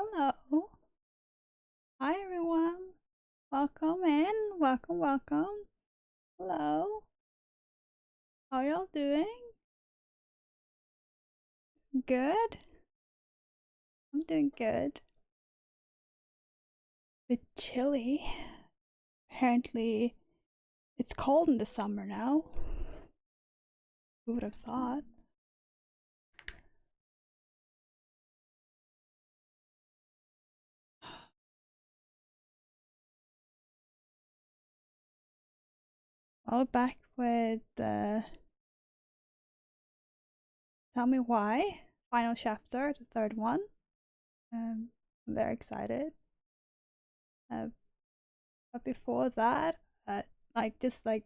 Hello. Hi everyone. Welcome in. Welcome. Hello. How y'all doing? Good? I'm doing good. A bit chilly. Apparently it's cold in the summer now. Who would have thought? Well, back with Tell Me Why, final chapter, the third one. I'm very excited. But before that, just like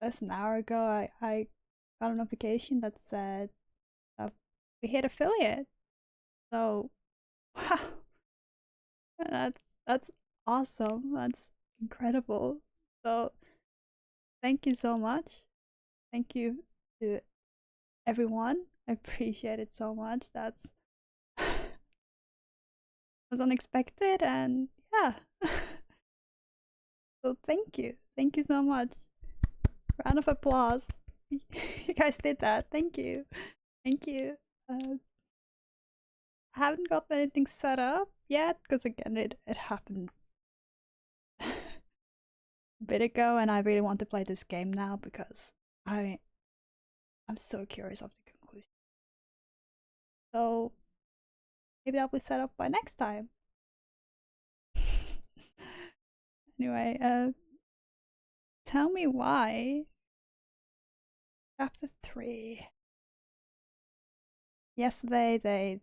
less than an hour ago, I got a notification that said we hit affiliate. So, wow, that's awesome. That's incredible. So, thank you so much. Thank you to everyone. I appreciate it so much. That's was unexpected, and yeah. So thank you. Thank you so much. Round of applause. You guys did that. Thank you. Thank you. I haven't got anything set up yet because again, it happened a bit ago, and I really want to play this game now because I'm so curious of the conclusion. So maybe that'll be set up by next time. Anyway, Tell Me Why. Chapter 3. Yesterday they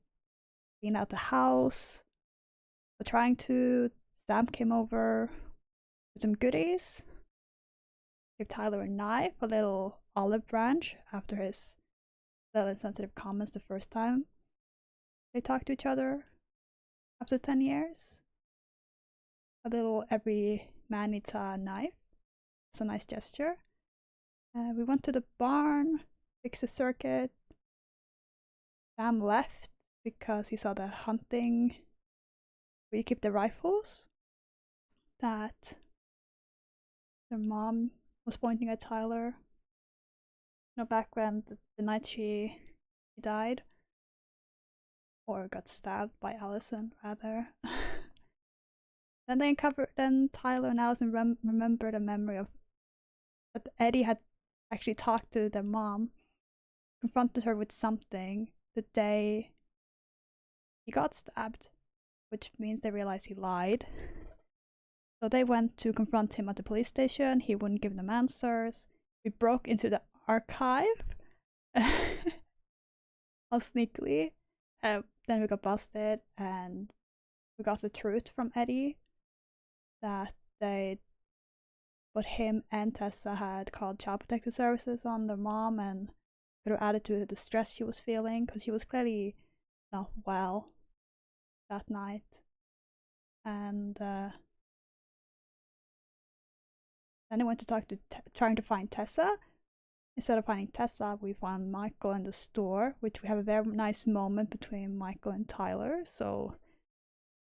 cleaned out the house. They're trying to. Sam came over with some goodies. Gave Tyler a knife, a little olive branch, after his little insensitive comments the first time they talked to each other after 10 years. A little every man needs a knife. It's a nice gesture. We went to the barn, fixed the circuit. Sam left because he saw the hunting where you keep the rifles that their mom was pointing at Tyler. You know, back when the night she died. Or got stabbed by Alyson, rather. Then Tyler and Alyson remembered a memory of that Eddie had actually talked to their mom, confronted her with something the day he got stabbed, which means they realized he lied. So they went to confront him at the police station. He wouldn't give them answers. We broke into the archive all sneakily. Then we got busted and we got the truth from Eddie that but him and Tessa had called Child Protective Services on their mom and could have added to the stress she was feeling because she was clearly not well that night. And then they went to talk to trying to find Tessa. Instead of finding Tessa, we found Michael in the store, which we have a very nice moment between Michael and Tyler. So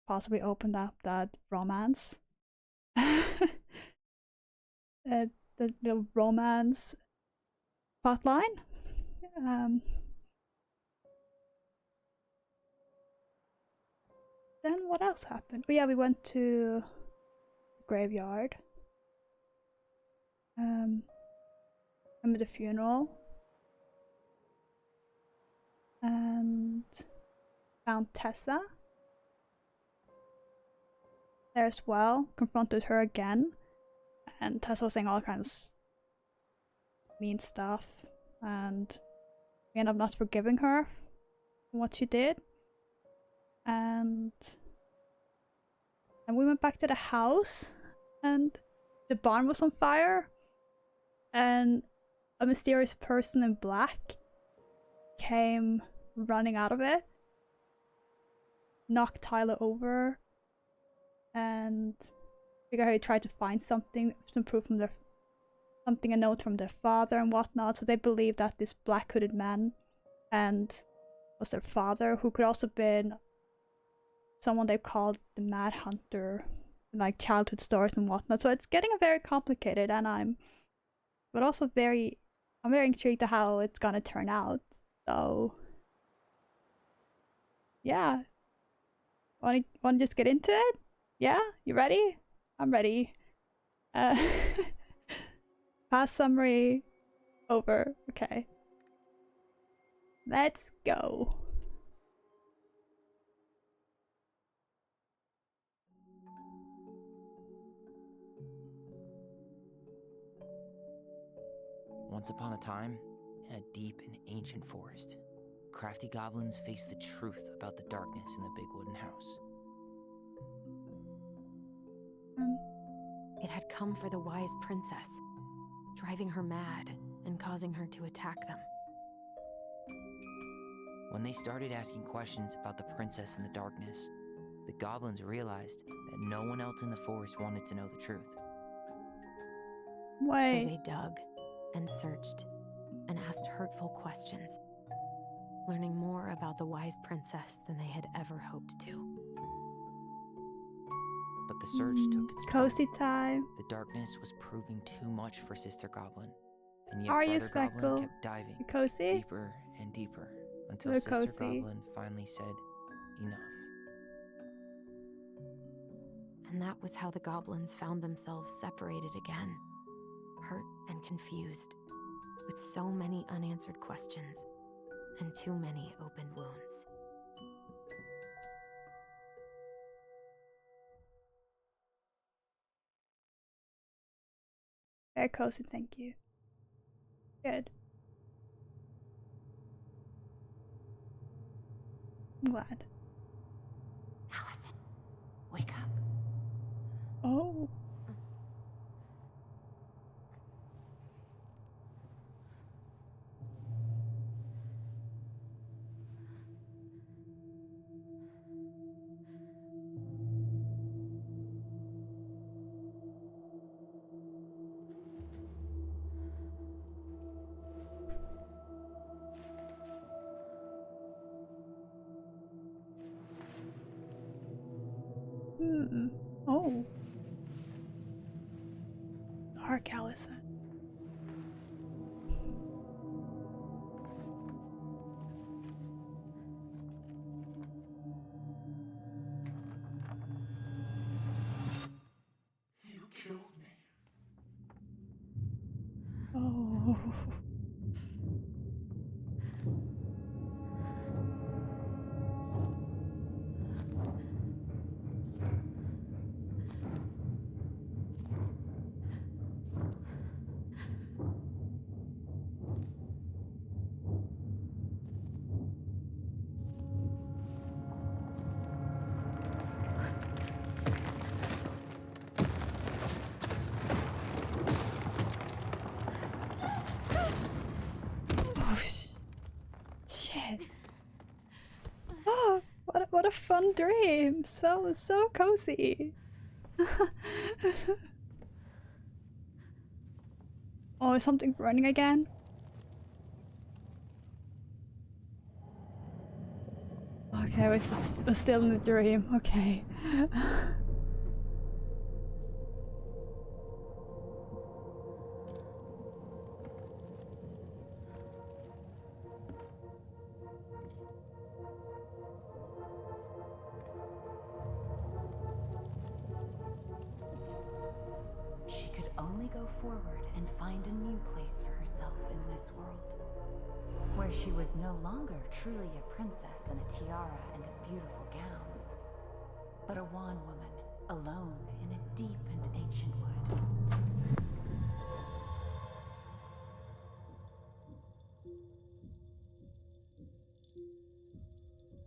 possibly opened up that romance. The little romance plotline. Then what else happened? Oh yeah, we went to the graveyard. Remember the funeral, and found Tessa there as well. Confronted her again, and Tessa was saying all kinds of mean stuff, and we ended up not forgiving her for what she did. And we went back to the house, and the barn was on fire, and a mysterious person in black came running out of it, knocked Tyler over, and figure he tried to find something, some proof from a note from their father and whatnot. So they believe that this black hooded man and was their father, who could also been someone they've called the Mad Hunter, like childhood stories and whatnot. So it's getting very complicated, and I'm very intrigued to how it's gonna turn out. So yeah, want to just get into it? Yeah, you ready? I'm ready. Past summary over. Okay, let's go. Once upon a time, in a deep and ancient forest, crafty goblins faced the truth about the darkness in the big wooden house. It had come for the wise princess, driving her mad and causing her to attack them. When they started asking questions about the princess in the darkness, the goblins realized that no one else in the forest wanted to know the truth. Wait. So they dug and searched and asked hurtful questions, learning more about the wise princess than they had ever hoped to. But the search took its cozy time. The darkness was proving too much for Sister Goblin, and yet Are you Brother Goblin Speckle? kept diving Cozy? deeper and deeper until We're Sister cozy. Goblin finally said, "Enough." And that was how the goblins found themselves separated again, hurt and confused, with so many unanswered questions and too many open wounds. Very cozy, thank you. Good. I'm glad. Alyson, wake up. Oh. Oh. Dark Alyson. You killed me. Oh. Shit. Oh, what a fun dream. So cozy. Oh, is something running again? Okay, we're still in the dream. Okay. She could only go forward and find a new place for herself in this world, where she was no longer truly a princess in a tiara and a beautiful gown, but a wan woman, alone in a deep and ancient wood.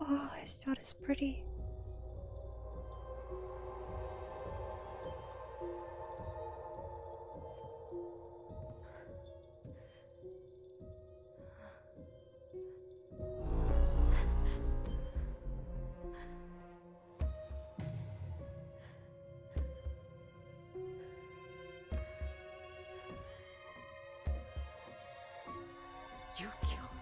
Oh, his shot is pretty. You killed me.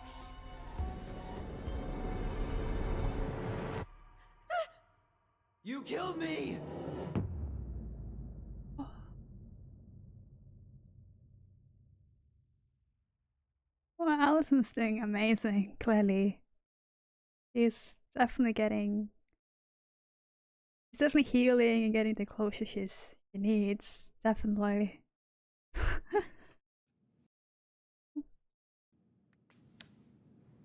killed me! Well, Alyson's doing amazing, clearly. She's definitely getting... She's definitely healing and getting the closure she needs, definitely.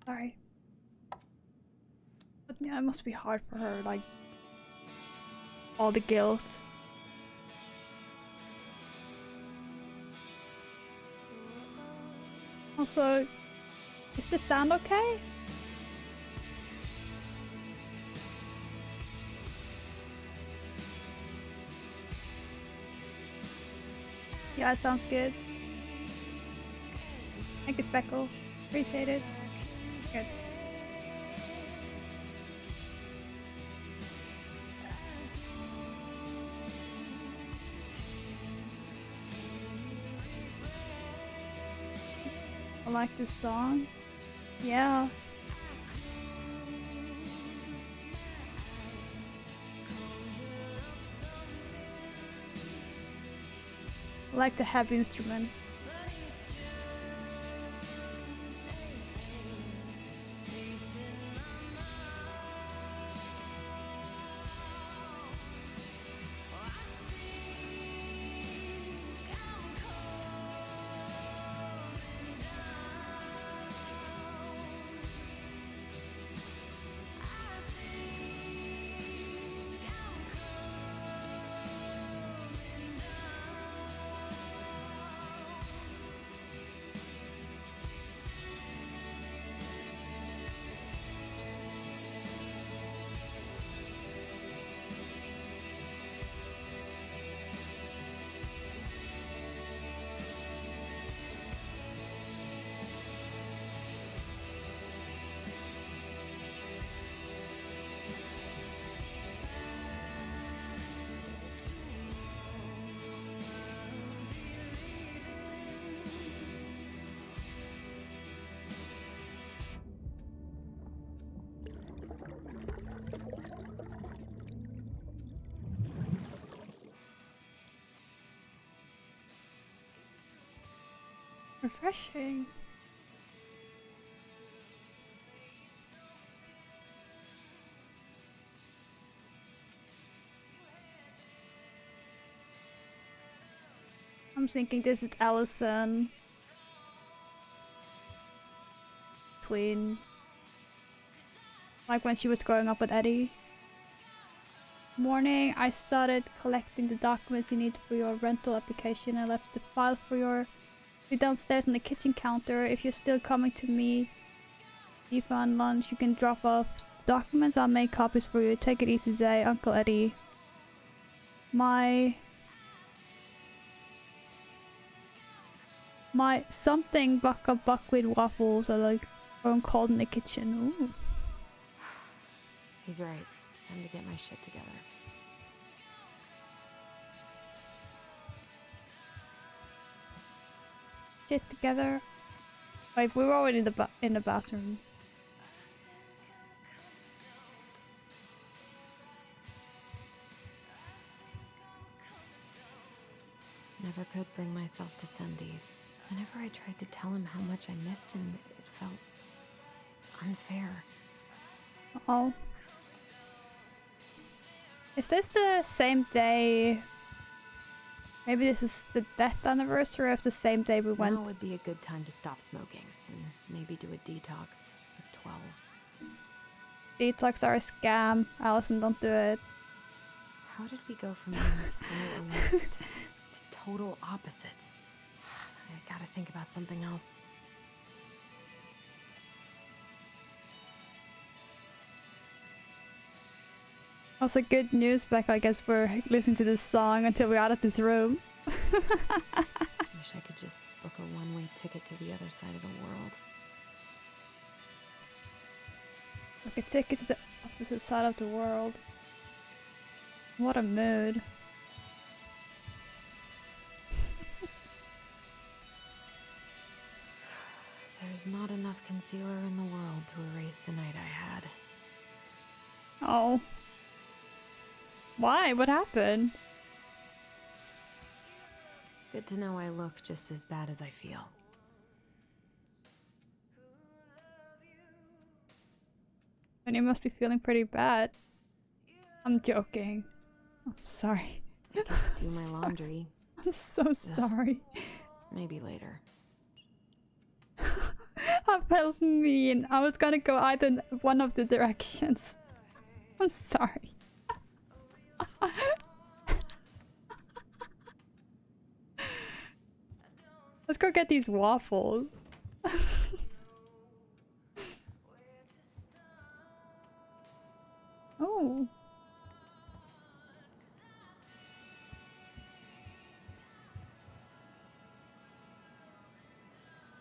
Sorry. But yeah, it must be hard for her, like, all the guilt. Also, is the sound okay? Yeah, it sounds good. Thank you, Speckle. Appreciate it. Good. I like this song. Yeah. I like the heavy instrument. Refreshing. I'm thinking this is Alyson. Between, like when she was growing up with Eddie. Morning, I started collecting the documents you need for your rental application. I left the file for you downstairs on the kitchen counter. If you're still coming to me, you found lunch, you can drop off the documents. I'll make copies for you. Take it easy today, Uncle Eddie. My something buckwheat waffles are like growing cold in the kitchen. Ooh. He's right. Time to get my shit together. Get together. Like we were already in the bathroom. Never could bring myself to send these. Whenever I tried to tell him how much I missed him, it felt unfair. Oh. Is this the same day? Maybe this is the death anniversary of the same day we went. Now would be a good time to stop smoking and maybe do a detox at 12. Detox are a scam. Alyson, don't do it. How did we go from being so alike to total opposites? I gotta think about something else. Also, good news, Becca. I guess we're listening to this song until we're out of this room. Wish I could just book a one-way ticket to the other side of the world. Book a ticket to the opposite side of the world. What a mood. There's not enough concealer in the world to erase the night I had. Oh. Why? What happened? Good to know I look just as bad as I feel. And you must be feeling pretty bad. I'm joking. I'm sorry. I could do my laundry. I'm so sorry. Maybe later. I felt mean. I was gonna go either one of the directions. I'm sorry. Let's go get these waffles. Oh.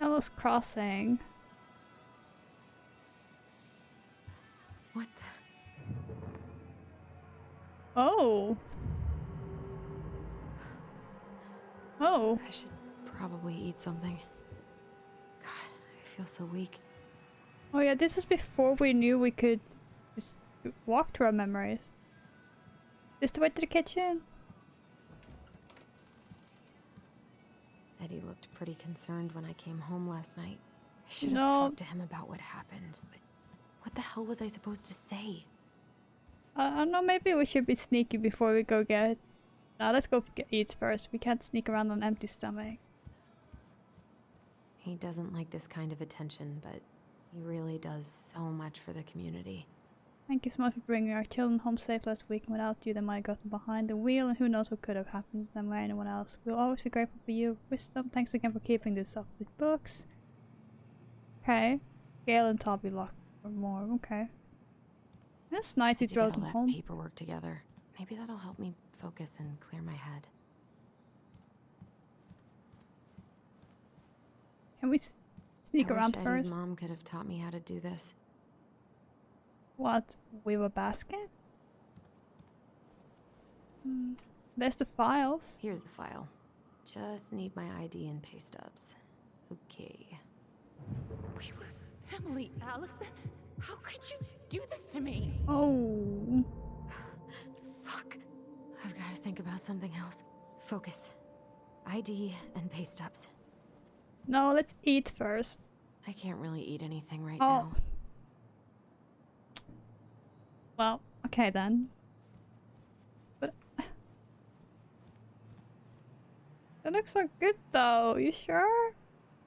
Ellis Crossing. What the? Oh. Oh. I should probably eat something. God, I feel so weak. Oh yeah, this is before we knew we could just walk to our memories. This the way to the kitchen? Eddie looked pretty concerned when I came home last night. I should have No. talked to him about what happened, but what the hell was I supposed to say? I don't know, maybe we should be sneaky before we go get... No, let's go eat first. We can't sneak around on an empty stomach. He doesn't like this kind of attention, but he really does so much for the community. Thank you so much for bringing our children home safe last week. Without you, they might have gotten behind the wheel, and who knows what could have happened to them or anyone else. We'll always be grateful for your wisdom. Thanks again for keeping this up with books. Okay. Gail and Toby locked for more. Okay. That's nice you To drove get all them that home. paperwork together. Maybe that'll help me focus and clear my head. Can we sneak I around wish first? Eddie's mom could have taught me how to do this. What? Weave a basket? There's the files. Here's the file. Just need my ID and pay stubs. Okay. We were family, Alyson. How could you do this to me? Oh. Fuck. I've got to think about something else. Focus. ID and pay stubs. No, let's eat first. I can't really eat anything right Oh. now. Well, okay then. But that looks so good though. You sure?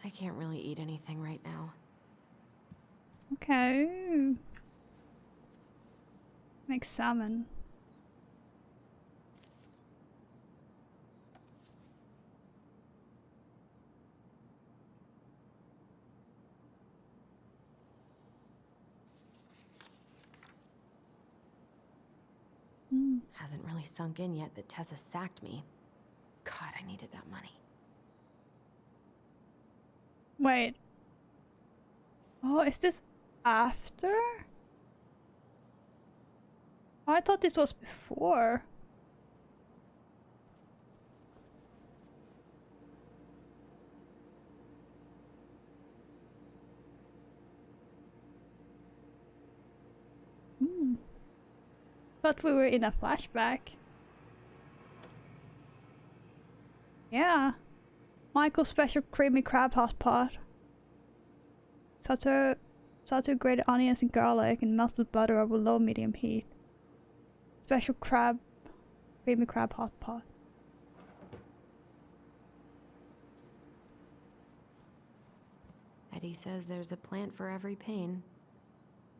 I can't really eat anything right now. Okay. Make salmon. Hasn't really sunk in yet that Tessa sacked me. God, I needed that money. Wait. Oh, is this after? Oh, I thought this was before. Thought we were in a flashback. Yeah. Michael's special creamy crab hot pot. Sauteed grated onions and garlic and melted butter over low medium heat. Special creamy crab hot pot. Eddie says there's a plant for every pain.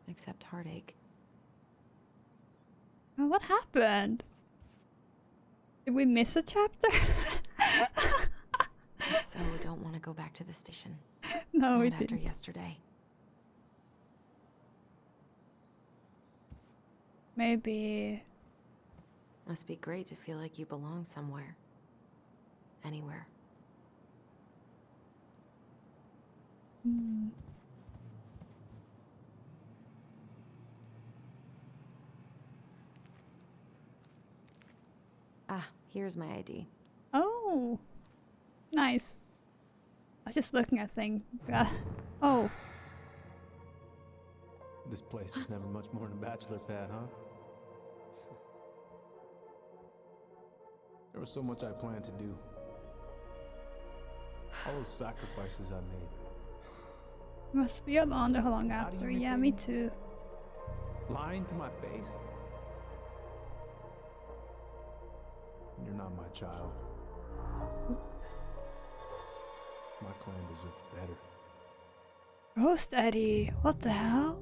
Except heartache. Oh, what happened? Did we miss a chapter? So don't want to go back to the station. No, we Not after didn't. yesterday. Maybe. Must be great to feel like you belong somewhere. Anywhere. Ah, here's my ID. Oh, nice. I was just looking at things. Oh, This place was never much more than a bachelor pad, huh? There was so much I planned to do. All those sacrifices I made. Must be alone how long How do after. you Yeah, repay me me? too. Lying to my face. You're not my child. My clan deserves better. Roast Eddie. What the hell?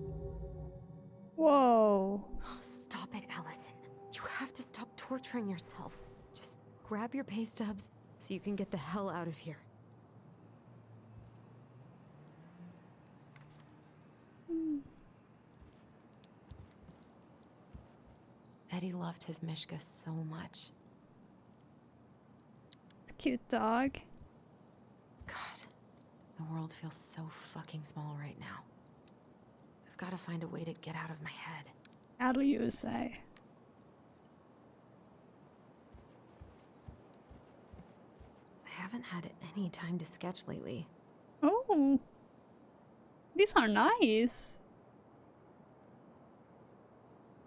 Whoa. Oh, stop it, Alyson. You have to stop torturing yourself. Just grab your pay stubs so you can get the hell out of here. Eddie loved his Mishka so much. It's a cute dog. God, the world feels so fucking small right now. I've got to find a way to get out of my head. Adel USA. I haven't had any time to sketch lately. Oh. These are nice.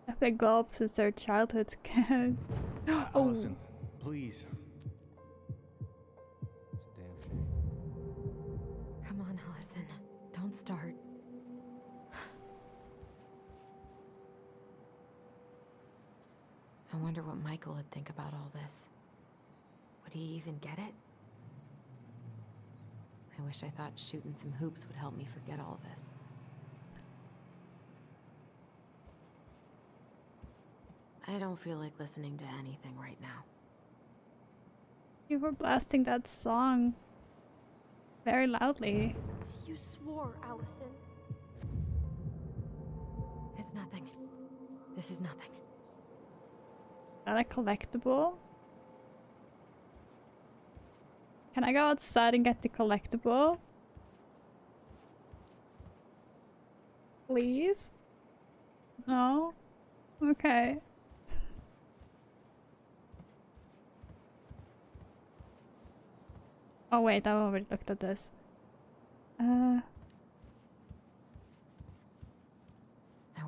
Have they glow up since their childhood's good? Oh. Alyson, please. It's a damn shame. Come on, Alyson. Don't start. I wonder what Michael would think about all this. Would he even get it? I wish I thought shooting some hoops would help me forget all this. I don't feel like listening to anything right now. You were blasting that song very loudly. You swore, Alyson. It's nothing. This is nothing. Is that a collectible? Can I go outside and get the collectible? Please? No? Okay. Oh wait, I already looked at this. I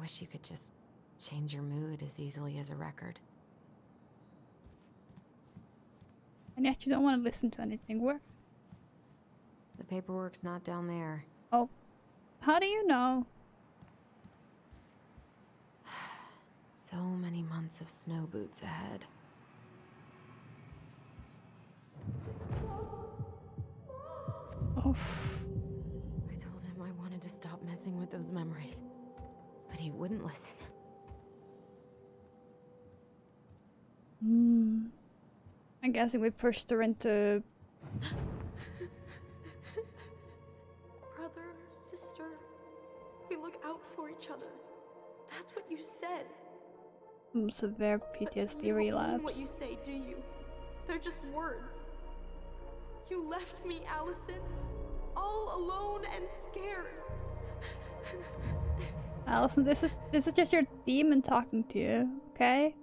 wish you could just change your mood as easily as a record. And yet you don't want to listen to anything. Where? The paperwork's not down there. Oh. How do you know? So many months of snow boots ahead. Oof. I told him I wanted to stop messing with those memories, but he wouldn't listen. I'm guessing we pushed her into... Brother, sister, we look out for each other. That's what you said. severe But PTSD you don't mean relapse. what you say, do you? They're just words. You left me, Alyson, all alone and scared. Alyson, this is just your demon talking to you, okay?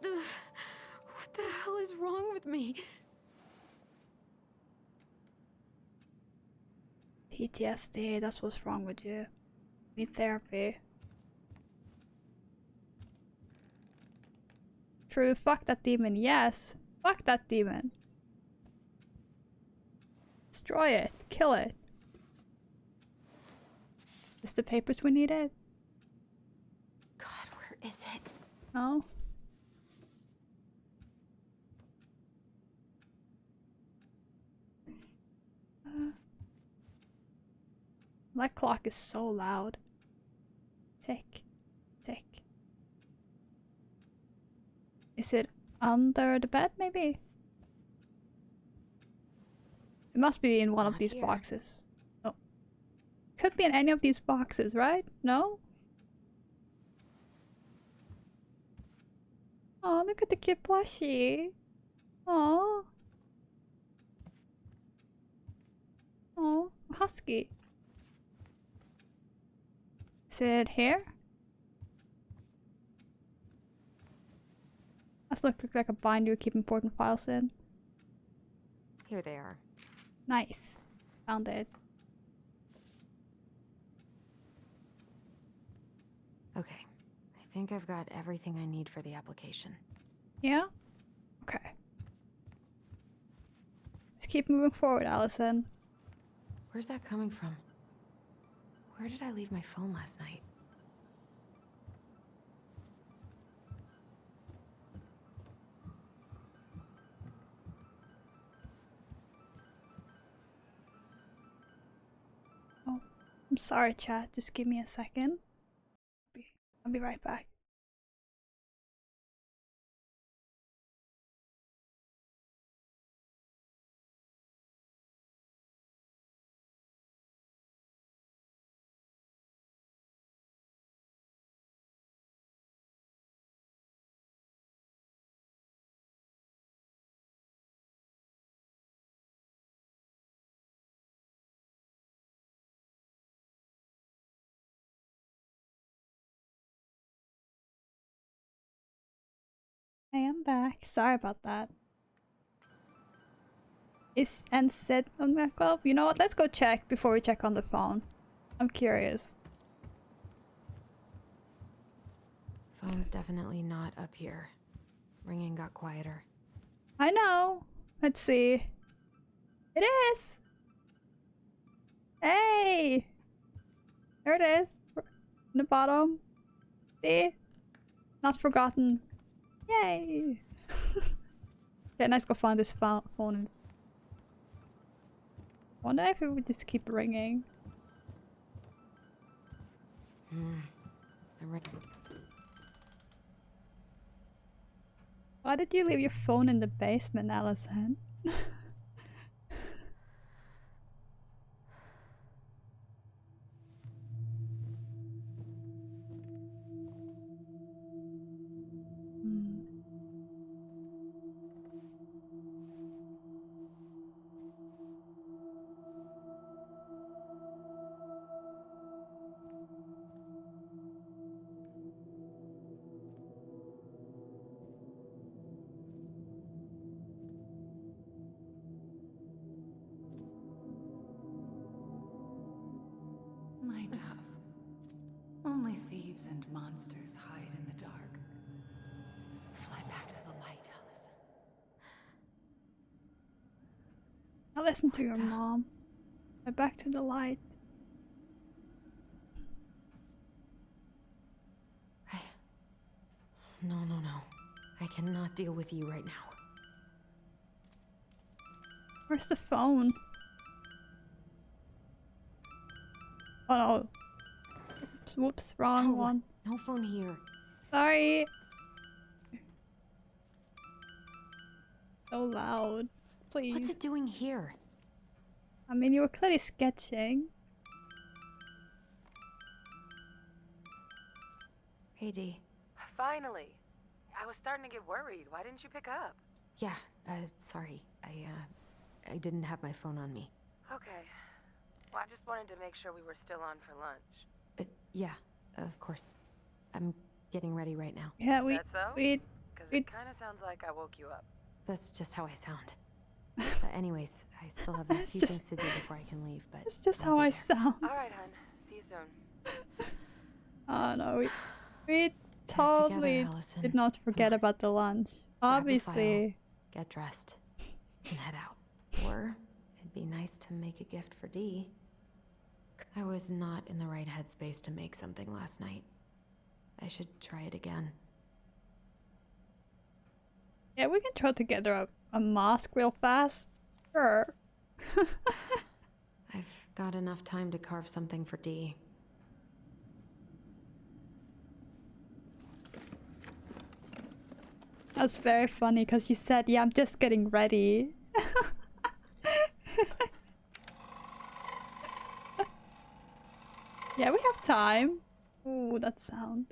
What the hell is wrong with me? PTSD, that's what's wrong with you. Need therapy. True, fuck that demon, yes. Fuck that demon. Destroy it, kill it. Is the papers we needed? God, where is it? No? My clock is so loud. Tick, tick. Is it under the bed, maybe? It must be in one of Not these here. boxes. Oh. Could be in any of these boxes, right? No? Oh, look at the cute plushie. Oh. Oh, husky. Is it here? That's look like a binder you keep important files in. Here they are. Nice. Found it. Okay, I think I've got everything I need for the application. Yeah? Okay. Let's keep moving forward, Alyson. Where's that coming from? Where did I leave my phone last night? Oh, I'm sorry, chat. Just give me a second. I'll be right back. I am back. Sorry about that. Is and said on my well, you know what? Let's go check before we check on the phone. I'm curious. Phone's definitely not up here. Ringing got quieter. I know. Let's see. It is. Hey. There it is. In the bottom. See? Not forgotten. Yay. Okay, let's go find this phone. Wonder if it would just keep ringing. Why did you leave your phone in the basement, Alyson? My dove. Only thieves and monsters hide in the dark. Fly back to the light, Alyson. Now listen to your mom. Go back to the light. No. I cannot deal with you right now. Where's the phone? Oh no. Whoops, wrong one. No phone here. Sorry. So loud. Please. What's it doing here? I mean, you were clearly sketching. Hey, Dee. Finally. I was starting to get worried. Why didn't you pick up? Yeah, sorry. I didn't have my phone on me. Okay. Well, I just wanted to make sure we were still on for lunch. Yeah, of course. I'm getting ready right now. Yeah, That's so? Because it kind of sounds like I woke you up. That's just how I sound. Anyways, I still have a few things to do before I can leave, but It's just I'll how be I there. sound. Alright, hun. See you soon. Oh no, we totally together, Alyson. did not forget about the lunch. Grab a Obviously. Get dressed and head out. Or it'd be nice to make a gift for Dee. I was not in the right headspace to make something last night. I should try it again. Yeah, we can throw together a mask real fast. Sure. I've got enough time to carve something for Dee. That's very funny because you said, yeah, I'm just getting ready. Yeah, we have time. Ooh, that sound.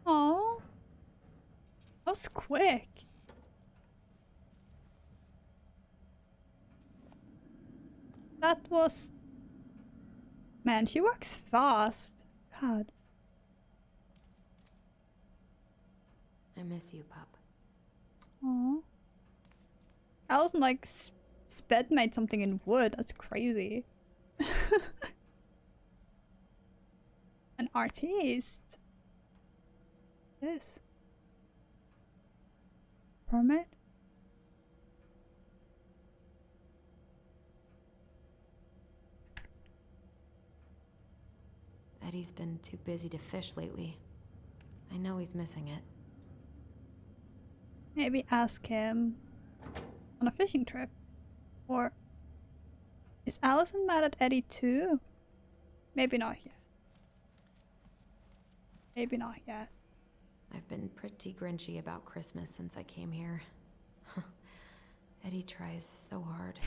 Oh, that was quick. That was... Man, she works fast. God. I miss you, pup. Aww. Alyson, like, sped made something in wood. That's crazy. An artist. This. Permit? Eddie's been too busy to fish lately. I know he's missing it. Maybe ask him on a fishing trip. Or is Alyson mad at Eddie too? Maybe not yet. Maybe not yet. I've been pretty grinchy about Christmas since I came here. Eddie tries so hard.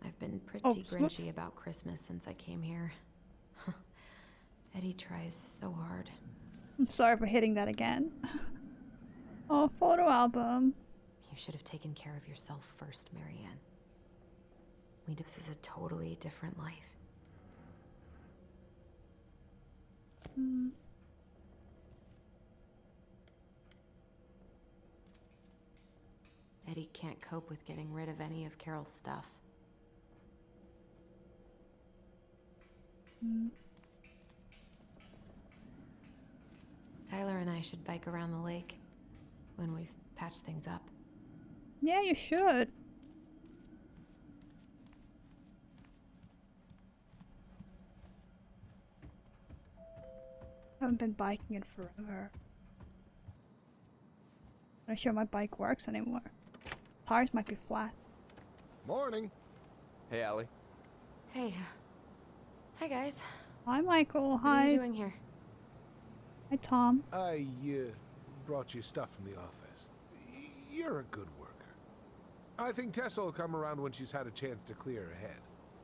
I've been pretty grinchy about Christmas since I came here. Eddie tries so hard. I'm sorry for hitting that again. Oh, photo album. You should have taken care of yourself first, Marianne. This is a totally different life. Eddie can't cope with getting rid of any of Carol's stuff. Tyler and I should bike around the lake when we've patched things up. Yeah, you should. Haven't been biking in forever. Not sure my bike works anymore. Tires might be flat. Morning. Hey, Allie. Hey. Hi, guys. Hi, Michael. What Hi. are you doing here? Hi, Tom. I brought you stuff from the office. You're a good worker. I think Tessa will come around when she's had a chance to clear her head.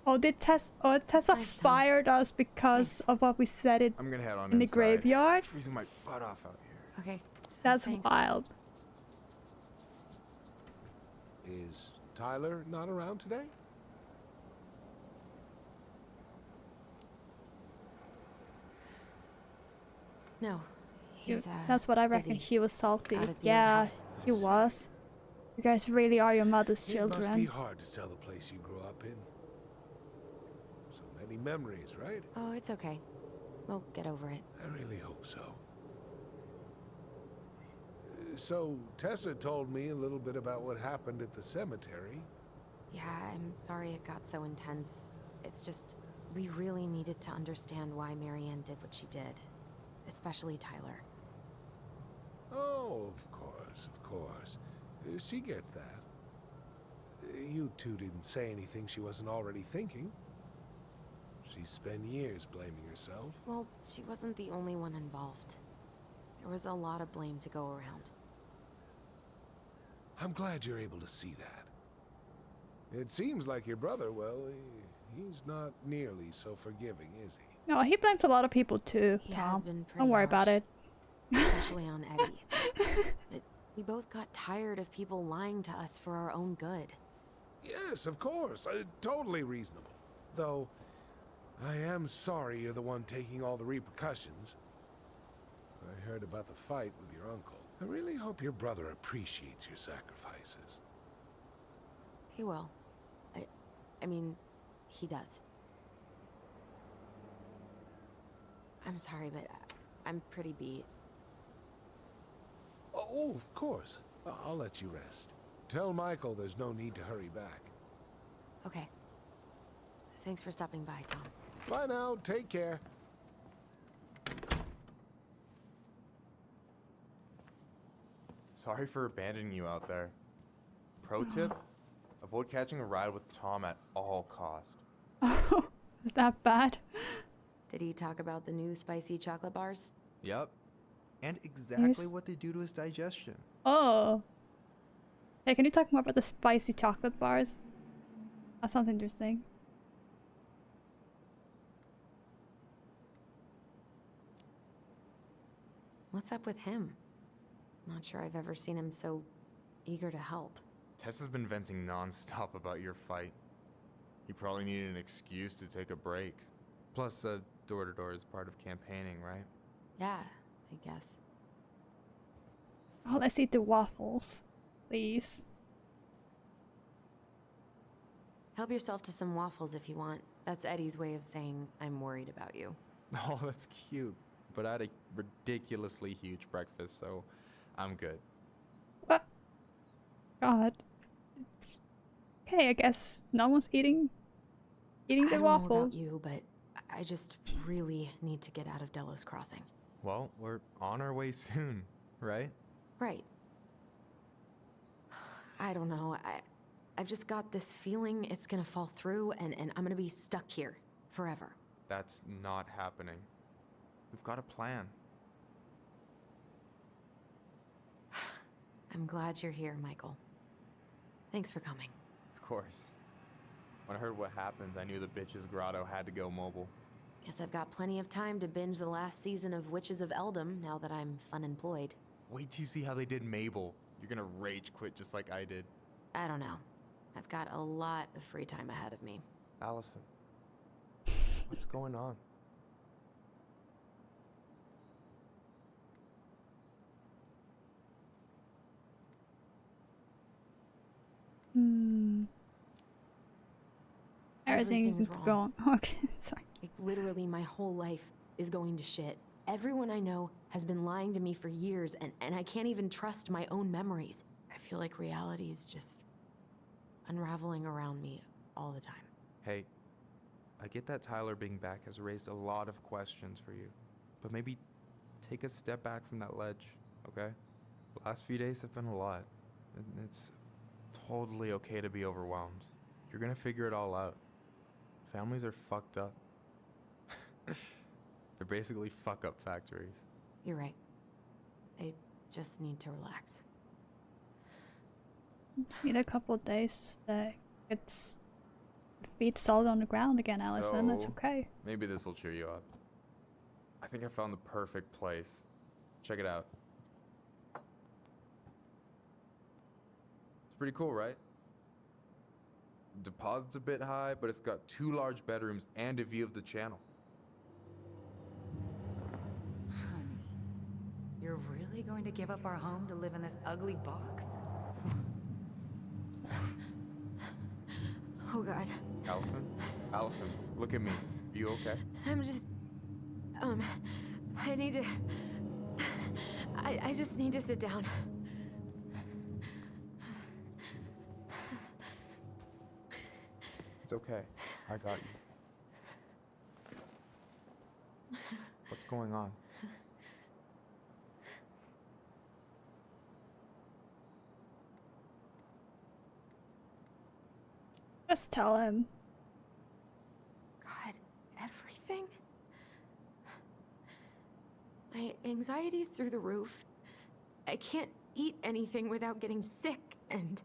Oh, Tessa Nice, Tom. fired us because of what we said it I'm gonna head on in the inside. graveyard? Freezing my butt off out here. Okay. That's Thanks. wild. Is Tyler not around today? No. He's, That's what I reckon. busy. He was salty. Out at the Yeah, house. he was. You guys really are your mother's It must be children. hard to sell the place you grew up in. So many memories, right? Oh, it's okay. We'll get over it. I really hope so. So, Tessa told me a little bit about what happened at the cemetery. Yeah, I'm sorry it got so intense. It's just, we really needed to understand why Marianne did what she did. Especially Tyler. Oh, of course, of course. She gets that. You two didn't say anything she wasn't already thinking. She spent years blaming herself. Well, she wasn't the only one involved. There was a lot of blame to go around. I'm glad you're able to see that. It seems like your brother, well, he's not nearly so forgiving, is he? No, he blames a lot of people too, He Tom. has been pretty Don't worry about harsh, it. especially on Eddie. But we both got tired of people lying to us for our own good. Yes, of course. Totally reasonable. Though, I am sorry you're the one taking all the repercussions. I heard about the fight with your uncle. I really hope your brother appreciates your sacrifices. He will. I mean, he does. I'm sorry, but I'm pretty beat. Oh, of course. I'll let you rest. Tell Michael there's no need to hurry back. Okay. Thanks for stopping by, Tom. Bye now. Take care. Sorry for abandoning you out there. Pro tip: avoid catching a ride with Tom at all costs. Oh, is that bad? Did he talk about the new spicy chocolate bars? Yep. And exactly Yes. what they do to his digestion. Oh. Hey, can you talk more about the spicy chocolate bars? That sounds interesting. What's up with him? Not sure I've ever seen him so eager to help. Tessa's been venting non-stop about your fight. He probably needed an excuse to take a break. Plus, door-to-door is part of campaigning, right? Yeah, I guess. Oh, let's eat the waffles, please. Help yourself to some waffles if you want. That's Eddie's way of saying I'm worried about you. Oh, that's cute. But I had a ridiculously huge breakfast, so I'm good. What? God. Okay, I guess no one's eating I the don't know waffles. about you, but I just really need to get out of Delos Crossing. Well, we're on our way soon, right? Right. I don't know. I've just got this feeling it's gonna fall through and I'm gonna be stuck here forever. That's not happening. We've got a plan. I'm glad you're here, Michael. Thanks for coming. Of course. When I heard what happened, I knew the bitch's grotto had to go mobile. Guess I've got plenty of time to binge the last season of Witches of Eldom now that I'm fun-employed. Wait till you see how they did Mabel. You're gonna rage quit just like I did. I don't know. I've got a lot of free time ahead of me. Alyson, what's going on? Everything's wrong. Okay, sorry. Like, literally, my whole life is going to shit. Everyone I know has been lying to me for years, and I can't even trust my own memories. I feel like reality is just unraveling around me all the time. Hey, I get that Tyler being back has raised a lot of questions for you, but maybe take a step back from that ledge, okay? The last few days have been a lot, and it's totally okay to be overwhelmed. You're gonna figure it all out. Families are fucked up. They're basically fuck-up factories. You're right. I just need to relax. Need a couple of days that it's feet solid on the ground again, Alyson. That's So, okay. Maybe this will cheer you up. I think I found the perfect place. Check it out. It's pretty cool, right? Deposit's a bit high, but it's got 2 large bedrooms and a view of the channel. Honey, you're really going to give up our home to live in this ugly box? Oh God. Alyson? Alyson, look at me. You okay? I'm just... I need to... I just need to sit down. It's okay. I got you. What's going on? Let's tell him. God, everything? My anxiety's through the roof. I can't eat anything without getting sick, and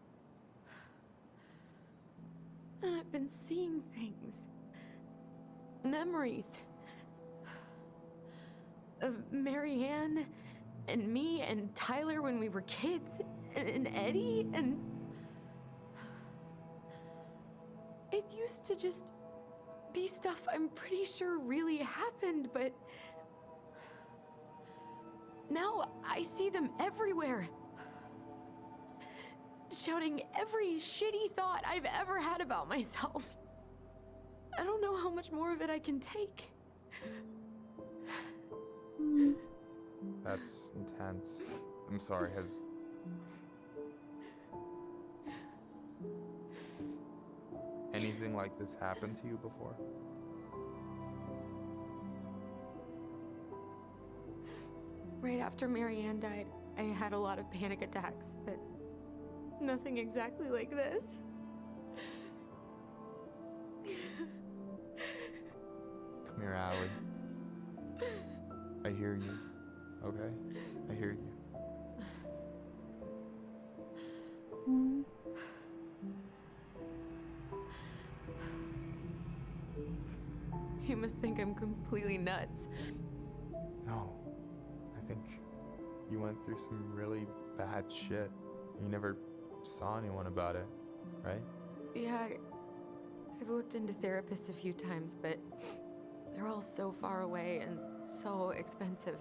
I've been seeing things. Memories. Of Marianne, and me, and Tyler when we were kids, and Eddie, and... It used to just be stuff I'm pretty sure really happened, but... Now I see them everywhere. Shouting every shitty thought I've ever had about myself. I don't know how much more of it I can take. That's intense. I'm sorry, has... anything like this happened to you before? Right after Marianne died, I had a lot of panic attacks, but nothing exactly like this. Come here, Allie. I hear you, okay? I hear you. You must think I'm completely nuts. No, I think you went through some really bad shit. You never saw anyone about it, right? Yeah, I've looked into therapists a few times, but they're all so far away and so expensive.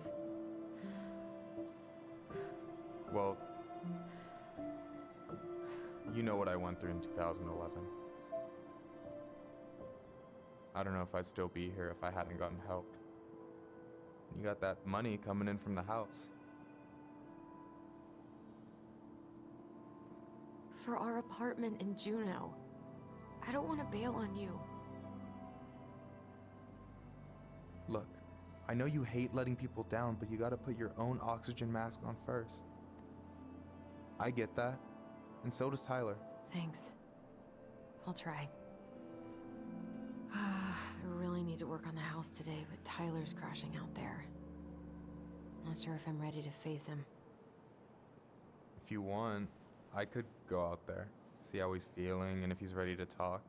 Well, you know what I went through in 2011. I don't know if I'd still be here if I hadn't gotten help. You got that money coming in from the house. For our apartment in Juneau. I don't want to bail on you. Look, I know you hate letting people down, but you gotta put your own oxygen mask on first. I get that, and so does Tyler. Thanks. I'll try. I really need to work on the house today, but Tyler's crashing out there. Not sure if I'm ready to face him. If you want, I could go out there, see how he's feeling, and if he's ready to talk.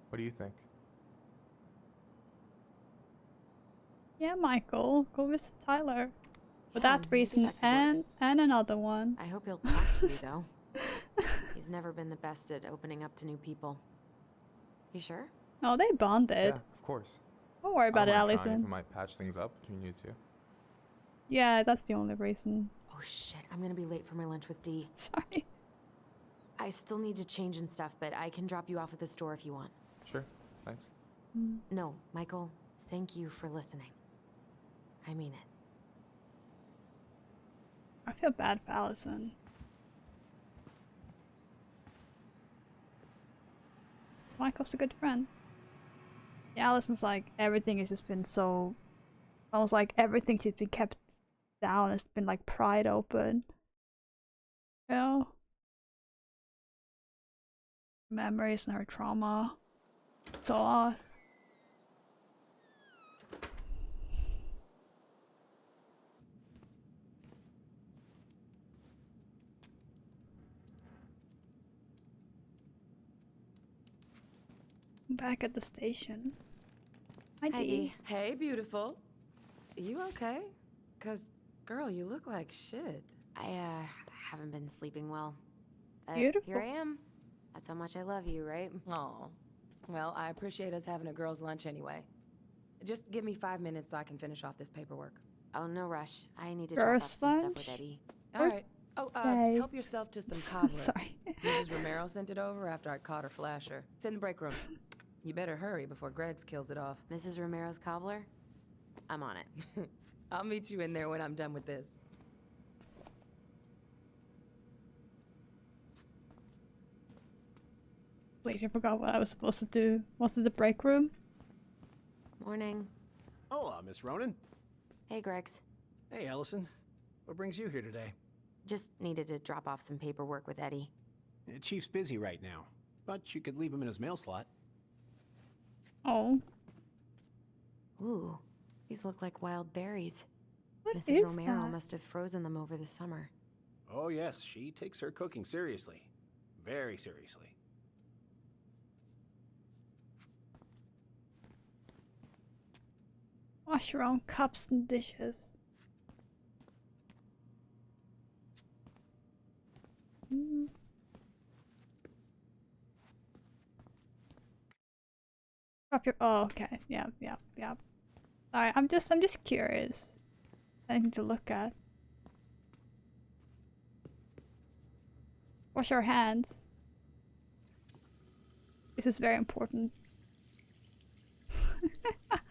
What do you think? Yeah, Michael, go visit Tyler. For Yeah, that maybe reason that could work. and another one. I hope he'll talk to you, though. He's never been the best at opening up to new people. You sure? Oh, they bonded. Yeah, of course. Don't worry about it, I don't mind trying if Alyson. it might patch things up between you two. Yeah, that's the only reason. Oh shit, I'm gonna be late for my lunch with Dee. Sorry. I still need to change and stuff, but I can drop you off at the store if you want. Sure, thanks. No, Michael, thank you for listening. I mean it. I feel bad for Alyson. Michael's a good friend. Yeah, Alyson's like, everything has just been so... Almost like everything she's been kept down has been like pried open. You know? Memories and her trauma. It's a lot. Back at the station. Hi, Hi, Dee. Dee. Hey, beautiful. You okay? 'Cause, girl, you look like shit. I haven't been sleeping well. But Beautiful. here I am. That's how much I love you, right? Aw. Well, I appreciate us having a girls' lunch anyway. Just give me 5 minutes so I can finish off this paperwork. Oh, no rush. I need to drop off Girls' some stuff lunch? with Eddie. All right. Oh, Okay. help yourself to some cobbler. Sorry. Mrs. Romero sent it over after I caught her flasher. It's in the break room. You better hurry before Greggs kills it off. Mrs. Romero's cobbler? I'm on it. I'll meet you in there when I'm done with this. Wait, I forgot what I was supposed to do. Was it the break room? Morning. Hola, Miss Ronan. Hey, Greggs. Hey, Alyson. What brings you here today? Just needed to drop off some paperwork with Eddie. Chief's busy right now, but you could leave him in his mail slot. Oh. Ooh, these look like wild berries. What Mrs. is Romero that? must have frozen them over the summer. Oh, yes, she takes her cooking seriously. Very seriously. Wash your own cups and dishes. Drop your. Oh, okay. Yeah. Sorry, I'm just curious. Anything to look at. Wash our hands. This is very important.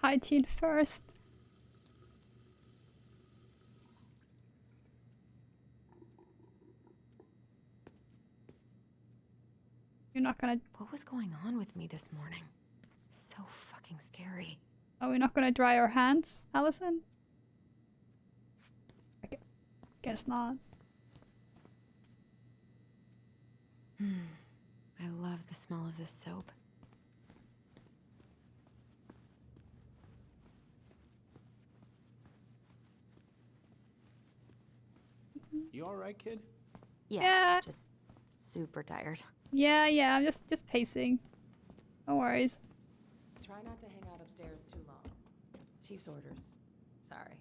Hygiene first. You're not gonna. What was going on with me this morning? So fucking scary. Are we not gonna dry our hands, Alyson? Guess not. I love the smell of this soap. You all right, kid? Yeah. Just super tired. Yeah, I'm just pacing. No worries. Try not to hang out upstairs too long. Chief's orders. Sorry.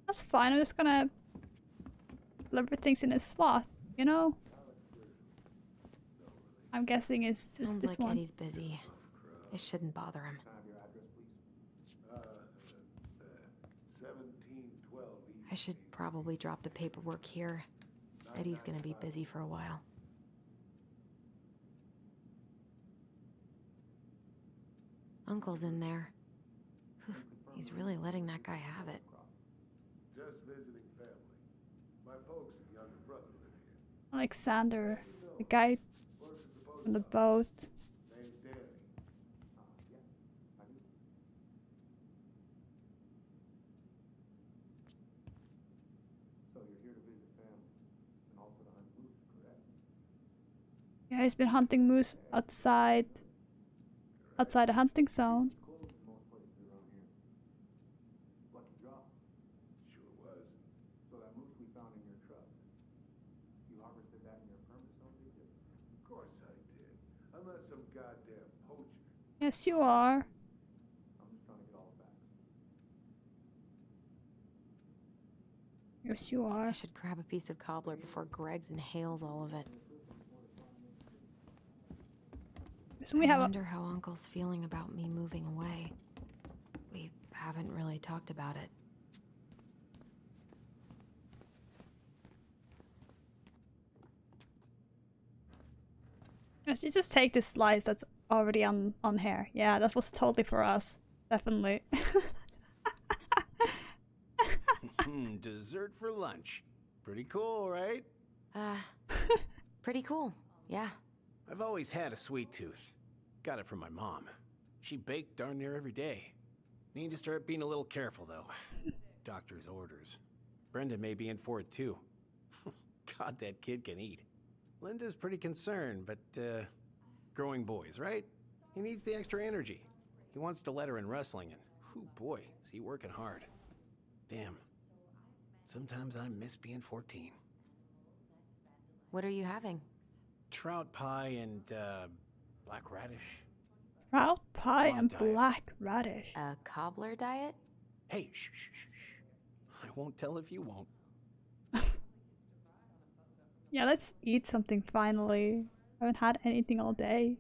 That's fine. I'm just gonna deliver things in a slot, you know? I'm guessing is Sounds this like one. Eddie's busy. I shouldn't bother him. 1712 I should probably drop the paperwork here. Eddie's gonna be busy for a while. Uncle's in there. Whew, he's really letting that guy have it. Just visiting family. My folks and younger brother live here. Alexander, the guy on the boat. Name's Danny. So you're here to visit family and also to hunt moose, correct? Yeah, he's been hunting moose outside the hunting zone. Close to most places around here. Lucky draw. Sure was. So that moose we found in your truck, you harvested that in your permit zone, did you? Of course I did. I'm not some goddamn poacher. Yes, you are. I'm just trying to get all the facts. Yes, you I are. should grab a piece of cobbler before Greg's inhales all of it. So we I have a wonder how Uncle's feeling about me moving away. We haven't really talked about it. Let's just take this slice that's already on here. Yeah, that was totally for us. Definitely. Dessert for lunch. Pretty cool, right? Pretty cool, yeah. I've always had a sweet tooth. Got it from my mom. She baked darn near every day. Need to start being a little careful, though. Doctor's orders. Brenda may be in for it, too. God, that kid can eat. Linda's pretty concerned, but, growing boys, right? He needs the extra energy. He wants to let her in wrestling, and, whew, boy, is he working hard. Damn. Sometimes I miss being 14. What are you having? Trout pie and, black radish. Trout pie Come on, and diet. black radish. A cobbler diet? Hey, shh, shh, shh, shh. I won't tell if you won't. Yeah, let's eat something finally. I haven't had anything all day.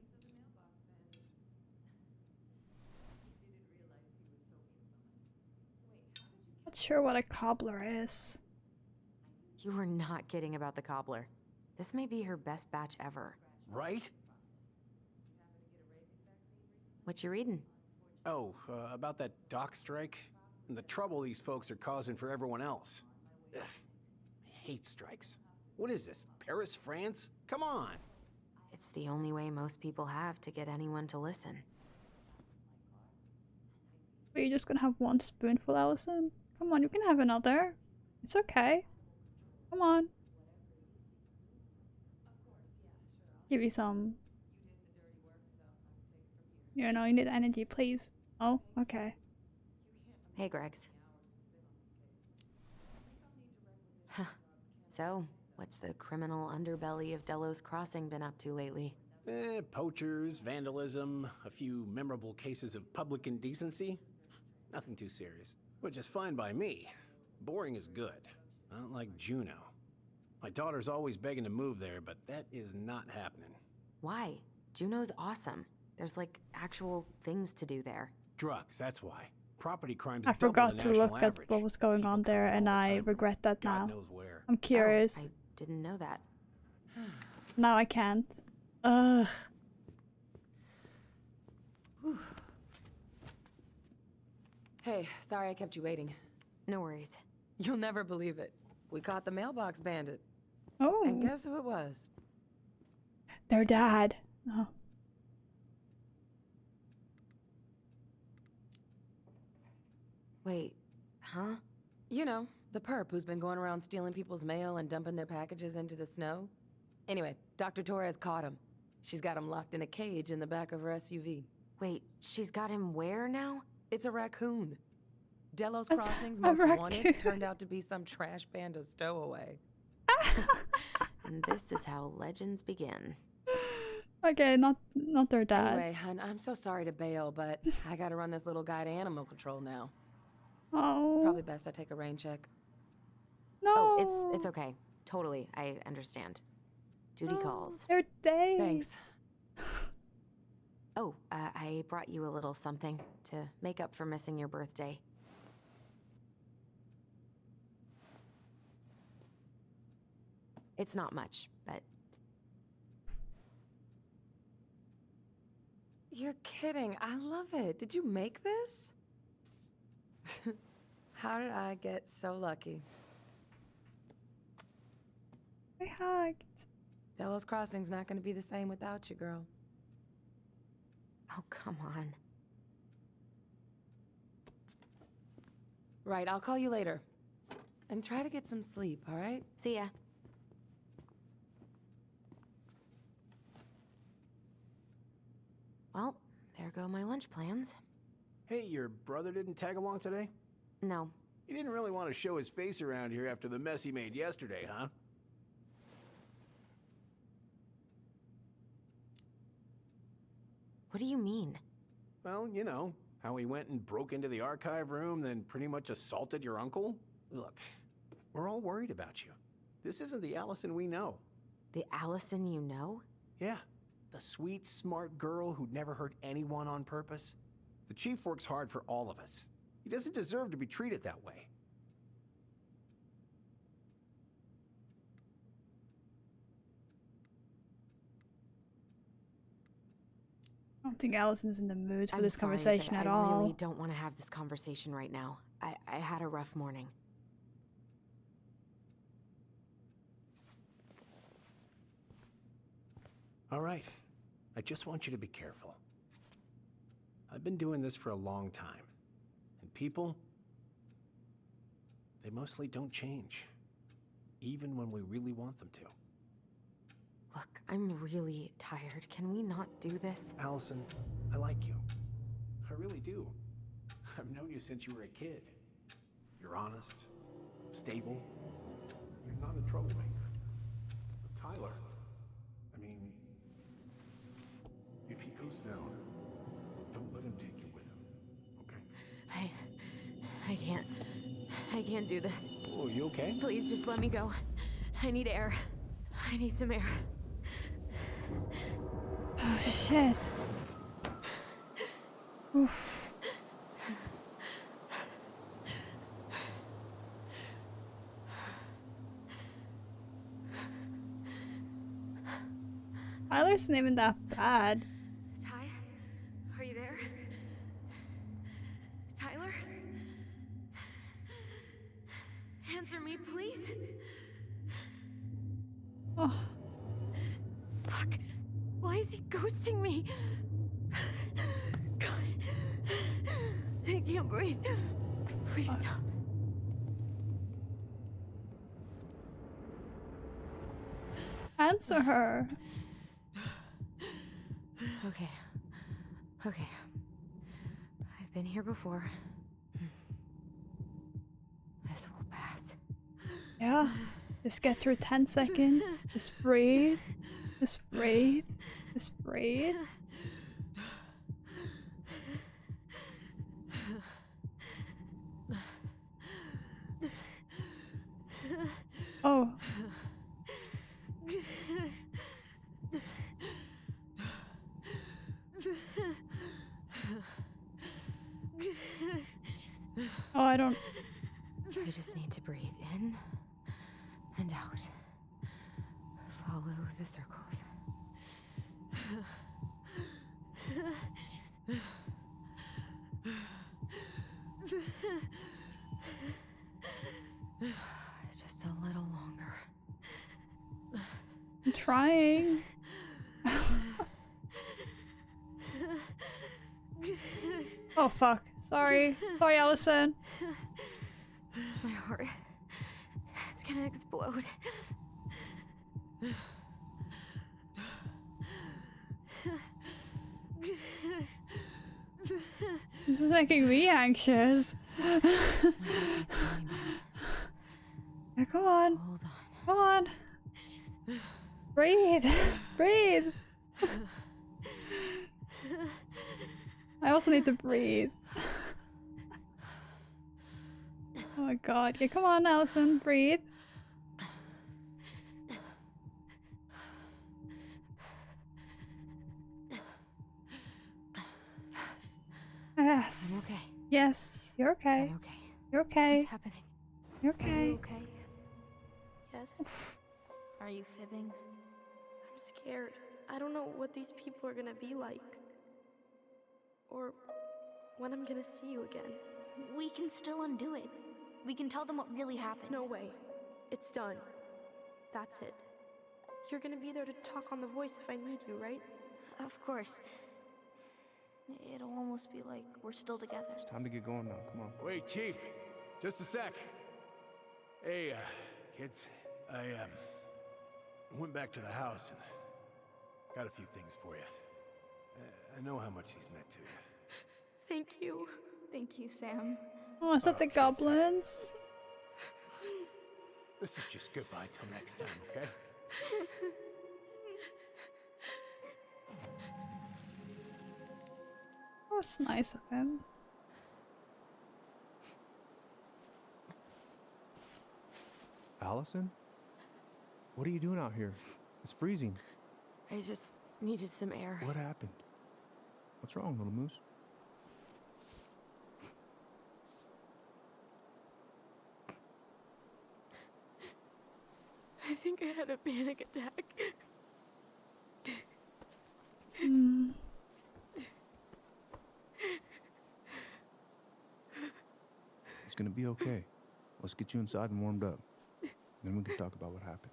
Not sure what a cobbler is. You were not kidding about the cobbler. This may be her best batch ever. Right? What you reading? Oh, about that dock strike and the trouble these folks are causing for everyone else. Ugh, I hate strikes. What is this, Paris, France? Come on! It's the only way most people have to get anyone to listen. Are you just gonna have one spoonful, Alyson? Come on, you can have another. It's okay. Come on. Give you some. You know, you need energy, please. Oh, okay. Hey, Gregs. Huh. So, what's the criminal underbelly of Delos Crossing been up to lately? Poachers, vandalism, a few memorable cases of public indecency. Nothing too serious, which is fine by me. Boring is good. Not like Juneau. My daughter's always begging to move there, but that is not happening. Why? Juneau's awesome. There's like actual things to do there. Drugs, that's why. Property crimes I double forgot the to national look at average. what was going People on there, come and all the I time regret that from now. God knows where. I'm curious. Oh, I didn't know that. Now I can't. Ugh. Hey, sorry I kept you waiting. No worries. You'll never believe it. We caught the mailbox bandit. Oh, And guess who it was? their dad. Oh. Wait, huh? You know, the perp who's been going around stealing people's mail and dumping their packages into the snow. Anyway, Dr. Torres caught him. She's got him locked in a cage in the back of her SUV. Wait, she's got him where now? It's a raccoon. Delos That's Crossing's a most raccoon. wanted turned out to be some trash panda stowaway. And this is how legends begin. Okay, not their dad. Anyway, hun, I'm so sorry to bail, but I gotta run this little guy to animal control now. Oh. Probably best I take a rain check. No. Oh, it's okay. Totally, I understand. Duty calls. Their days. Thanks. Oh, I brought you a little something to make up for missing your birthday. It's not much, but... You're kidding. I love it. Did you make this? How did I get so lucky? I hugged. Delos Crossing's not going to be the same without you, girl. Oh, come on. Right, I'll call you later. And try to get some sleep, all right? See ya. Well, there go my lunch plans. Hey, your brother didn't tag along today? No. He didn't really want to show his face around here after the mess he made yesterday, huh? What do you mean? Well, you know, how he went and broke into the archive room, then pretty much assaulted your uncle? Look, we're all worried about you. This isn't the Alyson we know. The Alyson you know? Yeah, the sweet, smart girl who'd never hurt anyone on purpose. The chief works hard for all of us. He doesn't deserve to be treated that way. I don't think Allison's in the mood for I'm this sorry, conversation but at I all. really don't want to have this conversation right now. I had a rough morning. All right. I just want you to be careful. I've been doing this for a long time. And people, they mostly don't change. Even when we really want them to. Look, I'm really tired. Can we not do this? Alyson, I like you. I really do. I've known you since you were a kid. You're honest, stable. You're not a troublemaker. But Tyler, I mean, if he goes down, don't let him take you with him, okay? I can't do this. Oh, you okay? Please just let me go. I need air. I need some air. Oh shit. Oof. Tyler's not even that bad. Ty, are you there? Tyler? Answer me, please. Oh. Fuck. Why is he ghosting me? God. I can't breathe. Please stop. Answer her. Okay. Okay. I've been here before. This will pass. Yeah. Just get through 10 seconds. Just breathe. Just breathe. Just breathe. Oh. Oh, I don't. I just need to breathe in and out. Follow the circles. Just a little longer. I'm trying. Oh fuck. Sorry. Sorry, Alyson. My heart. It's gonna explode. This is making me anxious. Yeah, come on. Hold on. Come on. Breathe. Breathe. I also need to breathe. Oh my god. Yeah, come on, Alyson. Breathe. Yes. I'm okay. Yes. You're okay. I'm okay. You're okay. What's happening? You're Are okay. you okay? Yes. Are you fibbing? I'm scared. I don't know what these people are gonna be like. Or when I'm gonna see you again. We can still undo it. We can tell them what really happened. No way. It's done. That's it. You're gonna be there to talk on the voice if I need you, right? Of course. It'll almost be like we're still together. It's time to get going now. Come on. Wait, Chief. Just a sec. Hey, kids. I went back to the house and got a few things for you. I know how much he's meant to you. Thank you. Thank you, Sam. Oh, is that the goblins? This is just goodbye till next time, okay? That was nice of him. Alyson? What are you doing out here? It's freezing. I just needed some air. What happened? What's wrong, little moose? I think I had a panic attack. It's gonna be okay. Let's get you inside and warmed up. Then we can talk about what happened.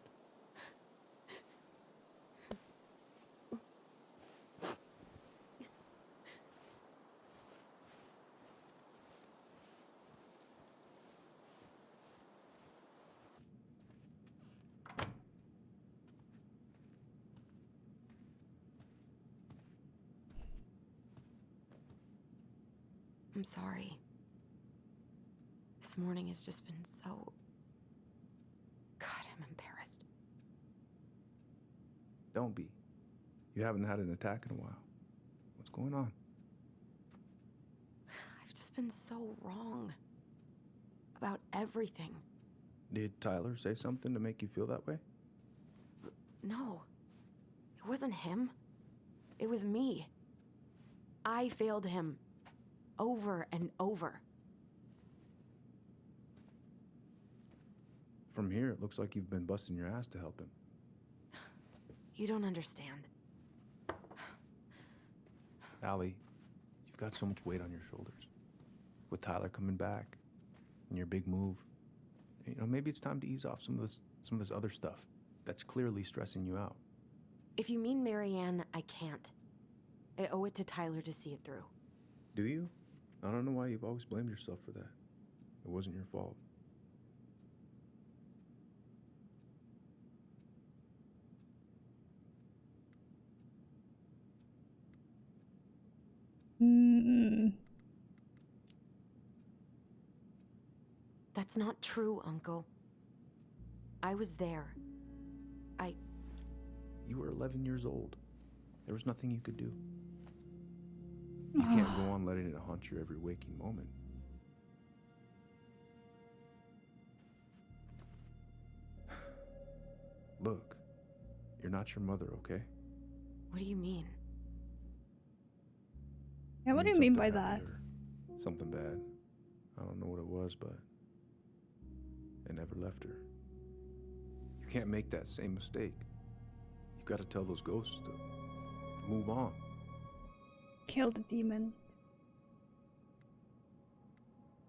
I'm sorry. This morning has just been so... God, I'm embarrassed. Don't be. You haven't had an attack in a while. What's going on? I've just been so wrong. About everything. Did Tyler say something to make you feel that way? No. It wasn't him. It was me. I failed him. Over and over. From here, it looks like you've been busting your ass to help him. You don't understand. Allie, you've got so much weight on your shoulders. With Tyler coming back, and your big move, you know, maybe it's time to ease off some of this other stuff that's clearly stressing you out. If you mean Marianne, I can't. I owe it to Tyler to see it through. Do you? I don't know why you've always blamed yourself for that. It wasn't your fault. That's not true, Uncle. I was there. You were 11 years old. There was nothing you could do. You can't go on letting it haunt your every waking moment. Look, you're not your mother, okay? What do you mean? Yeah, what do you Something mean by that? happened to her. Something bad. I don't know what it was, but it never left her. You can't make that same mistake. You gotta tell those ghosts to move on. Kill the demon.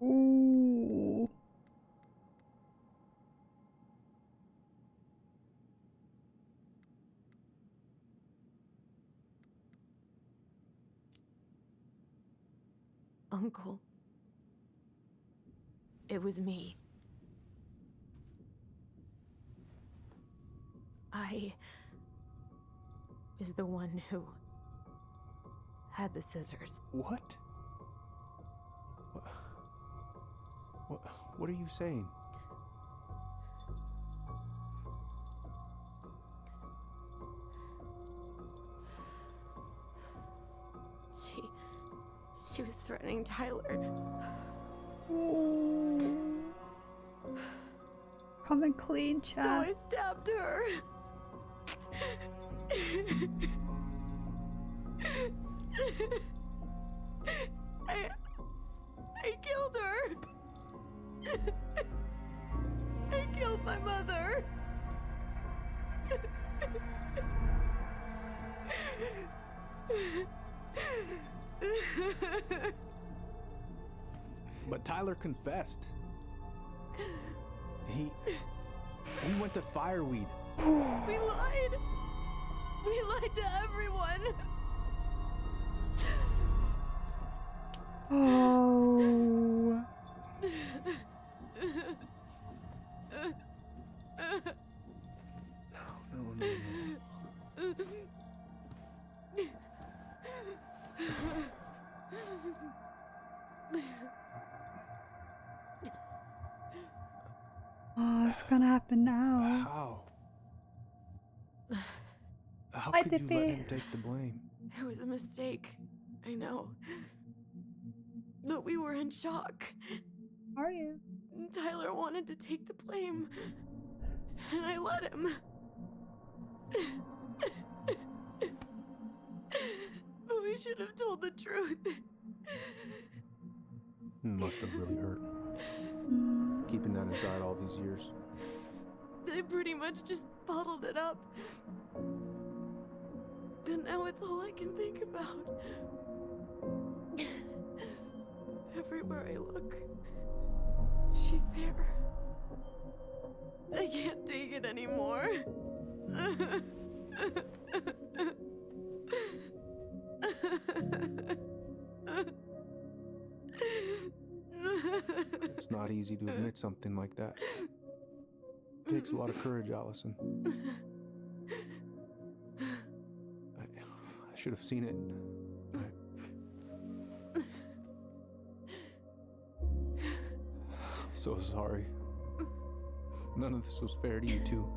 Ooh. Uncle. It was me. I was the one who had the scissors. What? What are you saying? She was threatening Tyler. Ooh. Coming clean, So chat. I stabbed her. But Tyler confessed. He went to Fireweed. We lied. We lied to everyone. Oh. No. Oh, it's gonna happen now. How? How Hi, could you let Dippy. him take the blame? It was a mistake. I know. But we were in shock. Are you? Tyler wanted to take the blame. And I let him. But we should have told the truth. Must have really hurt. Keeping that inside all these years. They pretty much just bottled it up. And now it's all I can think about. Everywhere I look, she's there. I can't take it anymore. It's not easy to admit something like that. It takes a lot of courage, Alyson. I should have seen it. I'm so sorry. None of this was fair to you two.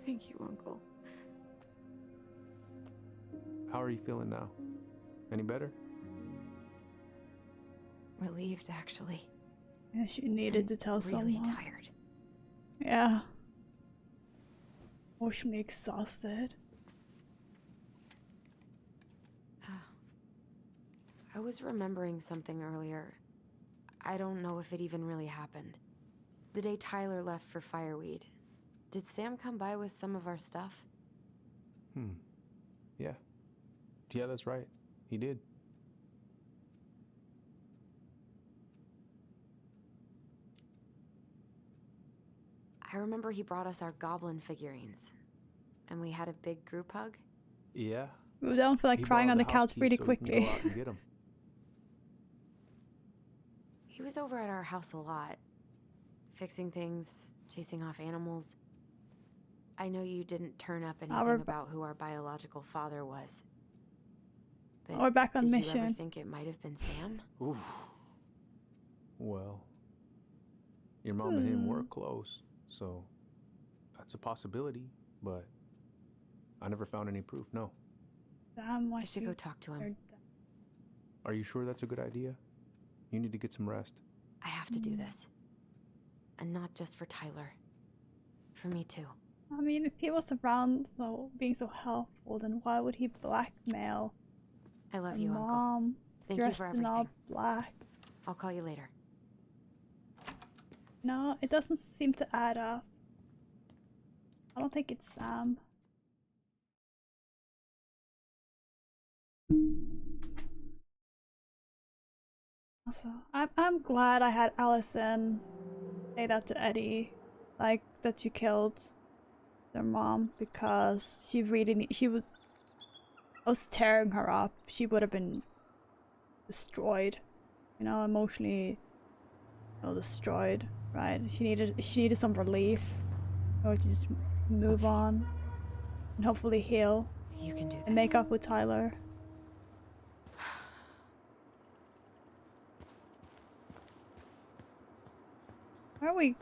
Thank you, Uncle. How are you feeling now? Any better? Relieved, actually. Yeah, she needed to tell really someone. Tired. Yeah. Emotionally exhausted. I was remembering something earlier. I don't know if it even really happened. The day Tyler left for Fireweed, did Sam come by with some of our stuff? Yeah. Yeah, that's right. He did. I remember he brought us our goblin figurines. And we had a big group hug. Yeah. We don't feel like He crying borrowed on the the house couch keys pretty so we can quickly. go out and get 'em. He was over at our house a lot. Fixing things, chasing off animals. I know you didn't turn up anything about who our biological father was. But We're back on did mission. you ever think it might have been Sam? Oof. Well, your mom and him were close, so that's a possibility, but I never found any proof, no. Damn, I should go talk to him. Are you sure that's a good idea? You need to get some rest. I have to do this. And not just for Tyler. For me too. I mean, if he was around so being so helpful, then why would he blackmail I love her you, mom, Uncle. Thank you dressed for in all everything. black? I'll call you later. No, it doesn't seem to add up. I don't think it's Sam. Also, I'm glad I had Alyson say that to Eddie, like that you killed their mom, because she really I was tearing her up. She would have been destroyed, you know, emotionally, destroyed. Right? She needed some relief, or just move on, and hopefully heal. You can do this. And make up with Tyler. Where are we?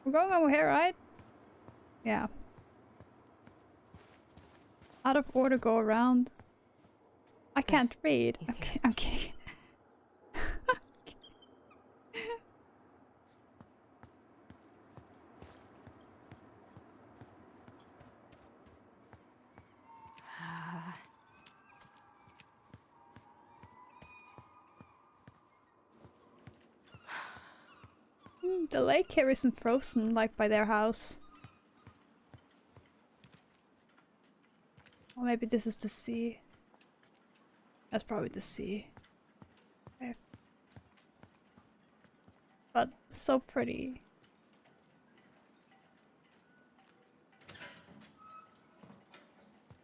We're going over here, right? Yeah. Out of order, go around. I can't read. I'm kidding. The lake here isn't frozen like by their house. Or maybe this is the sea. That's probably the sea. Okay. But so pretty.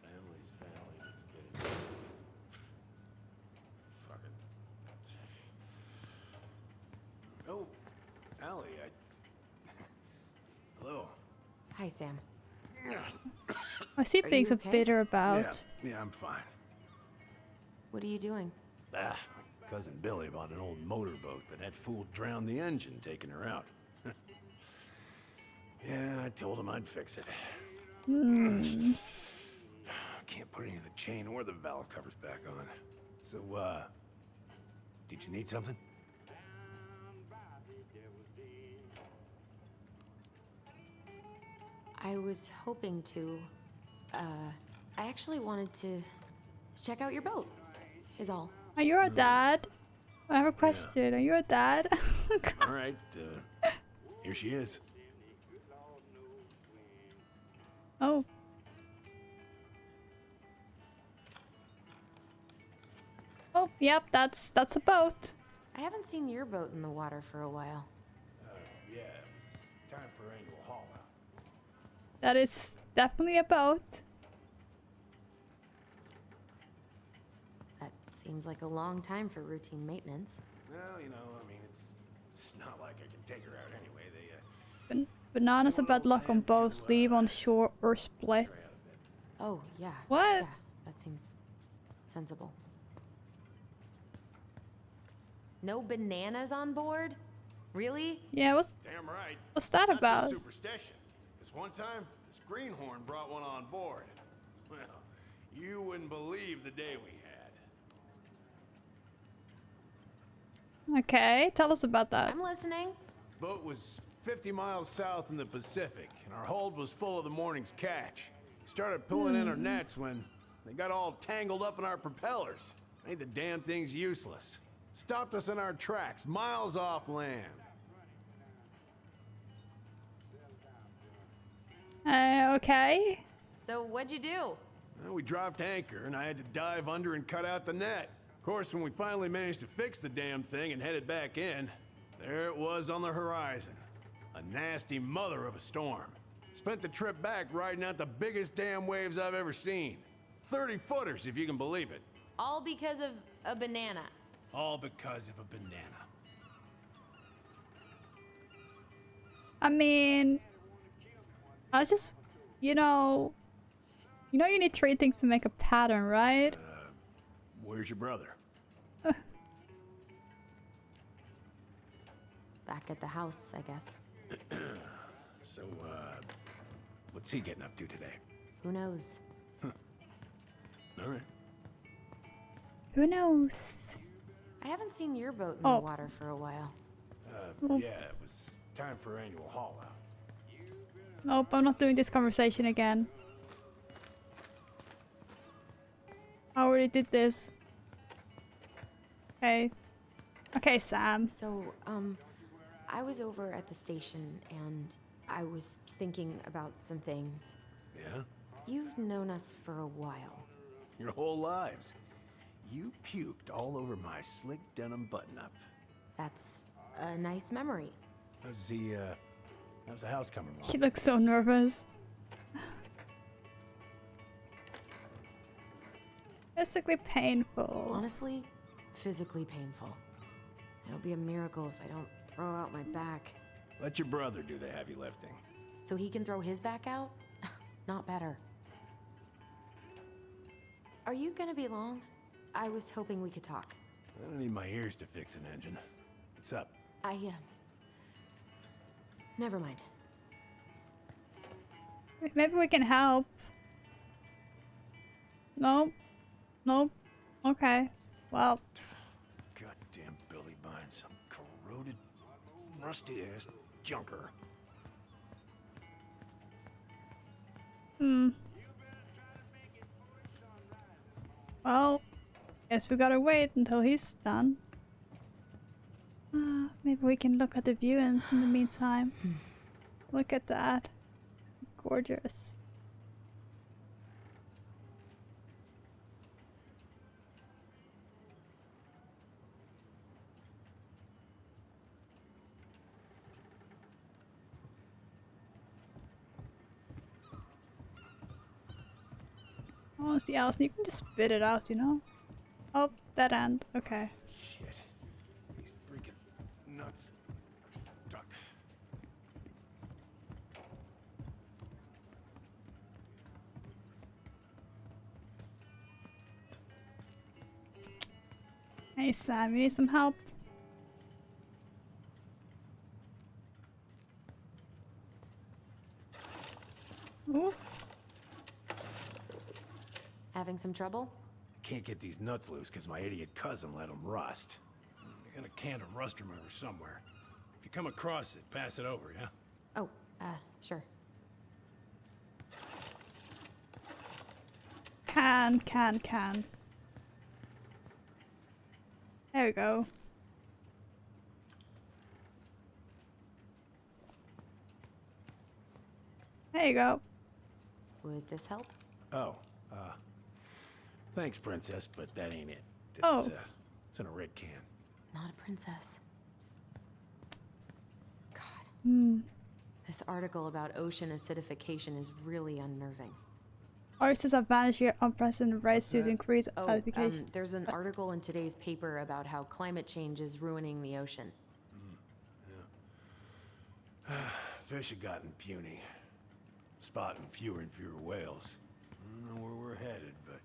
Family's family. Fuck it. Oh, Allie, Hello. Hi, Sam. I see Are being you so okay? bitter about. Yeah, I'm fine. What are you doing? My cousin Billy bought an old motorboat, but that fool drowned the engine taking her out. Yeah, I told him I'd fix it. Can't put any of the chain or the valve covers back on. So, did you need something? I was hoping to, I actually wanted to check out your boat, is all. Are you a dad? I have a question. Are you a dad? All right, here she is. Oh. Oh, yep, that's a boat. I haven't seen your boat in the water for a while. Yeah, it was time for annual haul out. That is definitely a boat. That seems like a long time for routine maintenance. Well, you know, I mean, it's not like I can take her out anyway. Bananas a bad luck on both. Leave on shore or split. Oh, yeah. What? Yeah, that seems sensible. No bananas on board? Really? Yeah, Damn right. what's that Not about? just superstition. This one time, this greenhorn brought one on board. Well, you wouldn't believe the day we had. Okay, tell us about that. I'm listening. Boat was 50 miles south in the Pacific, and our hold was full of the morning's catch. We started pulling in our nets when they got all tangled up in our propellers. Made the damn things useless. Stopped us in our tracks, miles off land. Okay. So what'd you do? Well, we dropped anchor, and I had to dive under and cut out the net. Of course, when we finally managed to fix the damn thing and headed back in, there it was on the horizon. A nasty mother of a storm. Spent the trip back riding out the biggest damn waves I've ever seen. 30-footers, if you can believe it. All because of a banana. All because of a banana. I mean, I was just, you know you need 3 things to make a pattern, right? Where's your brother? Back at the house, I guess. So, what's he getting up to today? Who knows? All right. Who knows? I haven't seen your boat in Oh. the water for a while. Yeah, it was time for annual haul out. Nope, I'm not doing this conversation again. I already did this. Okay. Okay, Sam. So, I was over at the station and I was thinking about some things. Yeah? You've known us for a while. Your whole lives. You puked all over my slick denim button-up. That's a nice memory. How's the house coming along? He looks so nervous. Physically painful. Honestly, physically painful. It'll be a miracle if I don't throw out my back. Let your brother do the heavy lifting. So he can throw his back out? Not better. Are you gonna be long? I was hoping we could talk. I don't need my ears to fix an engine. What's up? Never mind. Maybe we can help. Nope. Nope. Okay. Well. Goddamn Billy buying some corroded, rusty-ass junker. Well, guess we gotta wait until he's done. Maybe we can look at the view in the meantime. Look at that. Gorgeous. Honestly, Alyson, you can just spit it out, you know? Oh, dead end. Okay. Shit. These freaking nuts are stuck. Hey Sam, you need some help? Ooh. Having some trouble? Can't get these nuts loose because my idiot cousin let them rust. I got a can of rust remover somewhere. If you come across it, pass it over, yeah? Oh, sure. Can. There we go. There you go. Would this help? Oh, thanks, princess, but that ain't it. Oh. It's in a red can. Not a princess. God. Hmm. This article about ocean acidification is really unnerving. Oysters have vanished here unprecedented rates due to increased Oh, acidification. there's an article in today's paper about how climate change is ruining the ocean. Yeah. Fish have gotten puny. Spotting fewer and fewer whales. I don't know where we're headed, but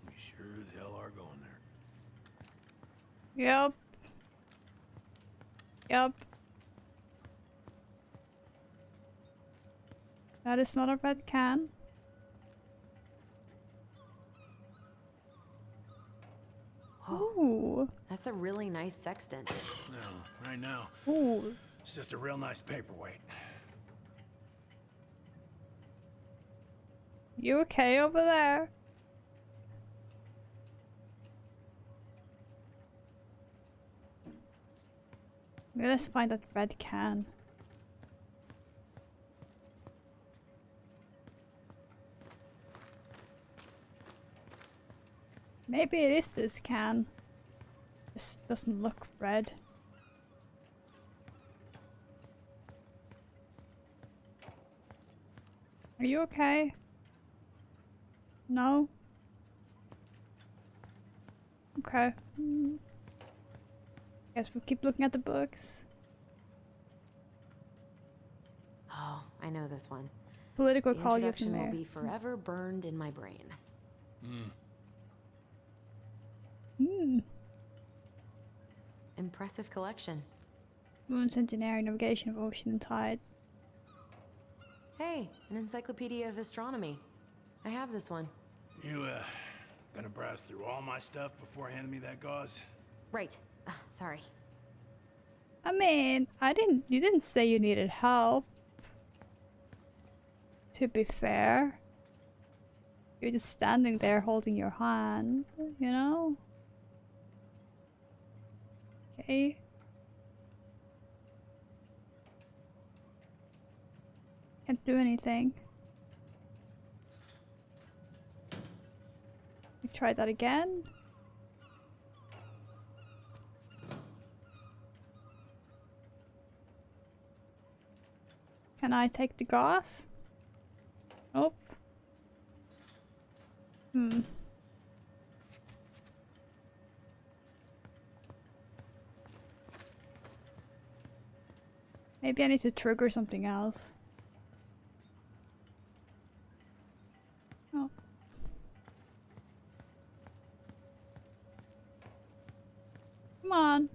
we sure as hell are going there. Yep. That is not a red can. Ooh. That's a really nice sextant. No, I know. Ooh. It's just a real nice paperweight. You okay over there? Let's find that red can. Maybe it is this can. This doesn't look red. Are you okay? No? Okay. Guess we'll keep looking at the books. Oh, I know this one. Political The call you introduction from will there. be forever burned in my brain. Impressive collection. Fluent engineering, navigation of ocean and tides. Hey, an encyclopedia of astronomy. I have this one. You, gonna browse through all my stuff before handing me that gauze? Right. Sorry. I mean, you didn't say you needed help. To be fair. You're just standing there holding your hand, you know? Okay. Can't do anything. We try that again. Can I take the gas? Nope. Maybe I need to trigger something else. Oh. Come on.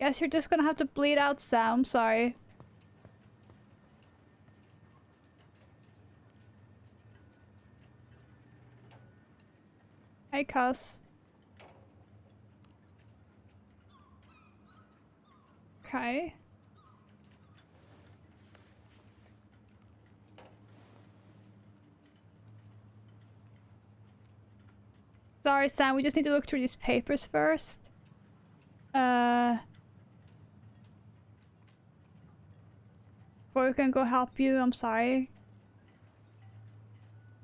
Guess you're just gonna have to bleed out, Sam. Sorry. Hi, cuss. Okay. Sorry, Sam, we just need to look through these papers first. Before we can go help you, I'm sorry.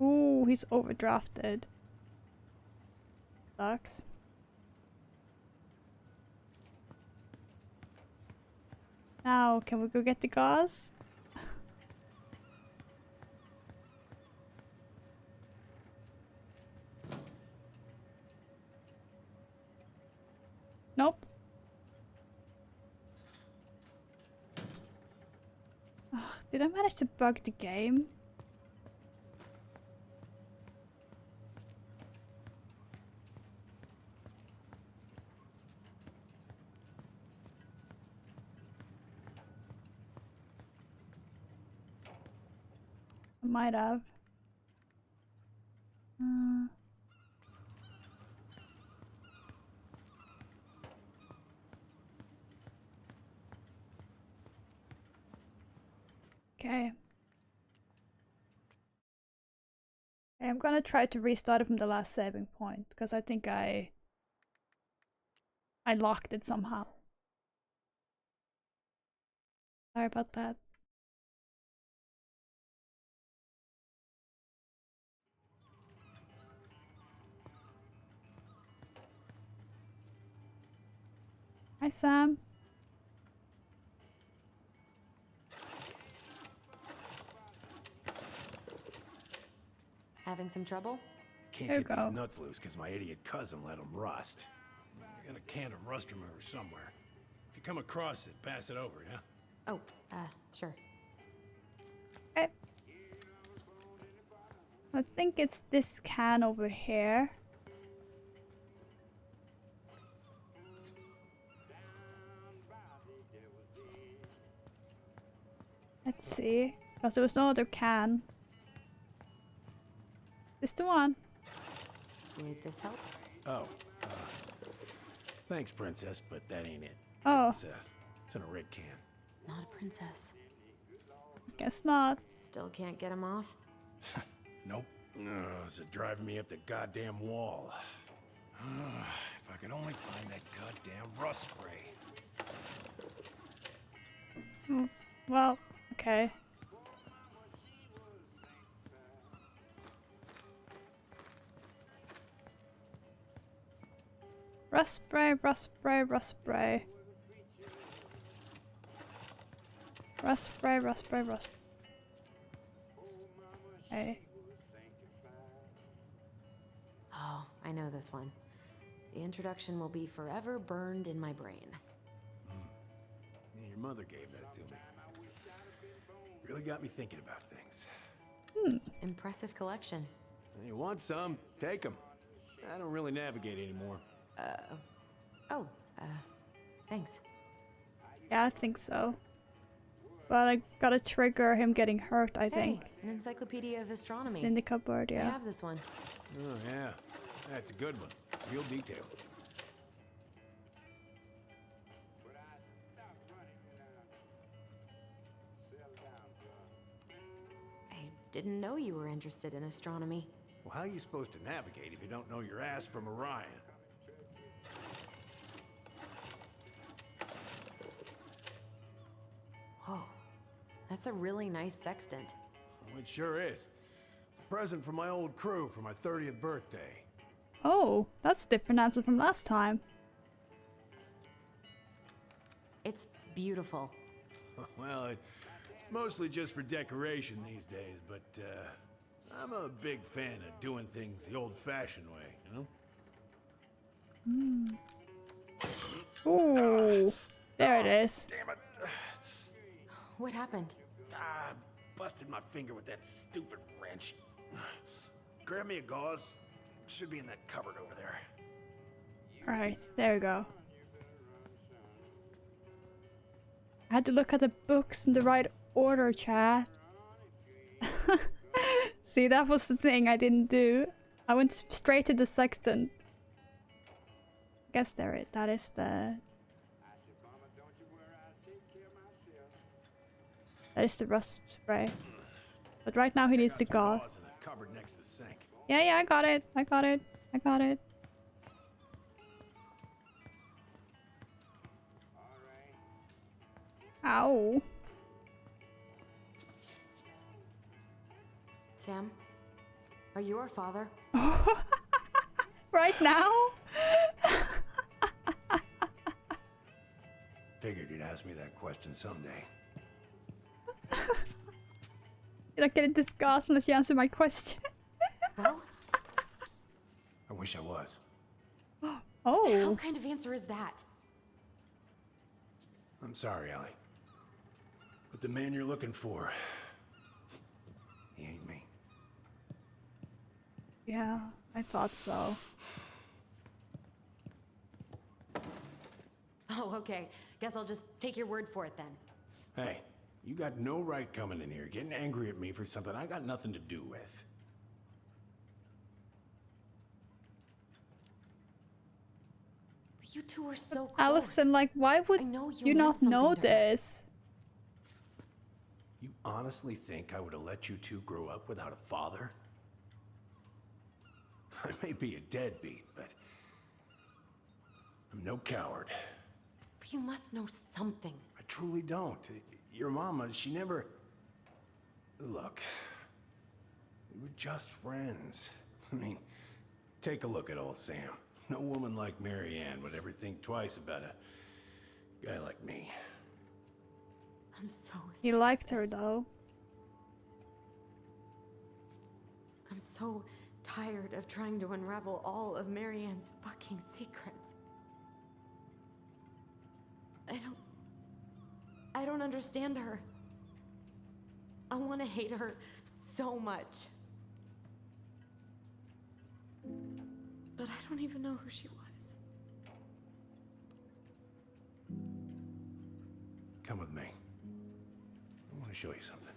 Ooh, he's overdrafted. Sucks. Now, can we go get the gauze? Nope. Ugh, did I manage to bug the game? I might have. Okay. I'm gonna try to restart it from the last saving point because I think I locked it somehow. Sorry about that. Hi, Sam. Having some trouble? Can't There you get go. these nuts loose because my idiot cousin let them rust. I got a can of rust remover somewhere. If you come across it, pass it over, yeah? Oh, sure. Okay. I think it's this can over here. Let's see. Because there was no other can. This the one. Would this help? Oh, thanks, princess, but that ain't it. Oh. It's in a red can. Not a princess. Guess not. Still can't get him off? Nope. Is it driving me up the goddamn wall? If I could only find that goddamn rust spray. Well, okay. Rust spray, rust spray, rust spray. Rust spray, rust spray, rust spray. Okay. Oh, I know this one. The introduction will be forever burned in my brain. Yeah, your mother gave that to me. Really got me thinking about things. Impressive collection. You want some? Take them. I don't really navigate anymore. Thanks. Yeah, I think so. But I gotta trigger him getting hurt, I think. Hey, an encyclopedia of astronomy. It's in the cupboard, I yeah. have this one. Oh, yeah. That's a good one. Real detailed. I didn't know you were interested in astronomy. Well, how are you supposed to navigate if you don't know your ass from Orion? Oh, that's a really nice sextant. Well, it sure is. It's a present from my old crew for my 30th birthday. Oh, that's a different answer from last time. It's beautiful. Well, it's mostly just for decoration these days, but I'm a big fan of doing things the old-fashioned way, you know? Ooh, there it is. Damn it! What happened? I busted my finger with that stupid wrench. Grab me a gauze. Should be in that cupboard over there. Right, there we go. I had to look at the books in the right order, chat. See, that was the thing I didn't do. I went straight to the sextant. Guess that is the... That is the rust spray. But right now he needs the gauze. In a cupboard next to the sink. Yeah, I got it. I got it. I got it. Ow. Sam, are you our father? Right now? Figured you'd ask me that question someday. You're not getting disgust unless you answer my question. Well? I wish I was. Oh. What kind of answer is that? I'm sorry, Allie. But the man you're looking for, he ain't me. Yeah, I thought so. Oh, okay. Guess I'll just take your word for it then. Hey, you got no right coming in here getting angry at me for something I got nothing to do with. You two are so close. Alyson, like, why would you not know this? You honestly think I would have let you two grow up without a father? I may be a deadbeat, but I'm no coward. But you must know something. I truly don't. Your mama, she never... Look, we were just friends. I mean, take a look at old Sam. No woman like Mary Ann would ever think twice about a guy like me. I'm so He liked her though. I'm so tired of trying to unravel all of Mary Ann's fucking secrets. I don't understand her. I want to hate her so much. But I don't even know who she was. Come with me. I want to show you something.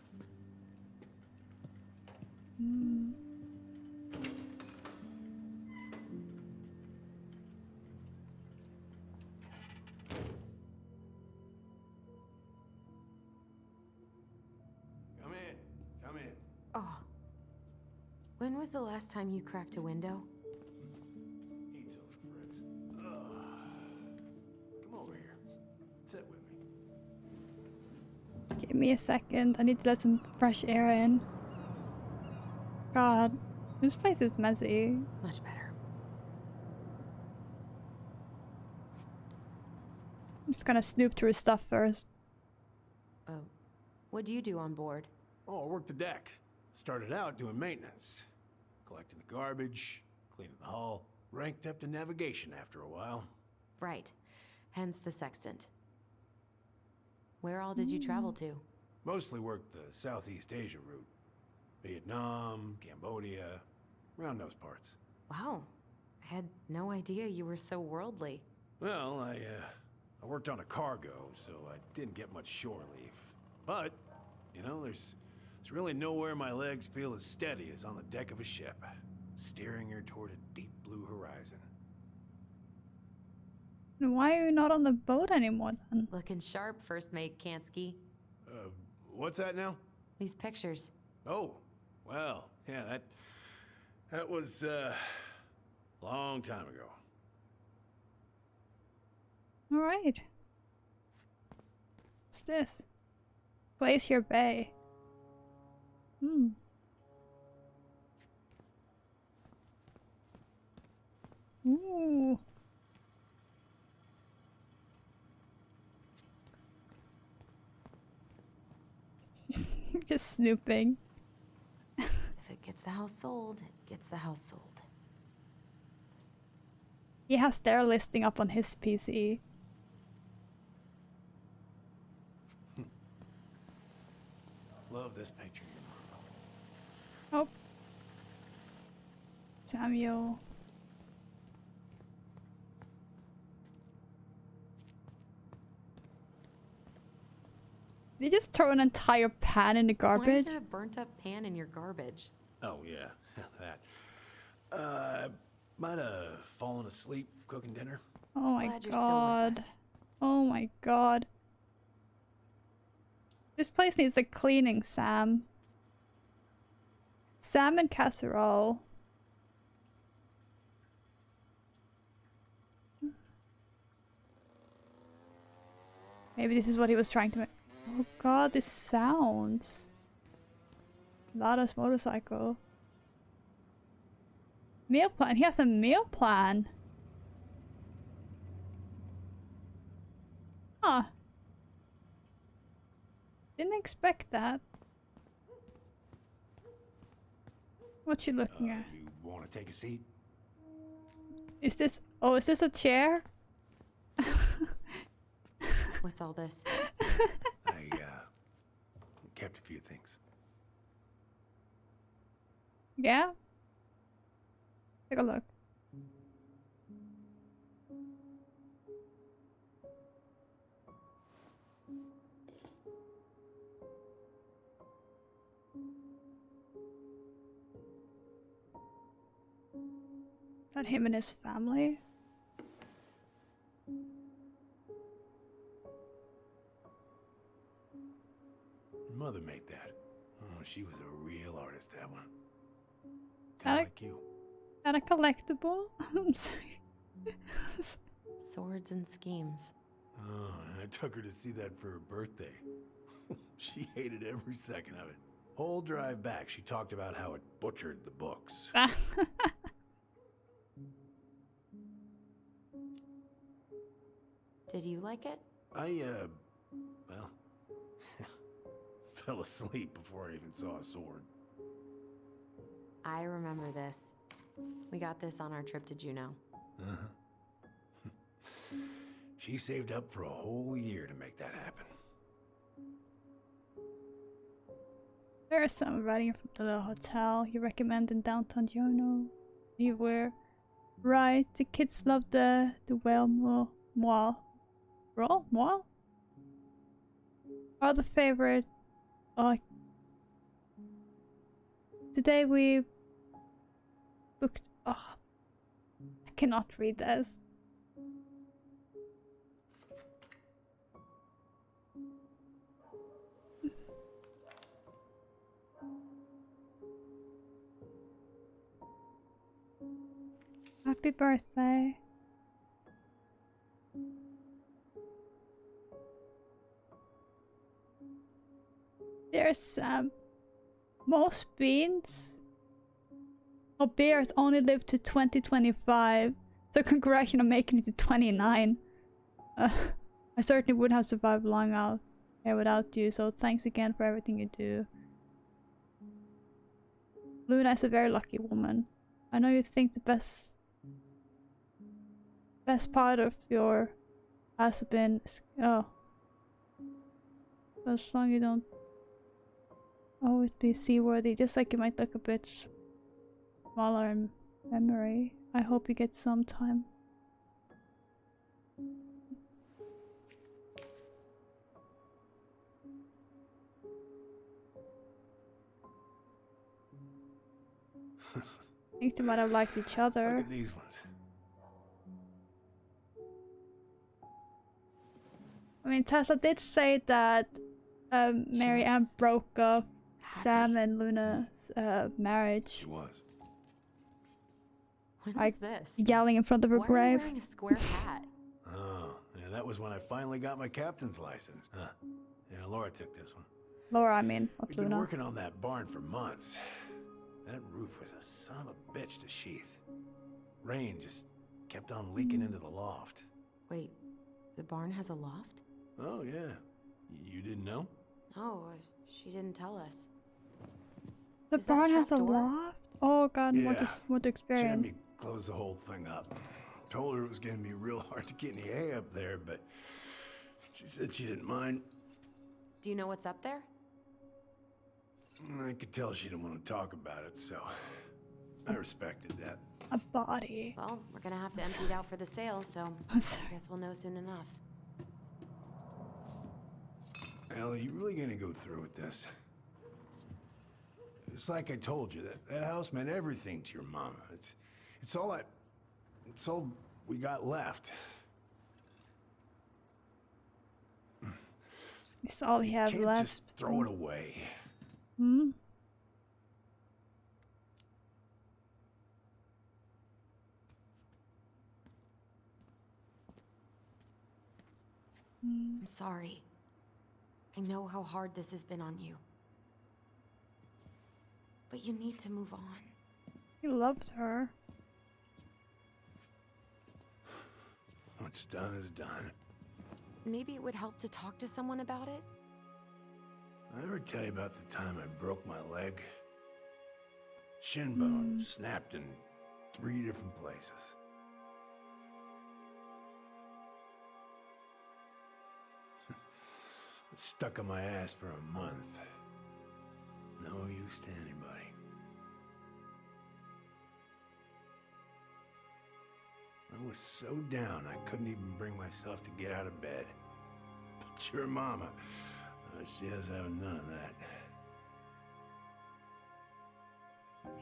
Come in. Come in. Oh. When was the last time you cracked a window? Eat something, Fritz. Come over here. Sit with me. Give me a second. I need to let some fresh air in. God, this place is messy. Much better. I'm just gonna snoop through his stuff first. What do you do on board? Oh, I worked the deck. Started out doing maintenance. Collecting the garbage, cleaning the hull. Ranked up to navigation after a while. Right. Hence the sextant. Where all did you travel to? Mostly worked the Southeast Asia route. Vietnam, Cambodia, around those parts. Wow. I had no idea you were so worldly. Well, I worked on a cargo, so I didn't get much shore leave. But, you know, there's really nowhere my legs feel as steady as on the deck of a ship, steering her toward a deep blue horizon. And why are you not on the boat anymore then? Looking sharp, First Mate Kansky. What's that now? These pictures. Oh, well, yeah, that was, long time ago. Alright. What's this? Place your bay. Ooh. Just snooping. If it gets the house sold, it gets the house sold. He has their listing up on his PC. Love this picture. Oh. Samuel. Did you just throw an entire pan in the Why is garbage? there a burnt up pan in your garbage? Oh, yeah, that. Might have fallen asleep cooking dinner. Oh my Glad you're still with god. us. Oh my god. This place needs a cleaning, Sam. Salmon casserole. Maybe this is what he was trying to make. Oh god, this sounds. Lada's motorcycle. Meal plan. He has a meal plan. Huh. Didn't expect that. What you looking at? You want to take a seat? Is this? Oh, is this a chair? What's all this? I kept a few things. Yeah. Take a look. Is that him and his family? Mother made that. Oh, she was a real artist, that one. That Kinda a- like you. That a collectible? I'm sorry. Swords and schemes. Oh, I took her to see that for her birthday. She hated every second of it. Whole drive back, she talked about how it butchered the books. Did you like it? I, well, fell asleep before I even saw a sword. I remember this. We got this on our trip to Juneau. Uh-huh. She saved up for a whole year to make that happen. There's some writing from the little hotel you recommend in downtown Juneau. You were right. The kids love the whale moi. Are the favorite. Today we booked. Oh, I cannot read this. Happy birthday. There's most beans or bears only live to 2025, so congratulations on making it to 29. I certainly wouldn't have survived long out here without you, so thanks again for everything you do. Luna is a very lucky woman. I know you think the best part of your has been as long as you don't always be seaworthy, just like you might look a bit smaller in memory. I hope you get some time. I think they might have liked each other. Look at these ones. I mean, Tessa did say that Mary Ann broke up Sam and Luna's marriage. She was. When was this? Yelling in front of her Why are grave. you wearing a square hat? Oh, yeah, that was when I finally got my captain's license. Huh. Yeah, Laura took this one. Laura, I mean, not We've been Luna. working on that barn for months. That roof was a son of a bitch to sheath. Rain just kept on leaking into the loft. Wait, the barn has a loft? Oh, yeah. You didn't know? No, she didn't tell us. The Is that a barn has a trapdoor? loft? Oh god, what Yeah. to experience. Jamie closed the whole thing up. Told her it was gonna be real hard to get any hay up there, but she said she didn't mind. Do you know what's up there? I could tell she didn't want to talk about it, so I respected that. A body. Well, we're gonna have to empty it out for the sale, so I'm sorry. I guess we'll know soon enough. Al, are you really gonna go through with this? Just like I told you, that house meant everything to your mama. It's all we got left. It's all he have Can't left. just throw it away. Hmm? I'm sorry. I know how hard this has been on you. But you need to move on. He loved her. What's done is done. Maybe it would help to talk to someone about it? I ever tell you about the time I broke my leg? Shin bone snapped in 3 different places. It's stuck on my ass for a month. No use to anybody. I was so down I couldn't even bring myself to get out of bed. But your mama, she has having none of that.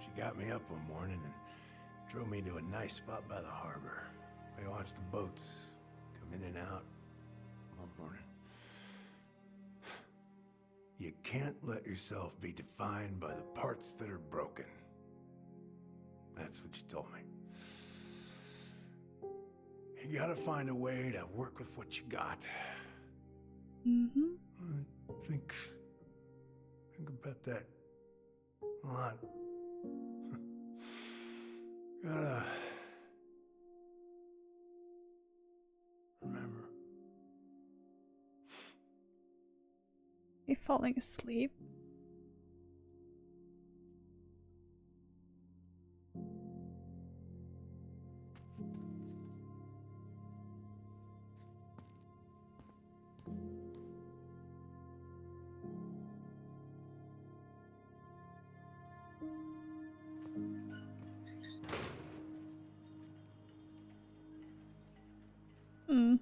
She got me up one morning and drove me to a nice spot by the harbor. I watched the boats come in and out all morning. You can't let yourself be defined by the parts that are broken. That's what you told me. You gotta find a way to work with what you got. Mm-hmm. I think about that a lot. Gotta remember. You falling asleep? Hmm.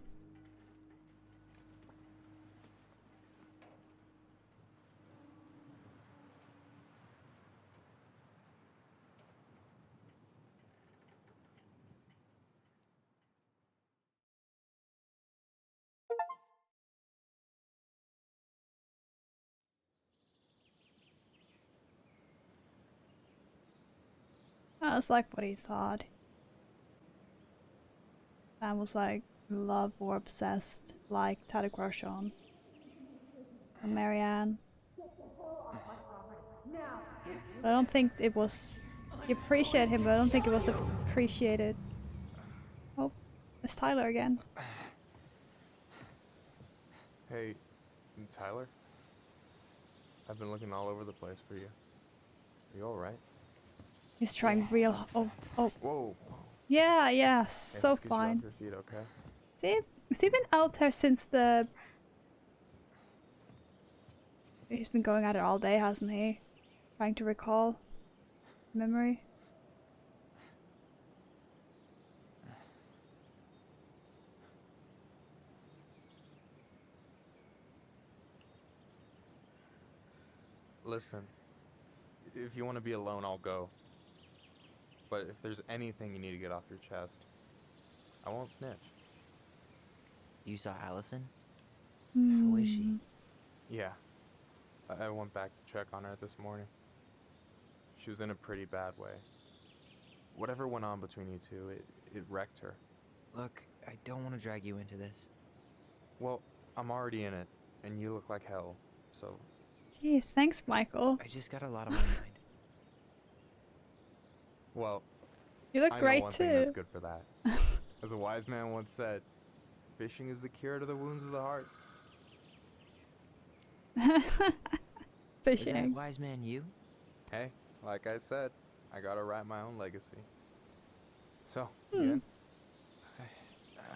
That's like what he thought. Sam was like love or obsessed, like had a crush on. And Marianne. I don't think it was. You appreciate him, but I don't think it was appreciated. Oh, it's Tyler again. Hey, Tyler? I've been looking all over the place for you. Are you alright? He's trying real. Oh. Whoa. Yeah, Hey, so let's get you fine. off your feet, okay? Has he been out there since the... He's been going at it all day, hasn't he? Trying to recall memory. Listen, if you want to be alone, I'll go. But if there's anything you need to get off your chest, I won't snitch. You saw Alyson? How is she? Yeah. I went back to check on her this morning. She was in a pretty bad way. Whatever went on between you two, it wrecked her. Look, I don't want to drag you into this. Well, I'm already in it, and you look like hell, so... Jeez, thanks, Michael. I just got a lot on my mind. Well, You look I know great one too. thing that's good for that. As a wise man once said, fishing is the cure to the wounds of the heart. Fishing. Is that wise man you? Hey, like I said, I gotta write my own legacy. So, you in?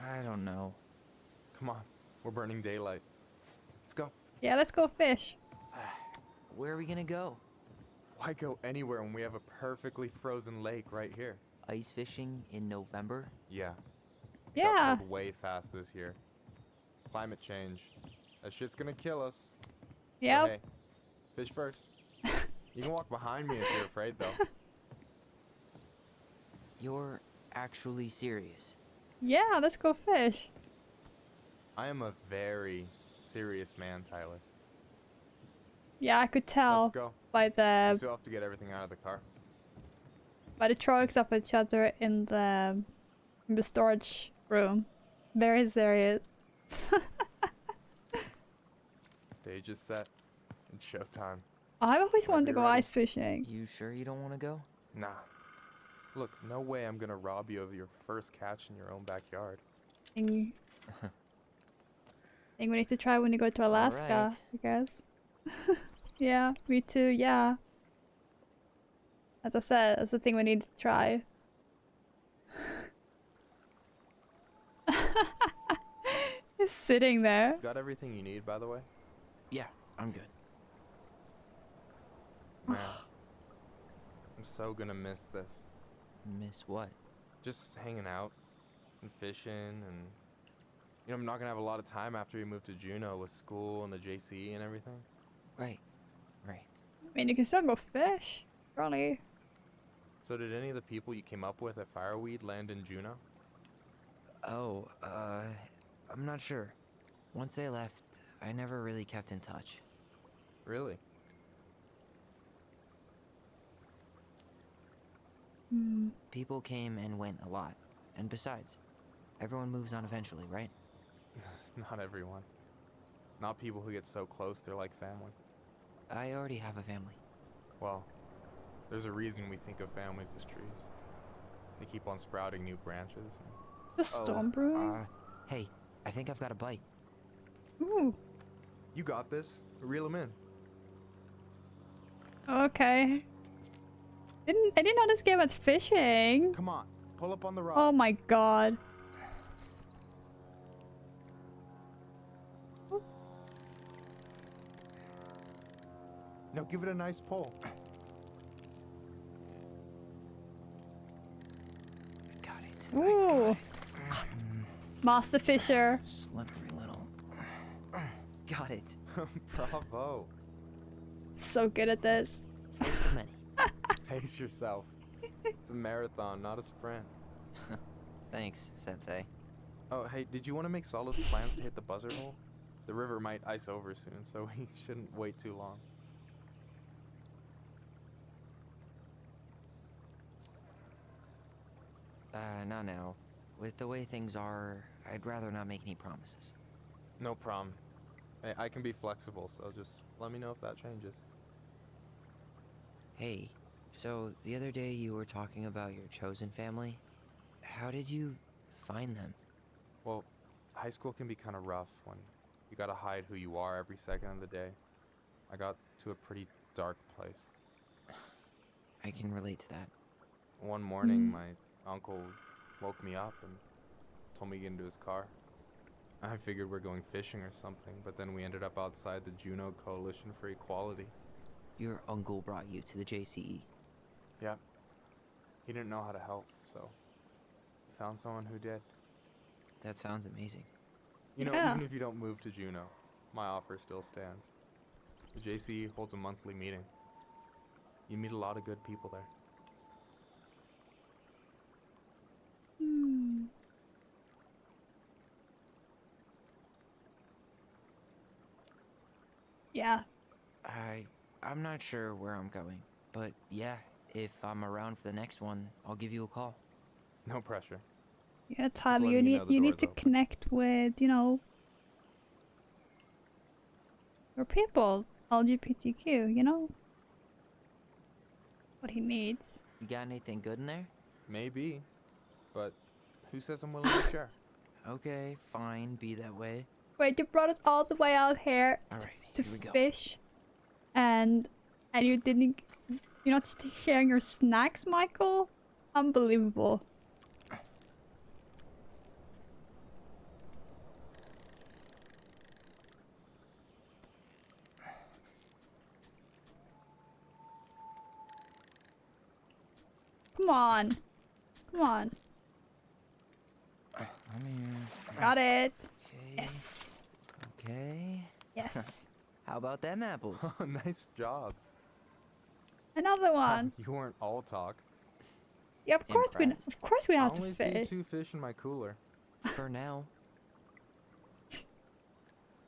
I don't know. Come on, we're burning daylight. Let's go. Yeah, let's go fish. Where are we gonna go? Why go anywhere when we have a perfectly frozen lake right here? Ice fishing in November? Yeah. It Yeah. got cold way fast this year. Climate change. That shit's gonna kill us. Yep. But hey, fish first. You can walk behind me if you're afraid, though. You're actually serious? Yeah, let's go fish. I am a very serious man, Tyler. Yeah, I could tell Let's go. by We the still have to get everything out of the car. trucks of each other in the storage room. Very serious. Stage is set. It's showtime. I've always wanted to go ready. ice fishing. You sure you don't want to go? Nah. Look, no way I'm gonna rob you of your first catch in your own backyard. Think we need to try when you go to Alaska, Alright. I guess. Yeah, me too, yeah. As I said, that's the thing we need to try. He's sitting there. Got everything you need, by the way? Yeah, I'm good. Man, I'm so gonna miss this. Miss what? Just hanging out and fishing and... You know, I'm not gonna have a lot of time after you move to Juneau with school and the JCE and everything. Right. Right. I mean, you can still go fish, probably. So did any of the people you came up with at Fireweed land in Juneau? Oh, I'm not sure. Once they left, I never really kept in touch. Really? Hmm. People came and went a lot. And besides, everyone moves on eventually, right? Not everyone. Not people who get so close they're like family. I already have a family. Well, there's a reason we think of families as trees. They keep on sprouting new branches. The storm brewing? Hey, I think I've got a bite. Ooh. You got this. Reel them in. Okay. I didn't know this game was fishing. Come on, pull up on the rock. Oh my god. Now give it a nice pull. Got it. Ooh. Master Fisher. Slippery little. Got it. Bravo. So good at this. First of many. Pace yourself. It's a marathon, not a sprint. Thanks, Sensei. Oh, hey, did you want to make solid plans to hit the buzzard hole? The river might ice over soon, so we shouldn't wait too long. Not now. With the way things are, I'd rather not make any promises. No problem. I can be flexible, so just let me know if that changes. Hey, so the other day you were talking about your chosen family. How did you find them? Well, high school can be kind of rough when you gotta hide who you are every second of the day. I got to a pretty dark place. I can relate to that. One morning, my uncle woke me up and told me to get into his car. I figured we're going fishing or something, but then we ended up outside the Juneau Coalition for Equality. Your uncle brought you to the JCE. Yep. He didn't know how to help, so he found someone who did. That sounds amazing. You know, Yeah. even if you don't move to Juneau, my offer still stands. The JCE holds a monthly meeting. You meet a lot of good people there. Hmm. Yeah. I'm not sure where I'm going, but yeah, if I'm around for the next one, I'll give you a call. No pressure. Yeah, Tyler, letting you you need know the you need door's to open. connect with, you know, your people, LGBTQ, you know? What he needs. You got anything good in there? Maybe, but who says I'm willing to share? Okay, fine, be that way. Wait, you brought us all the way out here Alright, to here we go. fish, and you didn't, you're not just sharing your snacks, Michael? Unbelievable. Come on. Come on. I'm here. Got it. Okay. Yes. Okay. Yes. How about them apples? Nice job. Another one. You weren't all talk. Yeah, of course we I have to only see fish. 2 fish in my cooler. For now.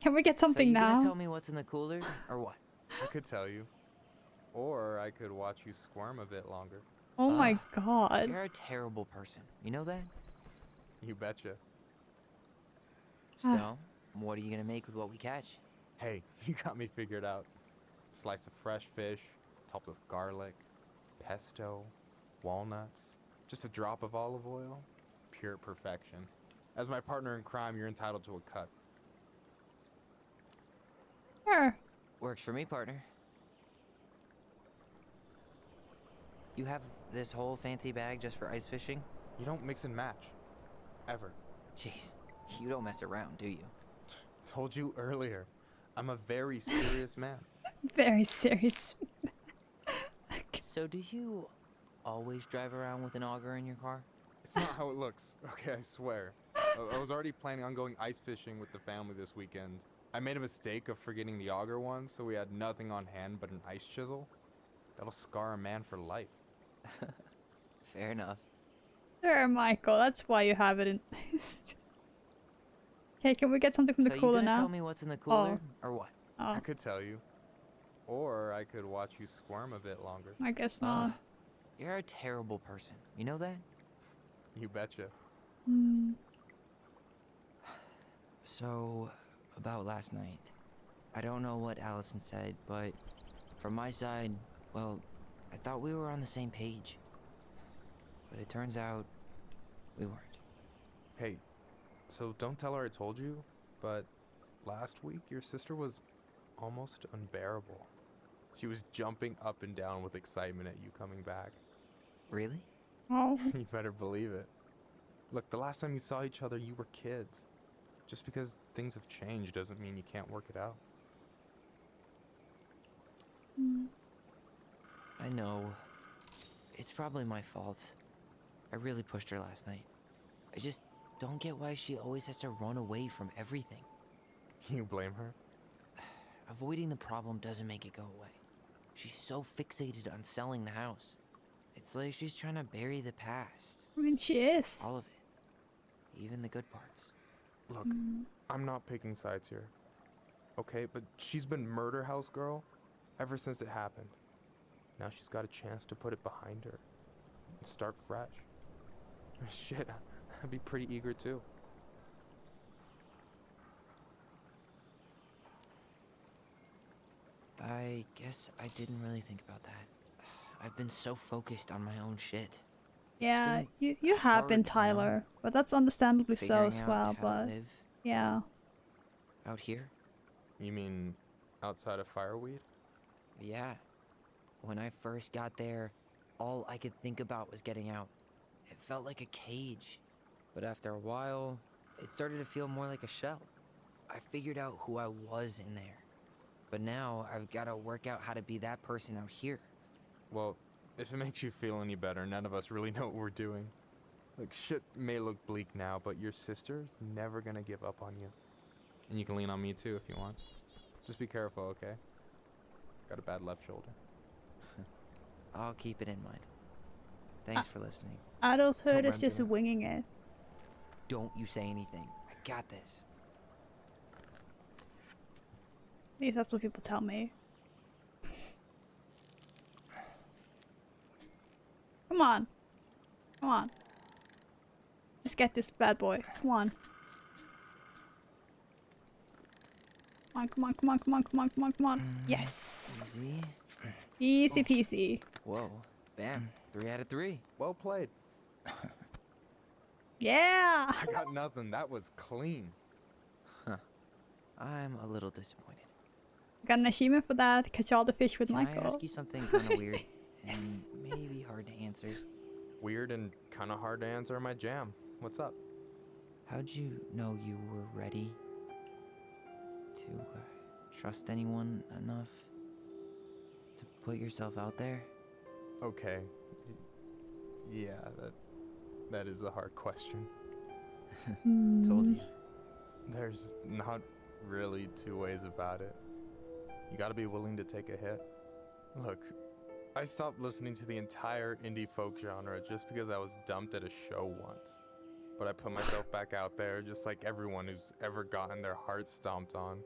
Can we get something so you now? gonna tell me what's in the cooler, or what? I could tell you. Or I could watch you squirm a bit longer. Oh my god. You're a terrible person. You know that? You betcha. So, what are you gonna make with what we catch? Hey, you got me figured out. Slice of fresh fish, topped with garlic, pesto, walnuts, just a drop of olive oil. Pure perfection. As my partner in crime, you're entitled to a cut. Sure. Works for me, partner. You have this whole fancy bag just for ice fishing? You don't mix and match. Ever. Jeez, you don't mess around, do you? Told you earlier. I'm a very serious man. Very serious. So do you always drive around with an auger in your car? It's not how it looks. Okay, I swear. I was already planning on going ice fishing with the family this weekend. I made a mistake of forgetting the auger one, so we had nothing on hand but an ice chisel. That'll scar a man for life. Fair enough. Sure, Michael. That's why you have it in. Okay, can we get something from the so cooler you gonna now? tell me what's in the cooler, or what? Oh, I could tell you. Or I could watch you squirm a bit longer. I guess not. You're a terrible person. You know that? You betcha. Hmm. So, about last night. I don't know what Alyson said, but from my side, well, I thought we were on the same page. But it turns out we weren't. Hey, so don't tell her I told you, but last week your sister was almost unbearable. She was jumping up and down with excitement at you coming back. Really? Oh. You better believe it. Look, the last time you saw each other, you were kids. Just because things have changed doesn't mean you can't work it out. I know. It's probably my fault. I really pushed her last night. I just don't get why she always has to run away from everything. You blame her? Avoiding the problem doesn't make it go away. She's so fixated on selling the house. It's like she's trying to bury the past. I mean, she is. All of it. Even the good parts. Look, I'm not picking sides here. Okay, but she's been murder house girl ever since it happened. Now she's got a chance to put it behind her and start fresh. Shit, I'd be pretty eager too. I guess I didn't really think about that. I've been so focused on my own shit. Yeah, you have been, hard, you know, Tyler, but that's understandably so Figuring as out well. how to But live yeah, out here? You mean outside of Fireweed? Yeah. When I first got there, all I could think about was getting out. It felt like a cage. But after a while, it started to feel more like a shell. I figured out who I was in there. But now I've got to work out how to be that person out here. Well, if it makes you feel any better, none of us really know what we're doing. Like, shit may look bleak now, but your sister's never gonna give up on you. And you can lean on me too if you want. Just be careful, okay? Got a bad left shoulder. I'll keep it in mind. Thanks for listening. adulthood Don't is just run to winging it. Don't you say anything. I got this. At least that's what people tell me. Come on. Come on. Let's get this bad boy. Come on. Come on, come on, come on, come on, come on, come on, come on. Yes. Easy. Easy peasy. Whoa. Bam. 3 out of 3. Well played. Yeah. I got nothing. That was clean. I'm a little disappointed. Got an achievement for that. Catch all the fish with Can Michael. I ask you something kind of weird and maybe hard to answer? Weird and kind of hard to answer my jam. What's up? How'd you know you were ready to trust anyone enough to put yourself out there? Okay. Yeah, that is a hard question. Told you. There's not really two ways about it. You gotta be willing to take a hit. Look, I stopped listening to the entire indie folk genre just because I was dumped at a show once. But I put myself back out there just like everyone who's ever gotten their heart stomped on.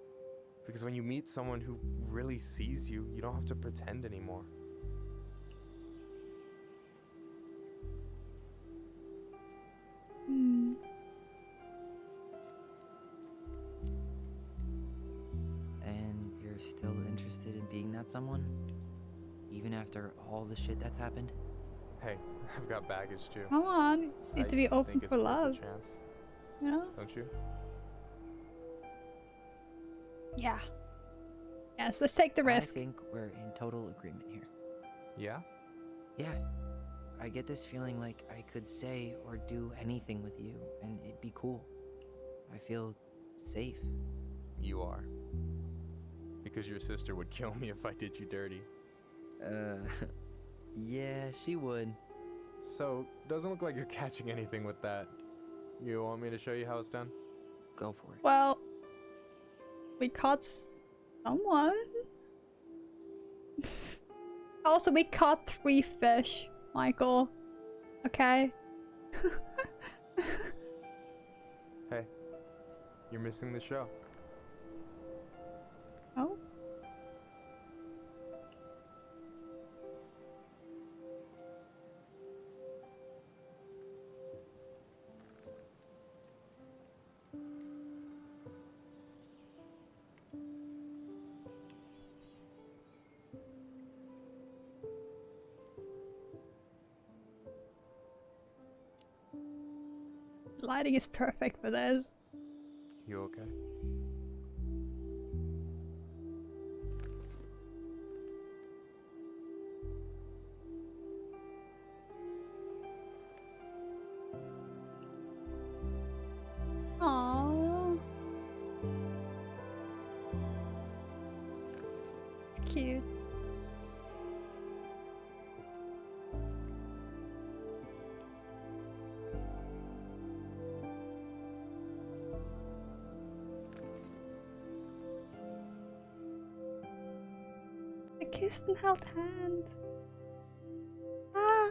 Because when you meet someone who really sees you, you don't have to pretend anymore. Hmm. And you're still interested in being that someone? Even after all the shit that's happened? Hey, I've got baggage too. Come on, you just need to be open think it's for worth love. a chance, You know? don't you? Yeah. Yes, let's take the risk. I think we're in total agreement here. Yeah? Yeah. I get this feeling like I could say or do anything with you, and it'd be cool. I feel safe. You are. Because your sister would kill me if I did you dirty. Yeah, she would. So, doesn't look like you're catching anything with that. You want me to show you how it's done? Go for it. Well, we caught someone. Also, we caught 3 fish, Michael. Okay? Hey, you're missing the show. Oh? Lighting is perfect for this. You okay? Aww. It's cute. A kissed and held hand. Ah.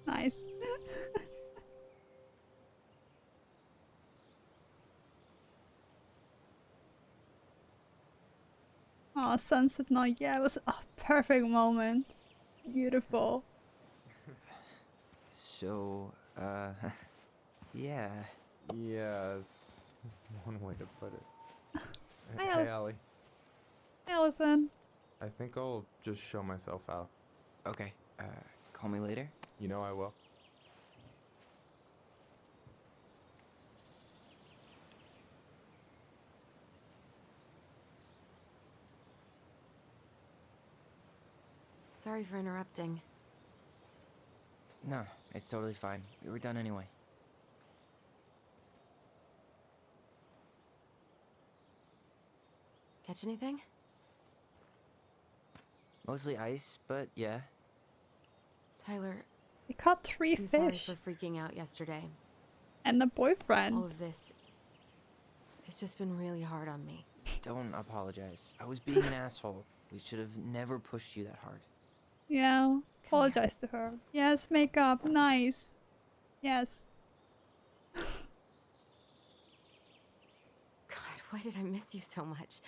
Nice. Oh, sunset night. Yeah, it was a perfect moment. Beautiful. So, yeah. Yes. One way to put it. Hi, Hey, Alice. Allie. Alyson. I think I'll just show myself out. Okay, call me later. You know I will. Sorry for interrupting. No, it's totally fine. We were done anyway. Catch anything? Mostly ice, but yeah. Tyler, We caught 3 I'm sorry fish. for freaking out yesterday. And the boyfriend. All of this, it's just been really hard on me. Don't apologize. I was being an asshole. We should have never pushed you that hard. Yeah, apologize to her. Yes, makeup. Nice. Yes. God, why did I miss you so much?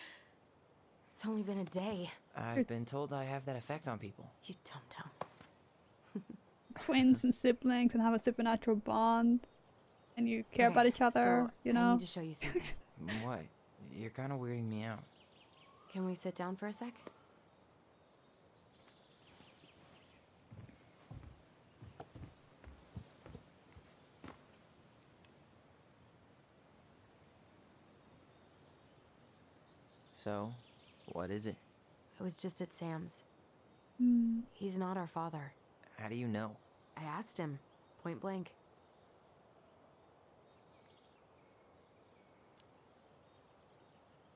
It's only been a day. I've been told I have that effect on people. You dum-dum. Twins and siblings and have a supernatural bond. And you care about each other, So, you I know? need to show you something. What? You're kind of weirding me out. Can we sit down for a sec? So, what is it? I was just at Sam's. Hmm. He's not our father. How do you know? I asked him, point blank.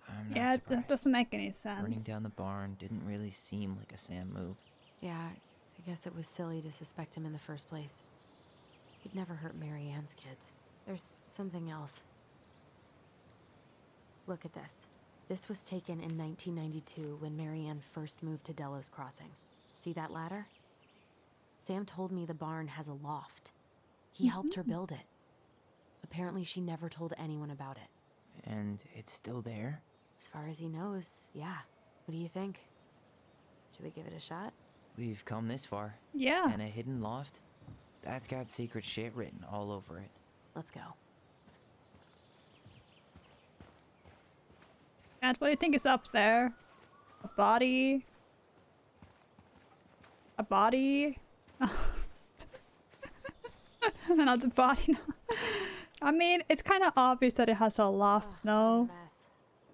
I'm not Yeah, surprised. that doesn't make any Burning sense. down the barn didn't really seem like a Sam move. Yeah, I guess it was silly to suspect him in the first place. He'd never hurt Mary Ann's kids. There's something else. Look at this. This was taken in 1992 when Mary Ann first moved to Delos Crossing. See that ladder? Sam told me the barn has a loft. He helped her build it. Apparently she never told anyone about it. And it's still there? As far as he knows, yeah. What do you think? Should we give it a shot? We've come this far. Yeah. And a hidden loft? That's got secret shit written all over it. Let's go. And what do you think is up there? A body? A body? Another body? I mean, it's kind of obvious that it has a loft, no?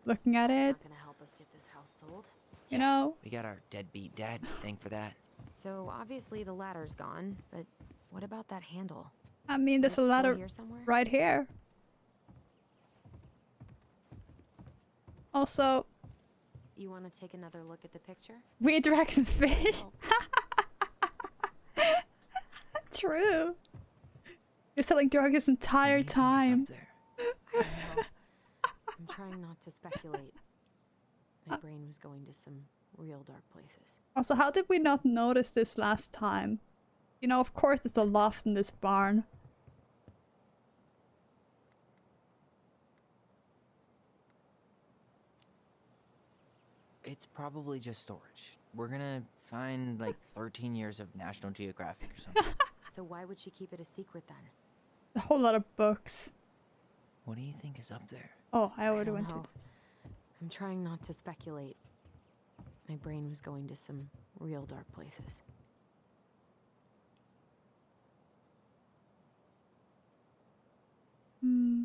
Looking at it. Not gonna help us get this house sold. You know? We got our deadbeat dad to thank for that. So obviously the ladder's gone, but what about that handle? I mean, there's a It's still ladder here somewhere? right here. Also, You want to take another look at the picture? we drags and fish. True. You're selling drugs this entire time. I'm trying not to speculate. My brain was going to some real dark places. Also, how did we not notice this last time? You know, of course there's a loft in this barn. It's probably just storage. We're gonna find like 13 years of National Geographic or something. So why would she keep it a secret then? A whole lot of books. What do you think is up there? Oh, I already don't went know. to this. I'm trying not to speculate. My brain was going to some real dark places. Hmm.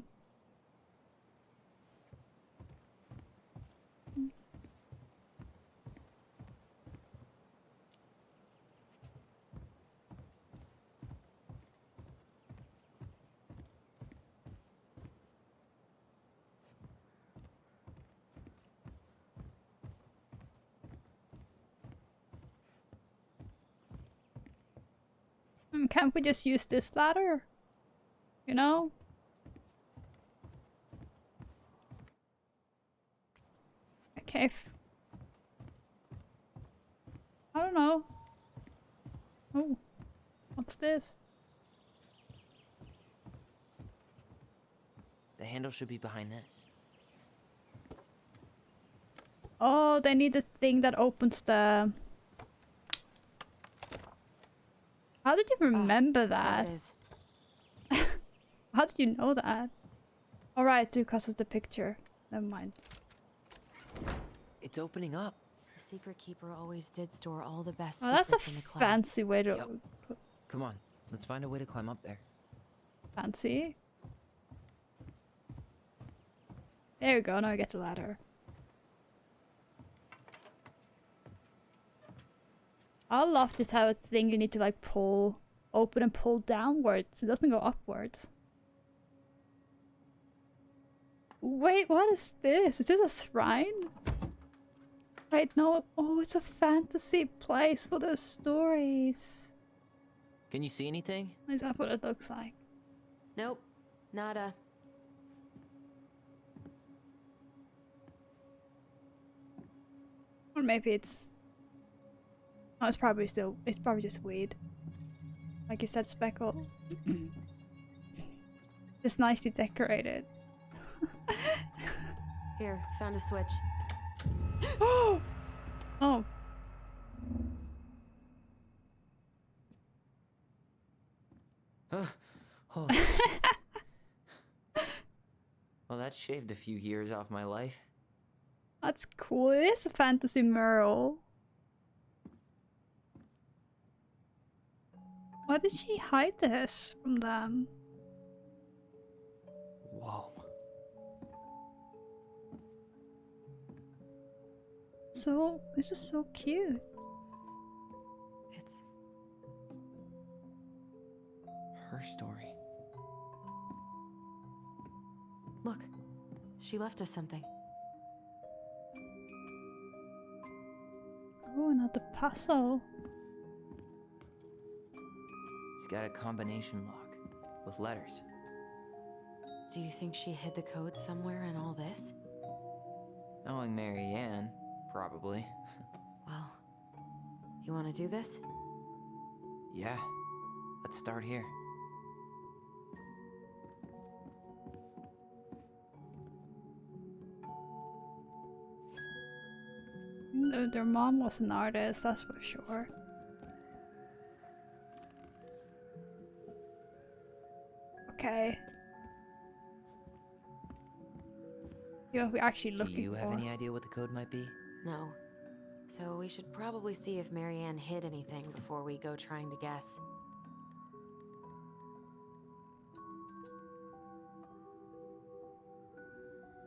Can't we just use this ladder? You know? Okay. I don't know. Oh. What's this? The handle should be behind this. Oh, they need the thing that opens the... How did you remember that? There it is. How did you know that? Alright, because of the picture. Never mind. It's opening up. The secret keeper always did store all the best Oh, that's a secrets in the cloud. fancy way to... Yep. Come on, let's find a way to climb up there. Fancy. There we go, now I get the ladder. Our loft just have a thing you need to like pull open and pull downwards. It doesn't go upwards. Wait, what is this? Is this a shrine? Wait, no. Oh, it's a fantasy place for the stories. Can you see anything? Is that what it looks like? Nope. Nada. Or maybe it's... Oh, it's probably just weed. Like you said, speckle. It's nicely decorated. Here, found a switch. Oh! Holy shit. Well, that shaved a few years off my life. That's cool. It is a fantasy mural. Why did she hide this from them? Whoa. So, this is so cute. It's Her story. Look, she left us something. Oh, another puzzle. It's got a combination lock with letters. Do you think she hid the code somewhere in all this? Knowing Mary Ann, probably. Well, You want to do this? Yeah, let's start here. No, their mom was an artist, that's for sure. Okay. You know, we're actually looking for. Do you have any idea what the code might be? No. So we should probably see if Marianne hid anything before we go trying to guess.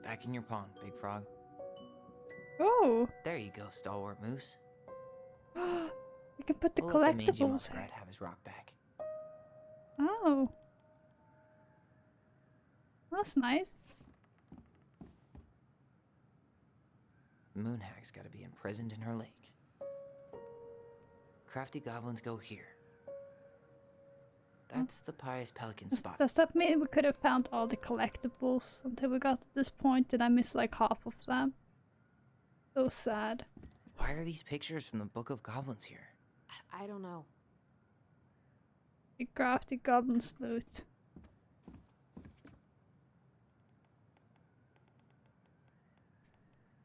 Back in your pond, Big Frog. Oh! There you go, stalwart moose. We can put the We'll let the mangy collectibles muskrat have his rock back. Oh. That's nice. Moonhag's gotta be imprisoned in her lake. Crafty goblins go here. That's the pious pelican spot. Does that mean we could have found all the collectibles until we got to this point? Did I miss like half of them? So sad. Why are these pictures from the Book of Goblins here? I don't know. The crafty goblins loot.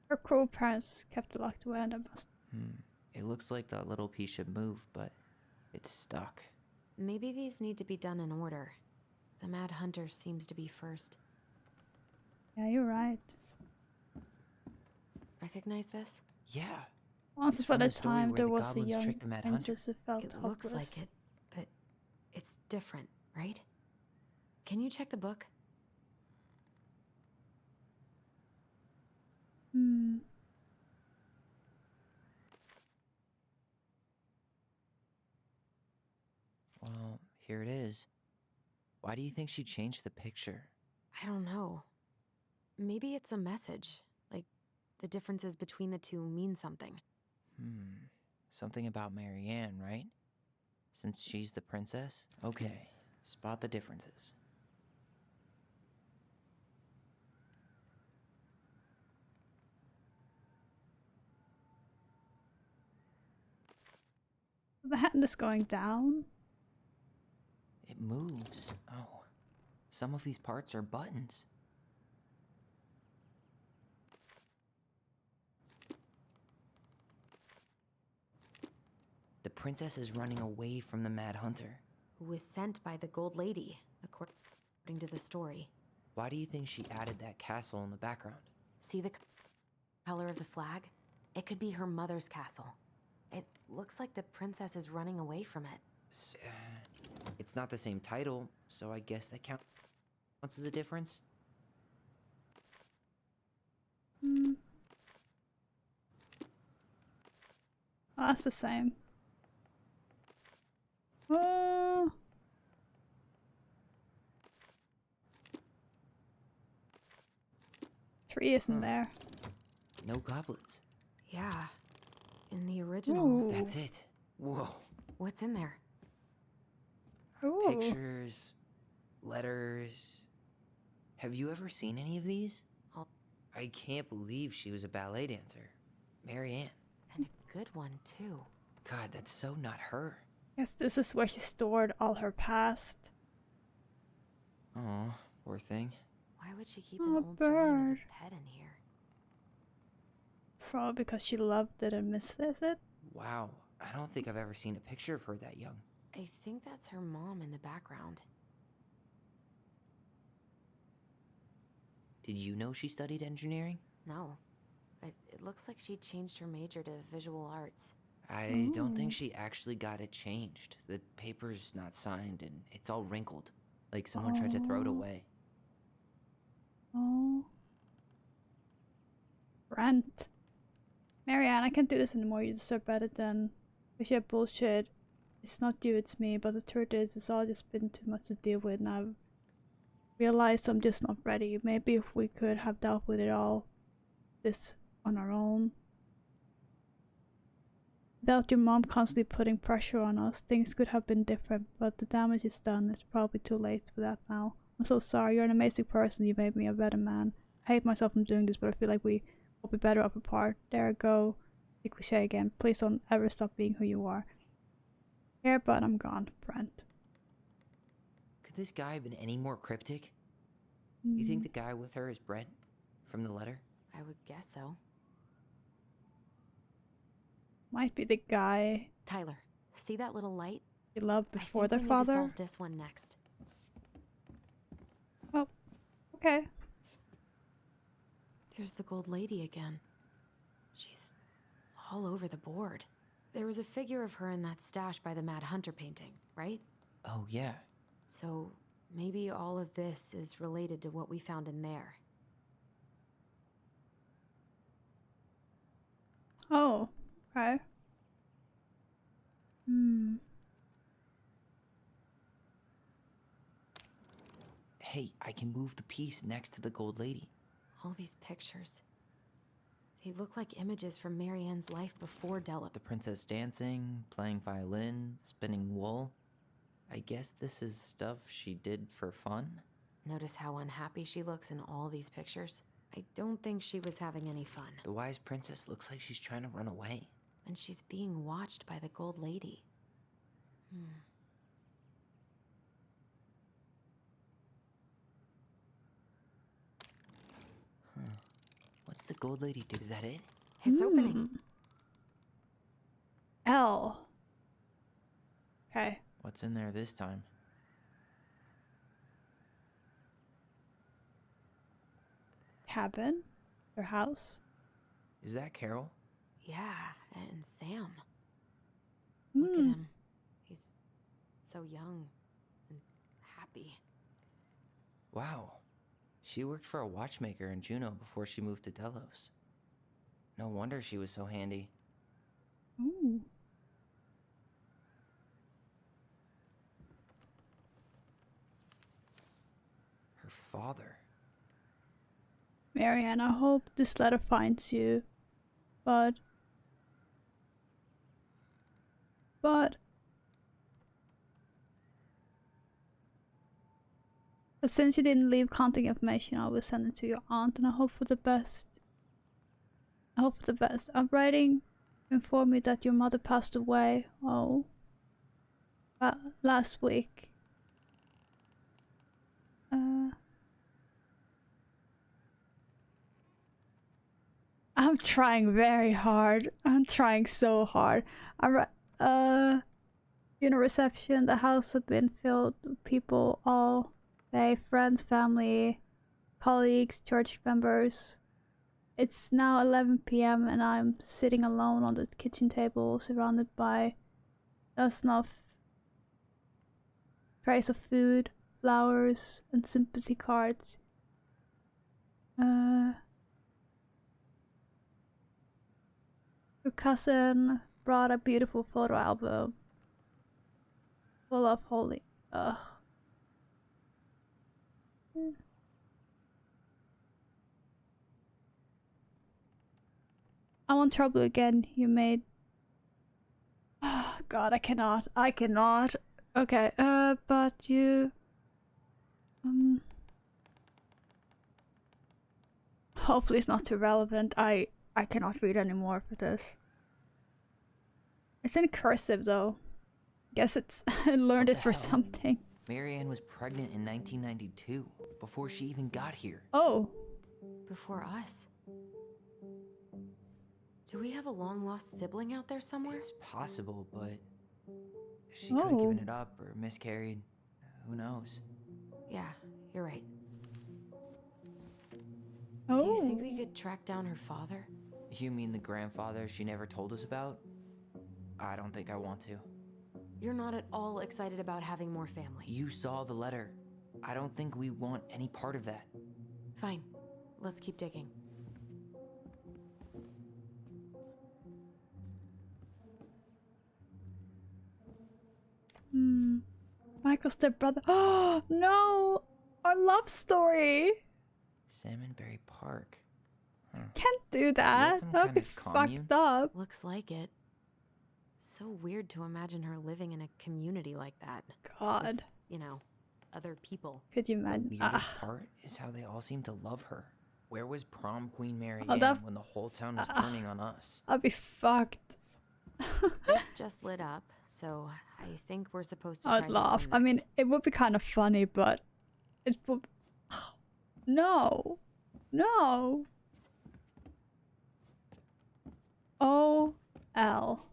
Her cruel parents kept it locked away and I must. It looks like that little piece should move, but it's stuck. Maybe these need to be done in order. The Mad Hunter seems to be first. Yeah, you're right. Recognize this? Yeah. Once It's upon from a the story time, where there the was a goblins young tricked the Mad Hunter. princess who felt It hopeless. looks like it, but it's different, right? Can you check the book? Well, here it is. Why do you think she changed the picture? I don't know. Maybe it's a message. Like, the differences between the two mean something. Something about Marianne, right? Since she's the princess? Okay, spot the differences. The hand is going down. It moves. Oh, some of these parts are buttons. The princess is running away from the Mad Hunter. Who was sent by the Gold Lady, according to the story. Why do you think she added that castle in the background? See the color of the flag? It could be her mother's castle. It looks like the princess is running away from it. It's not the same title, so I guess that counts as a difference. Oh, that's the same. Oh. Tree isn't there. No goblins. Yeah. In the original. Ooh. That's it. Whoa. What's in there? Ooh. Pictures, letters. Have you ever seen any of these? I can't believe she was a ballet dancer. Marianne. And a good one, too. God, that's so not her. Guess this is where she stored all her past. Oh, poor thing. Why would she keep an Oh, old drawing of bird. a pet in here? Probably because she loved it and misses it. Wow, I don't think I've ever seen a picture of her that young. I think that's her mom in the background. Did you know she studied engineering? No. But it looks like she changed her major to visual arts. I don't think Ooh. she actually got it changed. The paper's not signed and it's all wrinkled. Like someone tried to throw it Oh. away. Oh. Rant. Marianne, I can't do this anymore. You deserve better than. Because you have bullshit. It's not you, it's me. But the truth is, it's all just been too much to deal with. And I've realized I'm just not ready. Maybe if we could have dealt with it all this on our own. Without your mom constantly putting pressure on us, things could have been different. But the damage is done. It's probably too late for that now. I'm so sorry. You're an amazing person. You made me a better man. I hate myself from doing this, but I feel like we will be better off apart. There I go. the cliche again. Please don't ever stop being who you are. Here, but I'm gone, Brent. Could this guy have been any more cryptic? You think the guy with her is Brent from the letter? I would guess so. Might be the guy Tyler, see that little light? you loved before I their think we need to father? solve this one next. Oh, okay. There's the gold lady again. She's all over the board. There was a figure of her in that stash by the Mad Hunter painting, right? Oh, yeah. So maybe all of this is related to what we found in there. Oh, okay. Hey, I can move the piece next to the gold lady. All these pictures. They look like images from Marianne's life before Delap. The princess dancing, playing violin, spinning wool. I guess this is stuff she did for fun? Notice how unhappy she looks in all these pictures? I don't think she was having any fun. The wise princess looks like she's trying to run away. And she's being watched by the gold lady. What's the gold lady do? Is that it? It's opening. L. Okay. What's in there this time? Cabin? Their house? Is that Carol? Yeah, and Sam. Look at him. He's so young and happy. Wow. She worked for a watchmaker in Juneau before she moved to Delos. No wonder she was so handy. Ooh. Her father. Marianne, I hope this letter finds you. But since you didn't leave contact information, I will send it to your aunt, and I hope for the best. I hope for the best. I'm writing to inform you that your mother passed away. Oh. Last week. I'm trying very hard. I'm trying so hard. Funeral reception. The house has been filled with people all day. Friends, family, colleagues, church members. It's now 11 p.m. and I'm sitting alone on the kitchen table, surrounded by dozens of trays of food, flowers, and sympathy cards. Your cousin brought a beautiful photo album full of holy. I want trouble again. You made. Oh, God, I cannot. Okay, but you. Hopefully, it's not too relevant. I cannot read anymore for this. It's in cursive though. Guess it's I learned it for something. Marianne was pregnant in 1992, before she even got here. Oh. Before us. Do we have a long-lost sibling out there somewhere? It's possible, but she could have given it up or miscarried. Who knows? Yeah, you're right. Oh. Do you think we could track down her father? You mean the grandfather she never told us about? I don't think I want to. You're not at all excited about having more family. You saw the letter. I don't think we want any part of that. Fine. Let's keep digging. Michael's stepbrother. Oh no! Our love story! Salmonberry Park. Can't do that. some That would kind be of commune? fucked up. Looks like it. So weird to imagine her living in a community like that. God. With, other people. Could you The imagine? weirdest part is how they all seem to love her. Where was prom queen Mary Oh, Ann when the whole town was turning on us? I'll be fucked. This just lit up, so I think we're supposed to try I'd this laugh. one I mean, next. it would be kind of funny, but it would. No, no. O-L.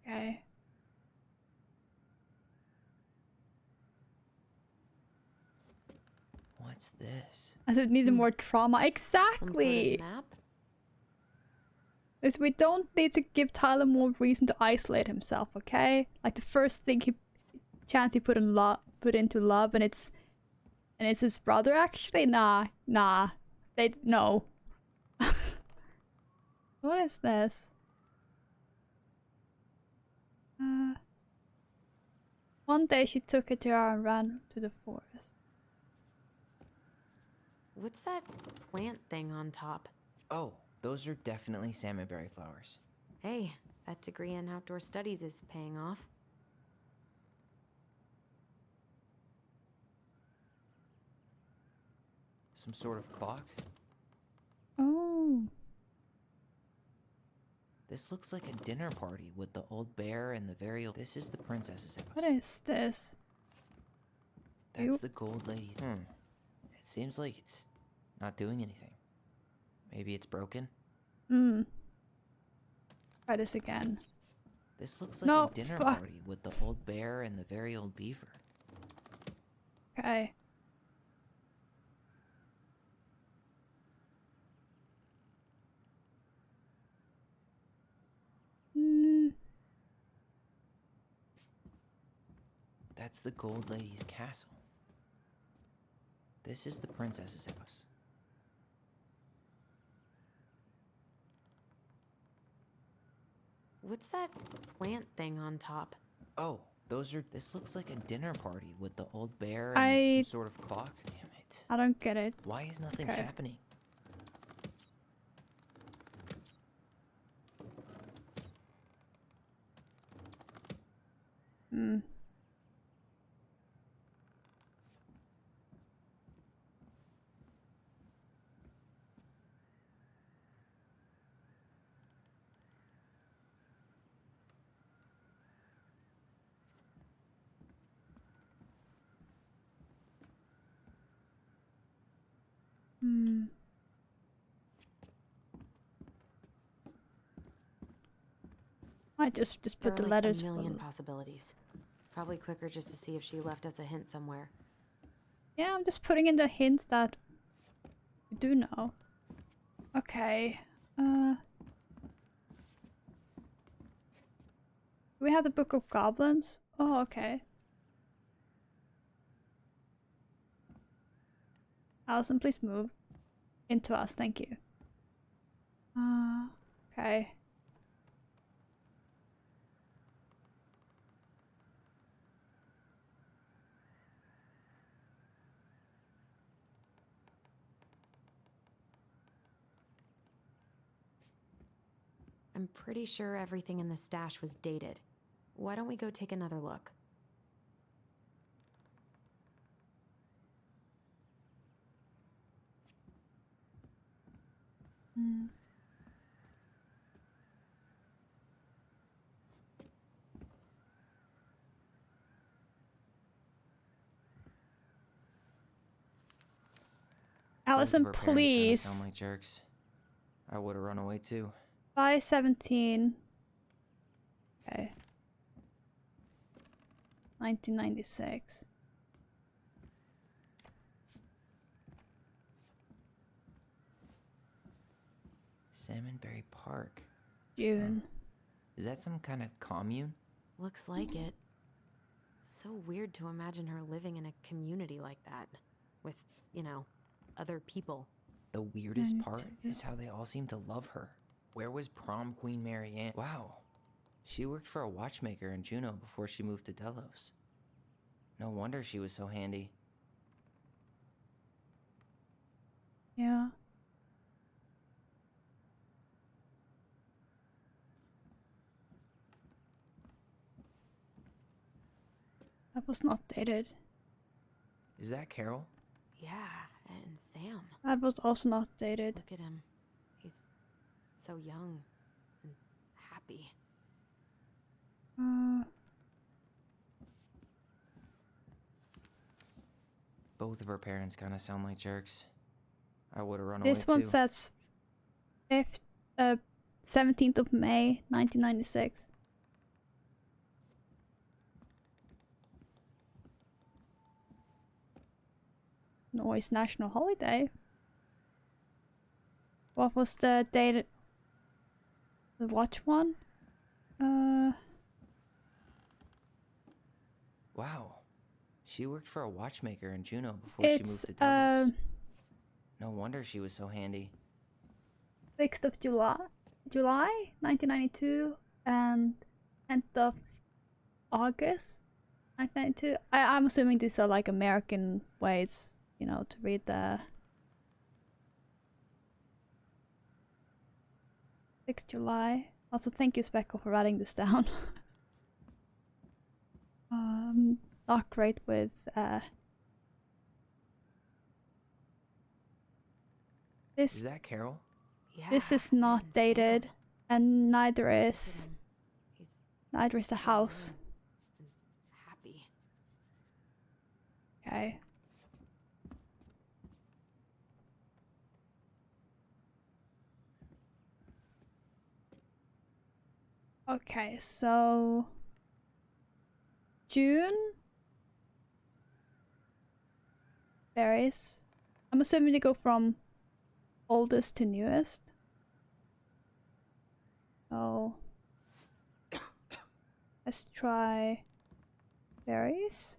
Okay. What's this? I said needed more trauma. Some Exactly. sort of map? Is we don't need to give Tyler more reason to isolate himself, okay? Like the first thing he put into love, and it's his brother. Actually, nah. No. What is this? One day she took a jar and ran to the forest. What's that plant thing on top? Oh, those are definitely salmonberry flowers. Hey, that degree in outdoor studies is paying off. Some sort of clock? Oh. This looks like a dinner party with the old bear and the very old... This is the princess's house. What is this? That's the gold lady. It seems like it's not doing anything. Maybe it's broken? Try this again. This looks like a dinner party with the old bear and the very old beaver. Okay. That's the gold lady's castle. This is the princess's house. What's that plant thing on top? Oh, those are... This looks like a dinner party with the old bear and some sort of clock. Damn it. I don't get it. Why is nothing happening? I just put the letters. There are like a million possibilities. Probably quicker just to see if she left us a hint somewhere. Yeah, I'm just putting in the hints that you do know. Okay. We have the Book of Goblins. Oh, okay. Alyson, please move into us. Thank you. Okay. I'm pretty sure everything in the stash was dated. Why don't we go take another look? Alyson, please. Sound like jerks. I would have run away too. 5/17. Okay. 1996. Salmonberry Park. June. Is that some kind of commune? Looks like it. So weird to imagine her living in a community like that. With, you know, other people. The weirdest part is how they all seem to love her. Where was prom queen Mary Ann? Wow. She worked for a watchmaker in Juneau before she moved to Delos. No wonder she was so handy. Yeah. That was not dated. Is that Carol? Yeah, and And Sam. That was also not dated. Look at him. He's so young and happy. Both of her parents kind of sound like jerks. I would have run away This one too. says 17th of May, 1996. Norway's national holiday. What was the date? The watch one? Wow. She worked for a watchmaker in Juneau before she moved It's to Delos. No wonder she was so handy. 6th of July 1992 and 10th of August 1992. I'm assuming these are like American ways, you know, to read the 6th July. Also, thank you, Speckle, for writing this down. Not great with this. Is that Carol? Yeah, This is not and dated, Sam. and neither Look at is him. He's the so house. young and happy. Okay. Okay, so June varies. I'm assuming they go from oldest to newest. So let's try berries.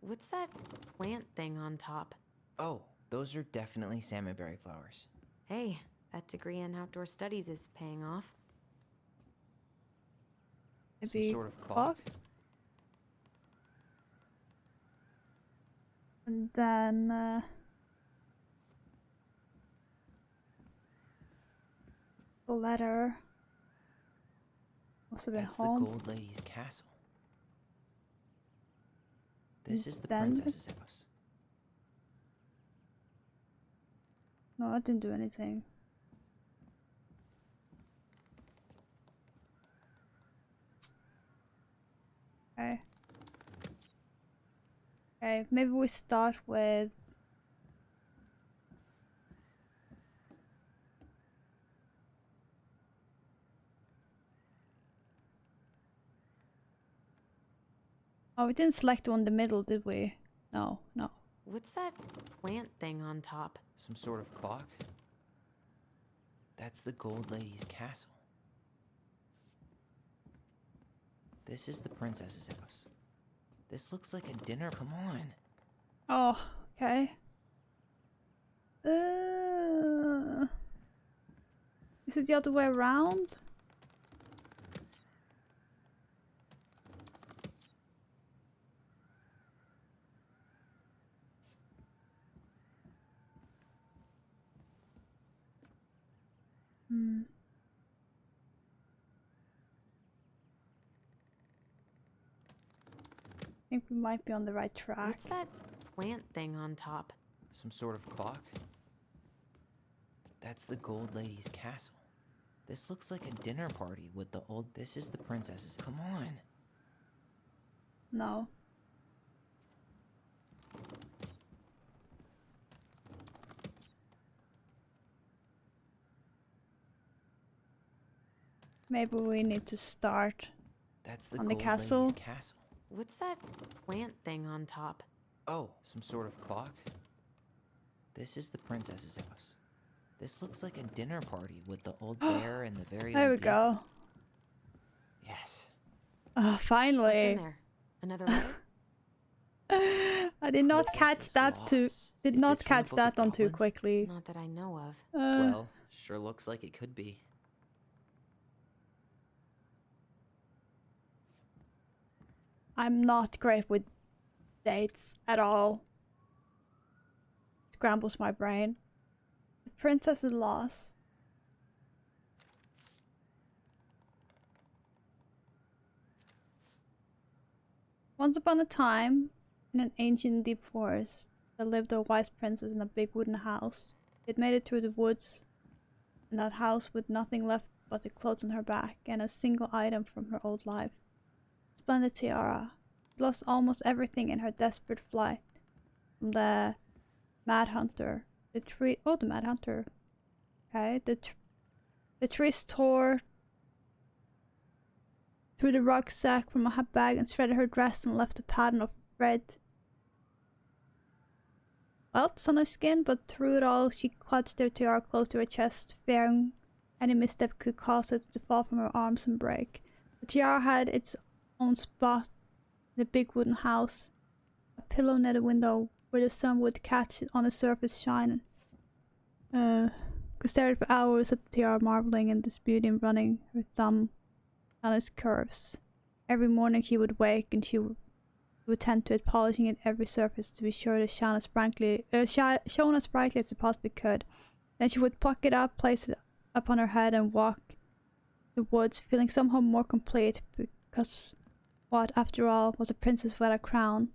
What's that plant thing on top? Oh, those are definitely salmonberry flowers. Hey, that degree in outdoor studies is paying off. Maybe Some sort of clock? And then the letter must have been That's home. the Gold Lady's castle. This is the Then- princess's house. No, I didn't do anything. Okay. Okay, maybe we start with oh, we didn't select the one in the middle, did we? No, no. What's that plant thing on top? Some sort of clock? That's the Gold Lady's castle. This is the princess's house. This looks like a dinner. Come on. Oh, okay. Is it the other way around? Hmm. I think we might be on the right track. What's that plant thing on top? Some sort of clock? That's the Gold Lady's castle. This looks like a dinner party with the old... This is the princess's... Come on. No. Maybe we need to start That's the on the Gold castle. Lady's castle. What's that plant thing on top? Oh, some sort of clock? This is the princess's house. This looks like a dinner party with the old bear and the very There old we beef. go. Yes. Oh, What's finally. in there? Another letter? I did not catch Princess's that too. loss. Did Is not this from the catch Book of that on too Goblins? quickly. Not that I know of. Well, sure looks like it could be. I'm not great with dates at all. Scrambles my brain. The princess's loss. Once upon a time, in an ancient deep forest, there lived a wise princess in a big wooden house. She had made it through the woods in that house with nothing left but the clothes on her back and a single item from her old life. Splendid tiara. She lost almost everything in her desperate flight from the Mad Hunter. The Mad Hunter. Okay, the trees tore through the rucksack from a bag and shredded her dress and left a pattern of red welts on her skin, but through it all she clutched her tiara close to her chest, fearing any misstep could cause it to fall from her arms and break. The tiara had its own spot in the big wooden house, a pillow near the window where the sun would catch it on the surface shine. Could stare for hours at the tiara, marveling in this beauty and running her thumb down its curves. Every morning she would wake and she would tend to it, polishing it every surface to be sure to shone as brightly as it possibly could. Then she would pluck it up, place it up on her head, and walk the woods, feeling somehow more complete, because what, after all, was a princess without a crown?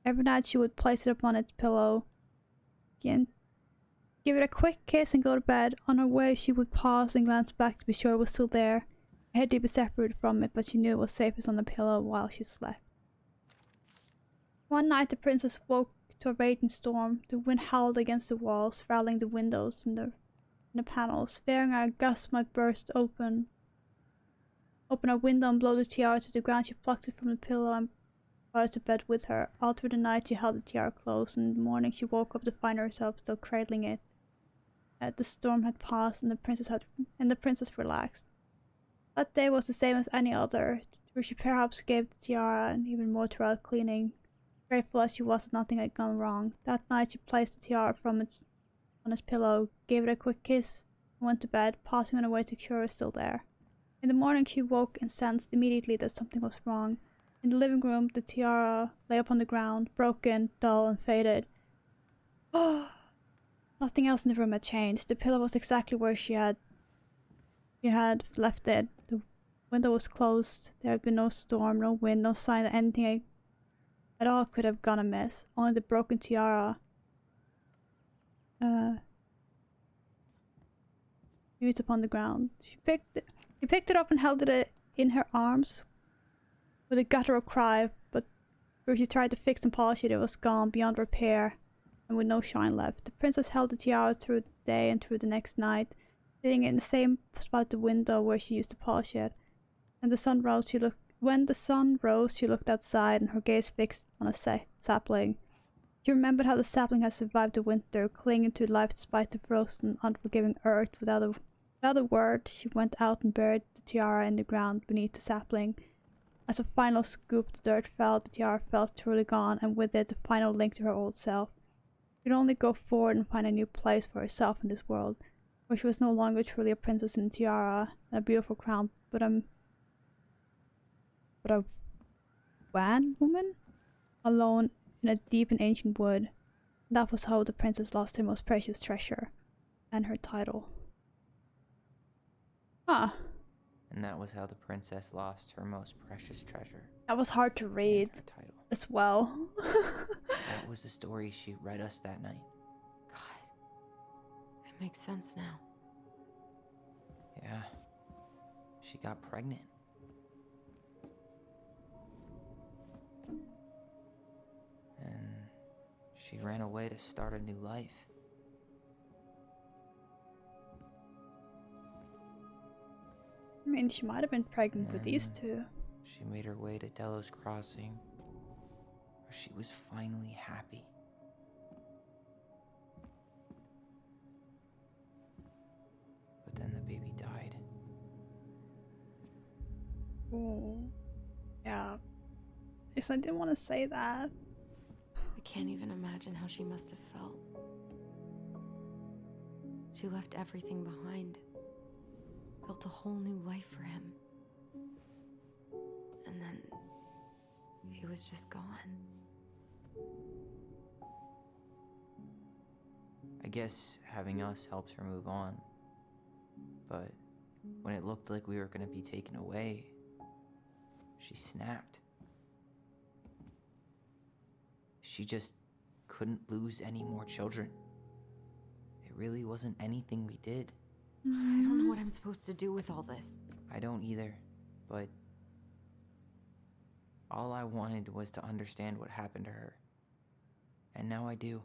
Every night she would place it upon its pillow, again, give it a quick kiss and go to bed. On her way she would pause and glance back to be sure it was still there. Her head to be separated from it, but she knew it was safest on the pillow while she slept. One night the princess woke to a raging storm. The wind howled against the walls, rattling the windows and the panels, fearing a gust might burst open a window and blow the tiara to the ground. She plucked it from the pillow and brought it to bed with her. All through the night she held the tiara close, and in the morning she woke up to find herself still cradling it. The storm had passed, and the princess relaxed. That day was the same as any other, where she perhaps gave the tiara and even more throughout cleaning. Grateful as she was that nothing had gone wrong. That night she placed the tiara on its pillow, gave it a quick kiss, and went to bed, pausing on her way to make sure it was still there. In the morning she woke and sensed immediately that something was wrong. In the living room, the tiara lay upon the ground, broken, dull, and faded. Oh, nothing else in the room had changed. The pillow was exactly where she had left it. The window was closed. There had been no storm, no wind, no sign that anything at all could have gone amiss. Only the broken tiara. Mute upon the ground. She picked it up and held it in her arms with a guttural cry, but where she tried to fix and polish it, it was gone beyond repair and with no shine left. The princess held the tiara through the day and through the next night, sitting in the same spot at the window where she used to polish it. When the sun rose, she looked outside, and her gaze fixed on a sapling. She remembered how the sapling had survived the winter, clinging to life despite the frozen, unforgiving earth. Without a word, she went out and buried the tiara in the ground beneath the sapling. As a final scoop, the dirt fell, the tiara felt truly gone, and with it the final link to her old self. She could only go forward and find a new place for herself in this world, where she was no longer truly a princess in a tiara and a beautiful crown, but a wan woman, alone in a deep and ancient wood. And that was how the princess lost her most precious treasure, and her title. Huh. And that was how the princess lost her most precious treasure. That was hard to read as well. That was the story she read us that night. God, it makes sense now. Yeah. She got pregnant. And she ran away to start a new life. I mean, she might have been pregnant with these two. She made her way to Delos Crossing, where she was finally happy. But then the baby died. Oh. Yeah. Yes, I didn't want to say that. I can't even imagine how she must have felt. She left everything behind. Built a whole new life for him. And then he was just gone. I guess having us helps her move on. But when it looked like we were going to be taken away, she snapped. She just couldn't lose any more children. It really wasn't anything we did. I don't know what I'm supposed to do with all this. I don't either, but all I wanted was to understand what happened to her. And now I do.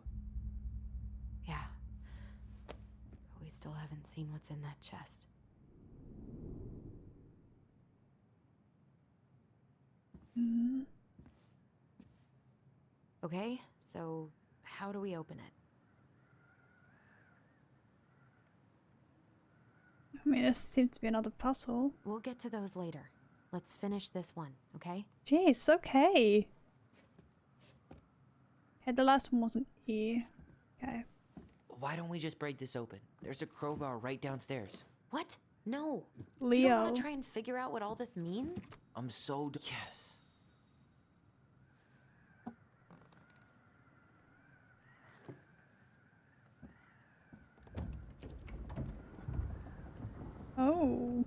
Yeah. But we still haven't seen what's in that chest. Okay, so how do we open it? I mean, this seems to be another puzzle. We'll get to those later. Let's finish this one, okay? Jeez, okay. Okay, the last one was an E. Okay. Why don't we just break this open? There's a crowbar right downstairs. What? No. You Leo. don't want to try and figure out what all this means? I'm so yes. Oh.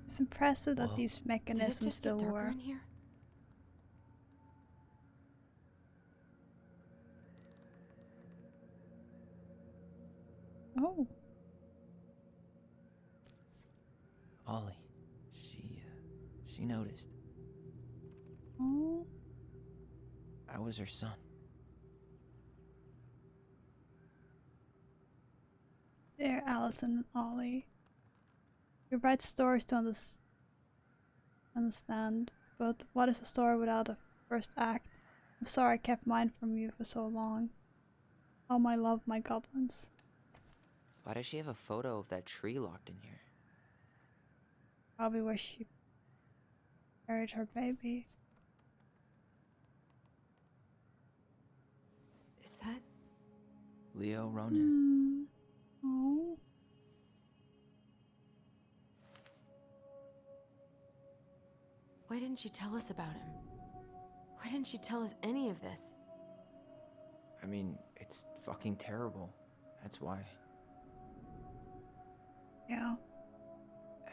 It's impressive that Whoa. these Did it mechanisms just still get darker work. in here? Oh. Ollie, she noticed. Oh. I was her son. Dear Alyson and Ollie. You write stories to understand, but what is a story without a first act? I'm sorry I kept mine from you for so long. Oh, my love, my goblins. Why does she have a photo of that tree locked in here? Probably where she buried her baby. Is that... Leo Ronan. Oh. Why didn't she tell us about him? Why didn't she tell us any of this? I mean, it's fucking terrible. That's why. Yeah.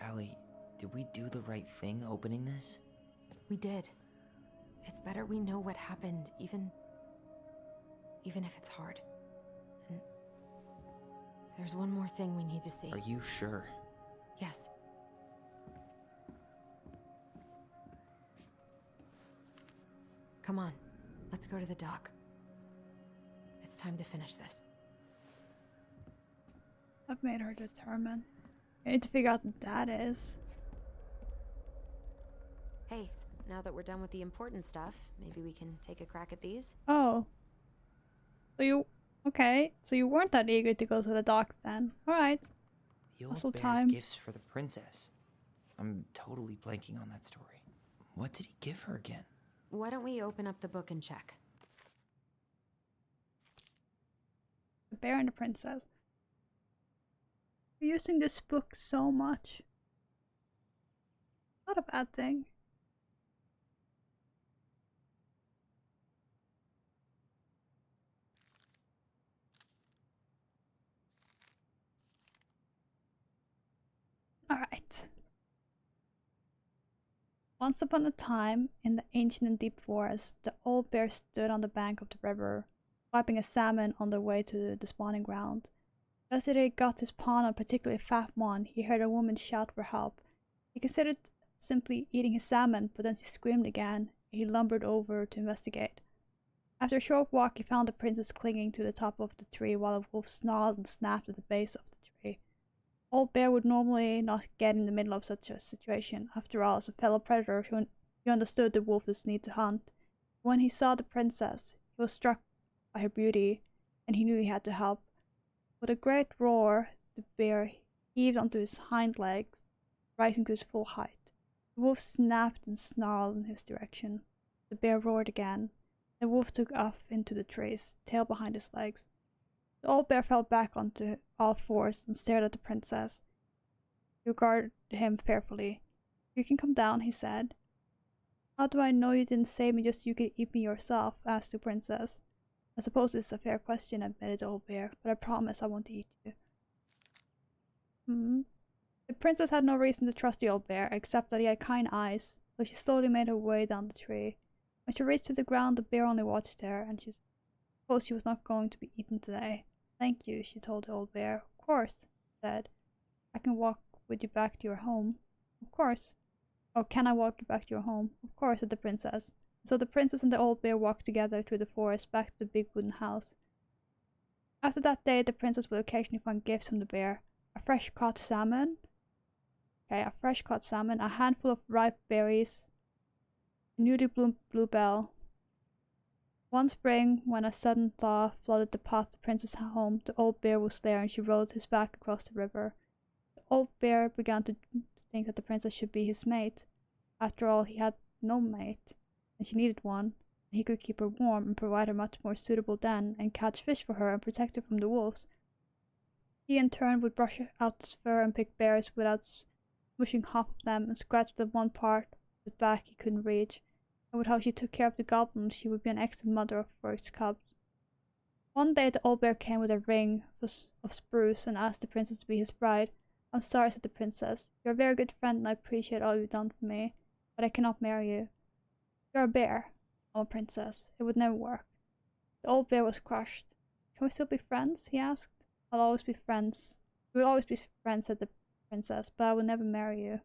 Allie, did we do the right thing opening this? We did. It's better we know what happened, even if it's hard. And there's one more thing we need to see. Are you sure? Yes. Come on, let's go to the dock. It's time to finish this. I've made her determined. I need to figure out who Dad is. Hey, now that we're done with the important stuff, maybe we can take a crack at these? Oh. So you... Okay, so you weren't that eager to go to the docks then. Alright. The old Hustle bear's time. gifts for the princess. I'm totally blanking on that story. What did he give her again? Why don't we open up the book and check? The Bear and the Princess. We're using this book so much. Not a bad thing. Alright. Once upon a time, in the ancient and deep forest, the old bear stood on the bank of the river, wiping a salmon on their way to the spawning ground. As he got his paw on a particularly fat one, he heard a woman shout for help. He considered simply eating his salmon, but then she screamed again, and he lumbered over to investigate. After a short walk, he found the princess clinging to the top of the tree while a wolf snarled and snapped at the base of the tree. Old Bear would normally not get in the middle of such a situation. After all, as a fellow predator, he understood the wolf's need to hunt. When he saw the princess, he was struck by her beauty, and he knew he had to help. With a great roar, the bear heaved onto his hind legs, rising to his full height. The wolf snapped and snarled in his direction. The bear roared again. The wolf took off into the trees, tail behind his legs. The old bear fell back onto all fours and stared at the princess. She regarded him fearfully. "You can come down," he said. "How do I know you didn't save me just so you could eat me yourself?" asked the princess. "I suppose it's a fair question," admitted the old bear, "but I promise I won't eat you." The princess had no reason to trust the old bear, except that he had kind eyes, so she slowly made her way down the tree. When she reached to the ground, the bear only watched her, and she supposed she was not going to be eaten today. Thank you, she told the old bear. Of course, he said. I can walk with you back to your home. Of course. Or can I walk you back to your home? Of course, said the princess. So the princess and the old bear walked together through the forest back to the big wooden house. After that day, the princess would occasionally find gifts from the bear. A fresh caught salmon. A handful of ripe berries, a newly bloomed bluebell. One spring, when a sudden thaw flooded the path to the princess' home, the old bear was there and she rode his back across the river. The old bear began to think that the princess should be his mate. After all, he had no mate, and she needed one, and he could keep her warm and provide her much more suitable den and catch fish for her and protect her from the wolves. He in turn would brush out his fur and pick berries without smushing half of them and scratch the one part of his back he couldn't reach. And with how she took care of the goblins, she would be an excellent mother for its cubs. One day the old bear came with a ring of spruce and asked the princess to be his bride. I'm sorry, said the princess. You're a very good friend and I appreciate all you've done for me, but I cannot marry you. You're a bear. I'm a princess. It would never work. The old bear was crushed. Can we still be friends? He asked. I'll always be friends. We will always be friends, said the princess, but I will never marry you.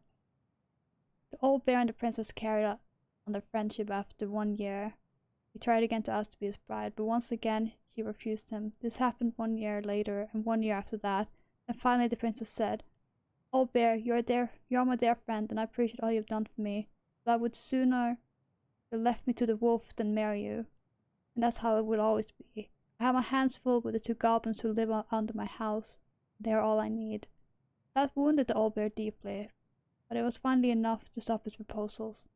The old bear and the princess carried on their friendship after 1 year. He tried again to ask to be his bride, but once again she refused him. This happened 1 year later, and 1 year after that, and finally the princess said, Old bear, you're my dear friend, and I appreciate all you've done for me, but I would sooner you left me to the wolf than marry you. And that's how it will always be. I have my hands full with the 2 goblins who live under my house. They are all I need. That wounded the old bear deeply, but it was finally enough to stop his proposals.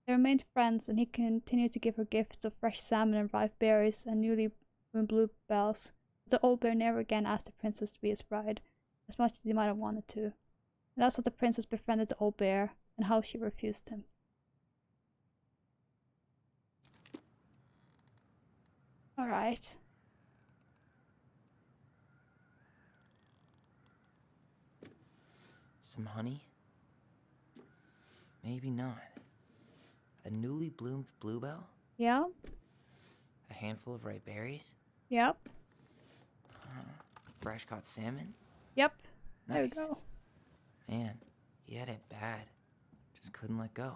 They remained friends, and he continued to give her gifts of fresh salmon and ripe berries and newly bloomed bluebells. But the old bear never again asked the princess to be his bride, as much as he might have wanted to. And that's how the princess befriended the old bear, and how she refused him. Alright. Some honey? Maybe not. A newly bloomed bluebell? Yeah? A handful of ripe berries? Yep. Fresh caught salmon? Yep. Nice. There we go. Man, he had it bad. Just couldn't let go.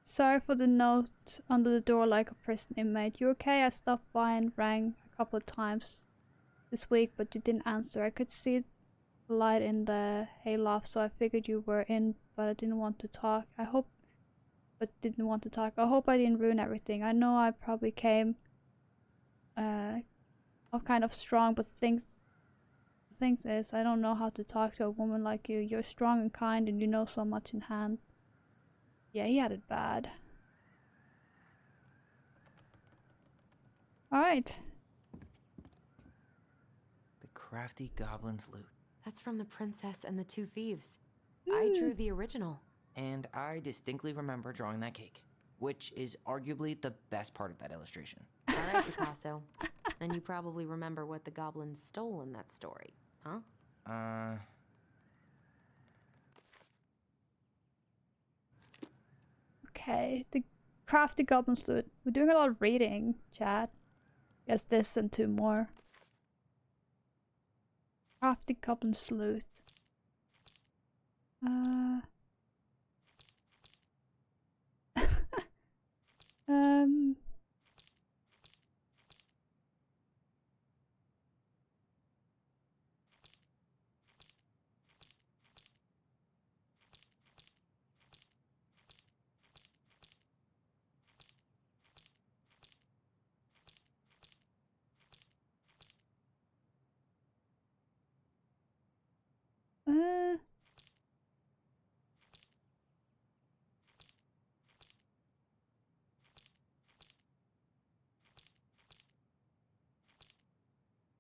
Sorry for the note under the door like a prison inmate. You okay? I stopped by and rang a couple of times this week, but you didn't answer. I could see the light in the hayloft, so I figured you were in, but I didn't want to talk. I hope I didn't ruin everything. I know I probably came off kind of strong, but the thing is, I don't know how to talk to a woman like you. You're strong and kind, and you know so much in hand. Yeah, he had it bad. Alright. The crafty goblin's loot. That's from the princess and the 2 thieves. I drew the original. And I distinctly remember drawing that cake, which is arguably the best part of that illustration. All right, Picasso. And you probably remember what the goblins stole in that story, huh? Okay, the crafty goblin's loot. We're doing a lot of reading, chat. Yes, this and 2 more. Crafty goblin's loot.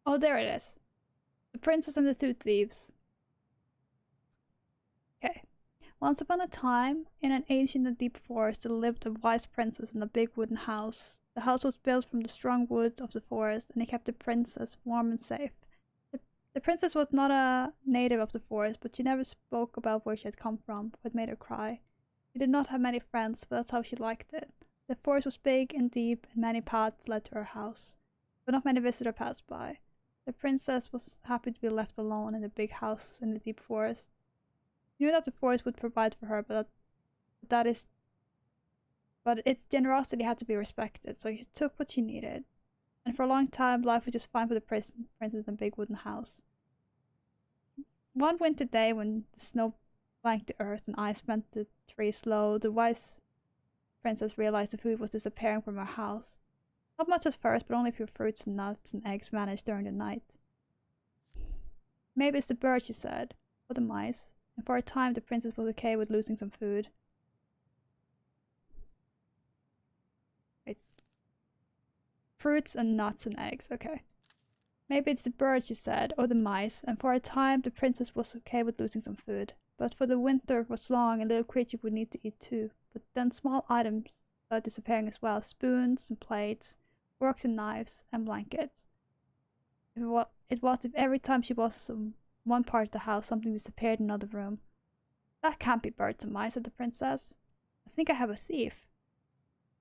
Oh, there it is. The princess and the 2 thieves. Okay. Once upon a time, in an ancient and deep forest, there lived a wise princess in a big wooden house. The house was built from the strong wood of the forest, and it kept the princess warm and safe. The princess was not a native of the forest, but she never spoke about where she had come from, what made her cry. She did not have many friends, but that's how she liked it. The forest was big and deep, and many paths led to her house, but not many visitors passed by. The princess was happy to be left alone in the big house in the deep forest. She knew that the forest would provide for her, but its generosity had to be respected, so she took what she needed. And for a long time, life was just fine for the princess in the big wooden house. One winter day, when the snow blanked the earth and ice bent the trees low, the wise princess realized the food was disappearing from her house. Not much at first, but only a few fruits and nuts and eggs vanished during the night. Maybe it's the birds, she said, or the mice, and for a time the princess was okay with losing some food. Fruits and nuts and eggs, okay. Maybe it's the birds, she said, or the mice, and for a time the princess was okay with losing some food. But for the winter was long and little creature would need to eat too. But then small items started disappearing as well, spoons and plates, forks and knives, and blankets. It was as if every time she was in one part of the house, something disappeared in another room. That can't be birds and mice, said the princess. I think I have a thief.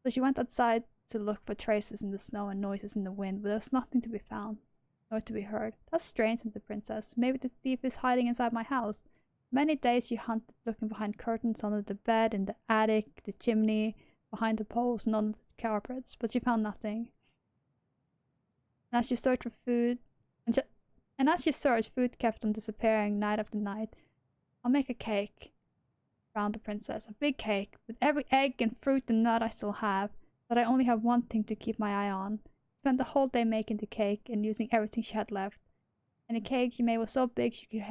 So she went outside to look for traces in the snow and noises in the wind, but there was nothing to be found, nor to be heard. That's strange, said the princess. Maybe the thief is hiding inside my house. Many days she hunted, looking behind curtains, under the bed, in the attic, the chimney, behind the poles, and under the carpets, but she found nothing. And as she searched for food, food kept on disappearing night after night. I'll make a cake, frowned the princess. A big cake, with every egg and fruit and nut I still have, but I only have one thing to keep my eye on. Spent the whole day making the cake and using everything she had left. And the cake she made was so big she could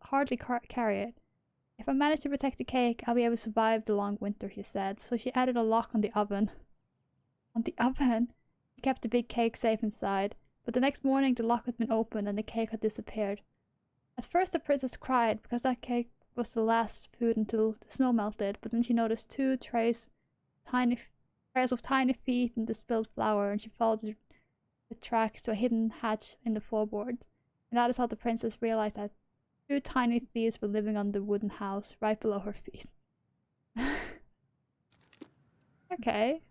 hardly carry it. If I manage to protect the cake, I'll be able to survive the long winter, he said, so she added a lock on the oven. On the oven? She kept the big cake safe inside, but the next morning the lock had been opened and the cake had disappeared. At first the princess cried, because that cake was the last food until the snow melted, but then she noticed two trays of tiny feet and the spilled flour, and she followed the tracks to a hidden hatch in the floorboards. And that is how the princess realized that two tiny thieves were living on the wooden house right below her feet. Okay.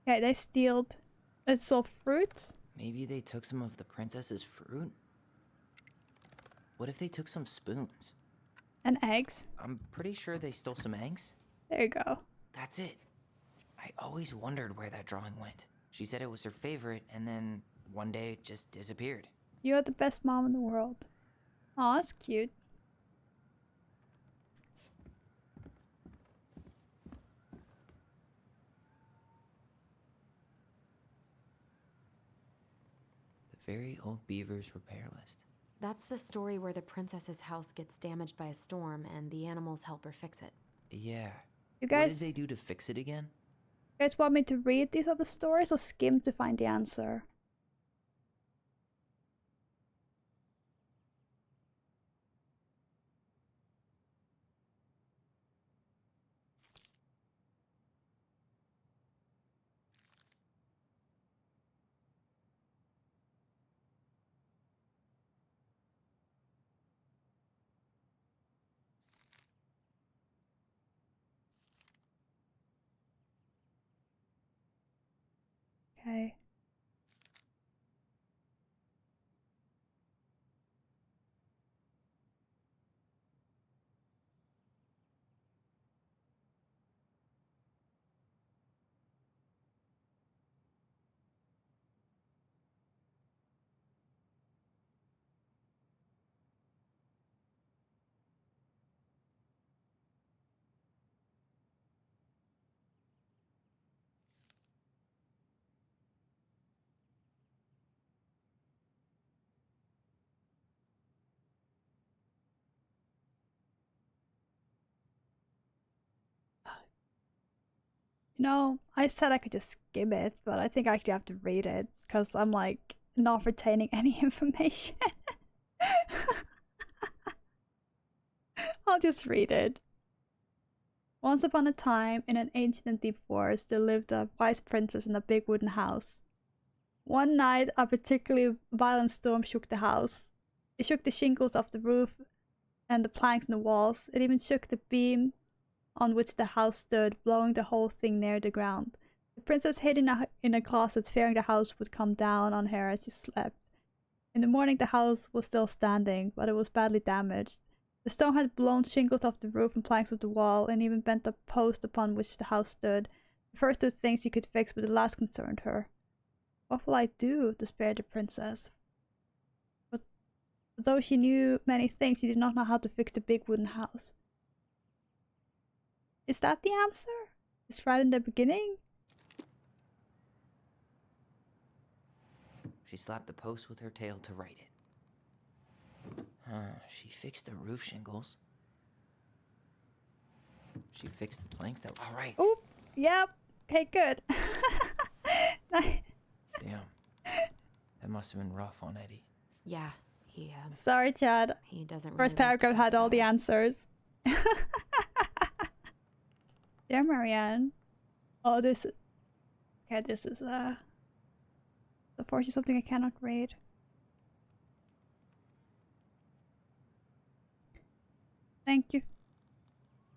Okay, they stole fruits? Maybe they took some of the princess's fruit? What if they took some spoons? And eggs? I'm pretty sure they stole some eggs. There you go. That's it. I always wondered where that drawing went. She said it was her favorite, and then one day it just disappeared. You're the best mom in the world. Aw, that's cute. The very old beaver's repair list. That's the story where the princess's house gets damaged by a storm and the animals help her fix it. Yeah. You guys, what did they do to fix it again? You guys want me to read these other stories or skim to find the answer? Okay. No, I said I could just skim it, but I think I actually have to read it because I'm like not retaining any information. I'll just read it. Once upon a time, in an ancient and deep forest, there lived a wise princess in a big wooden house. One night, a particularly violent storm shook the house. It shook the shingles off the roof and the planks in the walls. It even shook the beam on which the house stood, blowing the whole thing near the ground. The princess hid in a closet, fearing the house would come down on her as she slept. In the morning, the house was still standing, but it was badly damaged. The storm had blown shingles off the roof and planks of the wall, and even bent the post upon which the house stood. The first two things she could fix, but the last concerned her. What will I do? Despaired the princess. But though she knew many things, she did not know how to fix the big wooden house. Is that the answer? It's right in the beginning? She slapped the post with her tail to write it. She fixed the roof shingles. She fixed the planks that... All right. Oh, yep. Okay, good. Damn. That must have been rough on Eddie. Yeah, he, Sorry, Chad. he doesn't really First paragraph had all the answers. Yeah, Marianne. Oh, this... Okay, this is, the 40 something I cannot read. Thank you.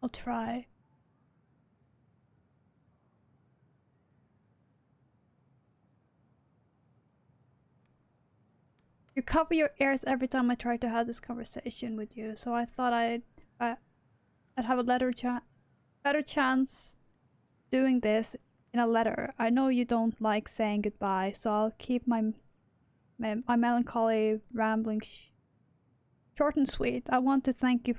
I'll try. You cover your ears every time I try to have this conversation with you, so I thought I'd have a better chance doing this in a letter. I know you don't like saying goodbye, so I'll keep my melancholy rambling short and sweet. I want to thank you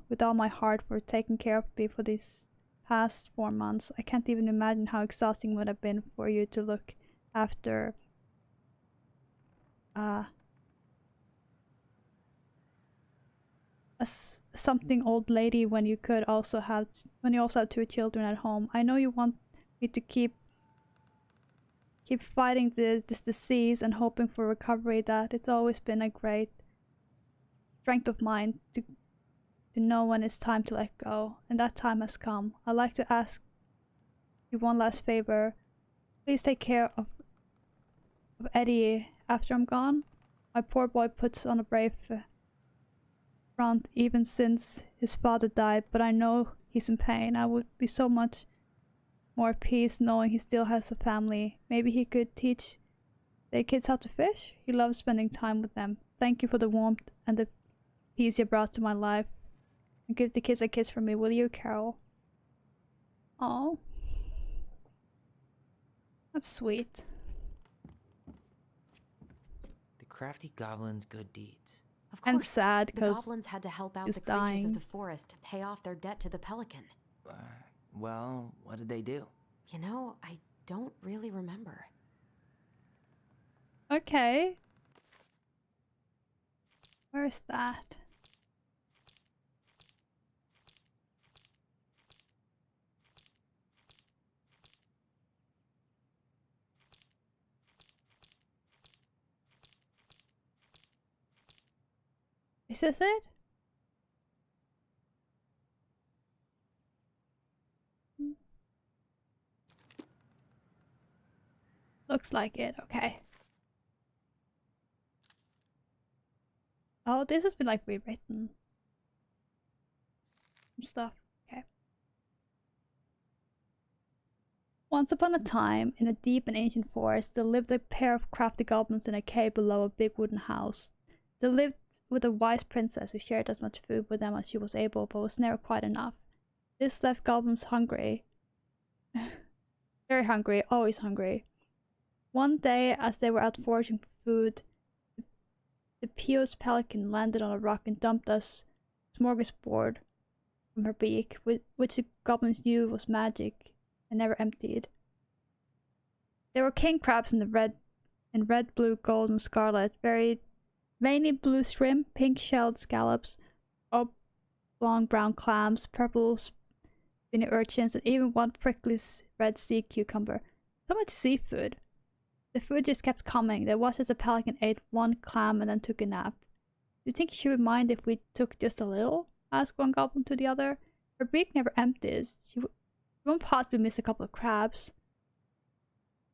with all my heart for taking care of me for these past 4 months. I can't even imagine how exhausting it would have been for you to look after something old lady when you also have 2 children at home. I know you want me to keep fighting this disease and hoping for recovery. That it's always been a great strength of mine to know when it's time to let go, and that time has come. I'd like to ask you one last favor. Please take care of Eddie after I'm gone. My poor boy puts on a brave front even since his father died, but I know he's in pain. I would be so much more at peace knowing he still has a family. Maybe he could teach their kids how to fish. He loves spending time with them. Thank you for the warmth and the peace you brought to my life. And give the kids a kiss from me, will you, Carol? Oh, that's sweet. The crafty goblin's good deeds. Of course, And sad the because goblins had to help out he's the creatures dying. of the forest to pay off their debt to the pelican. Well, what did they do? You know, I don't really remember. Okay. Where is that? Is this it? Looks like it, okay. Oh, this has been like rewritten. Some stuff, okay. Once upon a time, in a deep and ancient forest, there lived a pair of crafty goblins in a cave below a big wooden house. They lived with a wise princess who shared as much food with them as she was able, but was never quite enough. This left goblins hungry. Very hungry, always hungry. One day, as they were out foraging for food, the pious pelican landed on a rock and dumped a smorgasbord from her beak, which the goblins knew was magic and never emptied. There were king crabs in red, blue, gold, and scarlet, veiny blue shrimp, pink-shelled scallops, oblong brown clams, purple spiny urchins, and even one prickly red sea cucumber. So much seafood. The food just kept coming. There was as the pelican ate one clam and then took a nap. Do you think you should mind if we took just a little? asked one goblin to the other. Her beak never empties. She won't possibly miss a couple of crabs,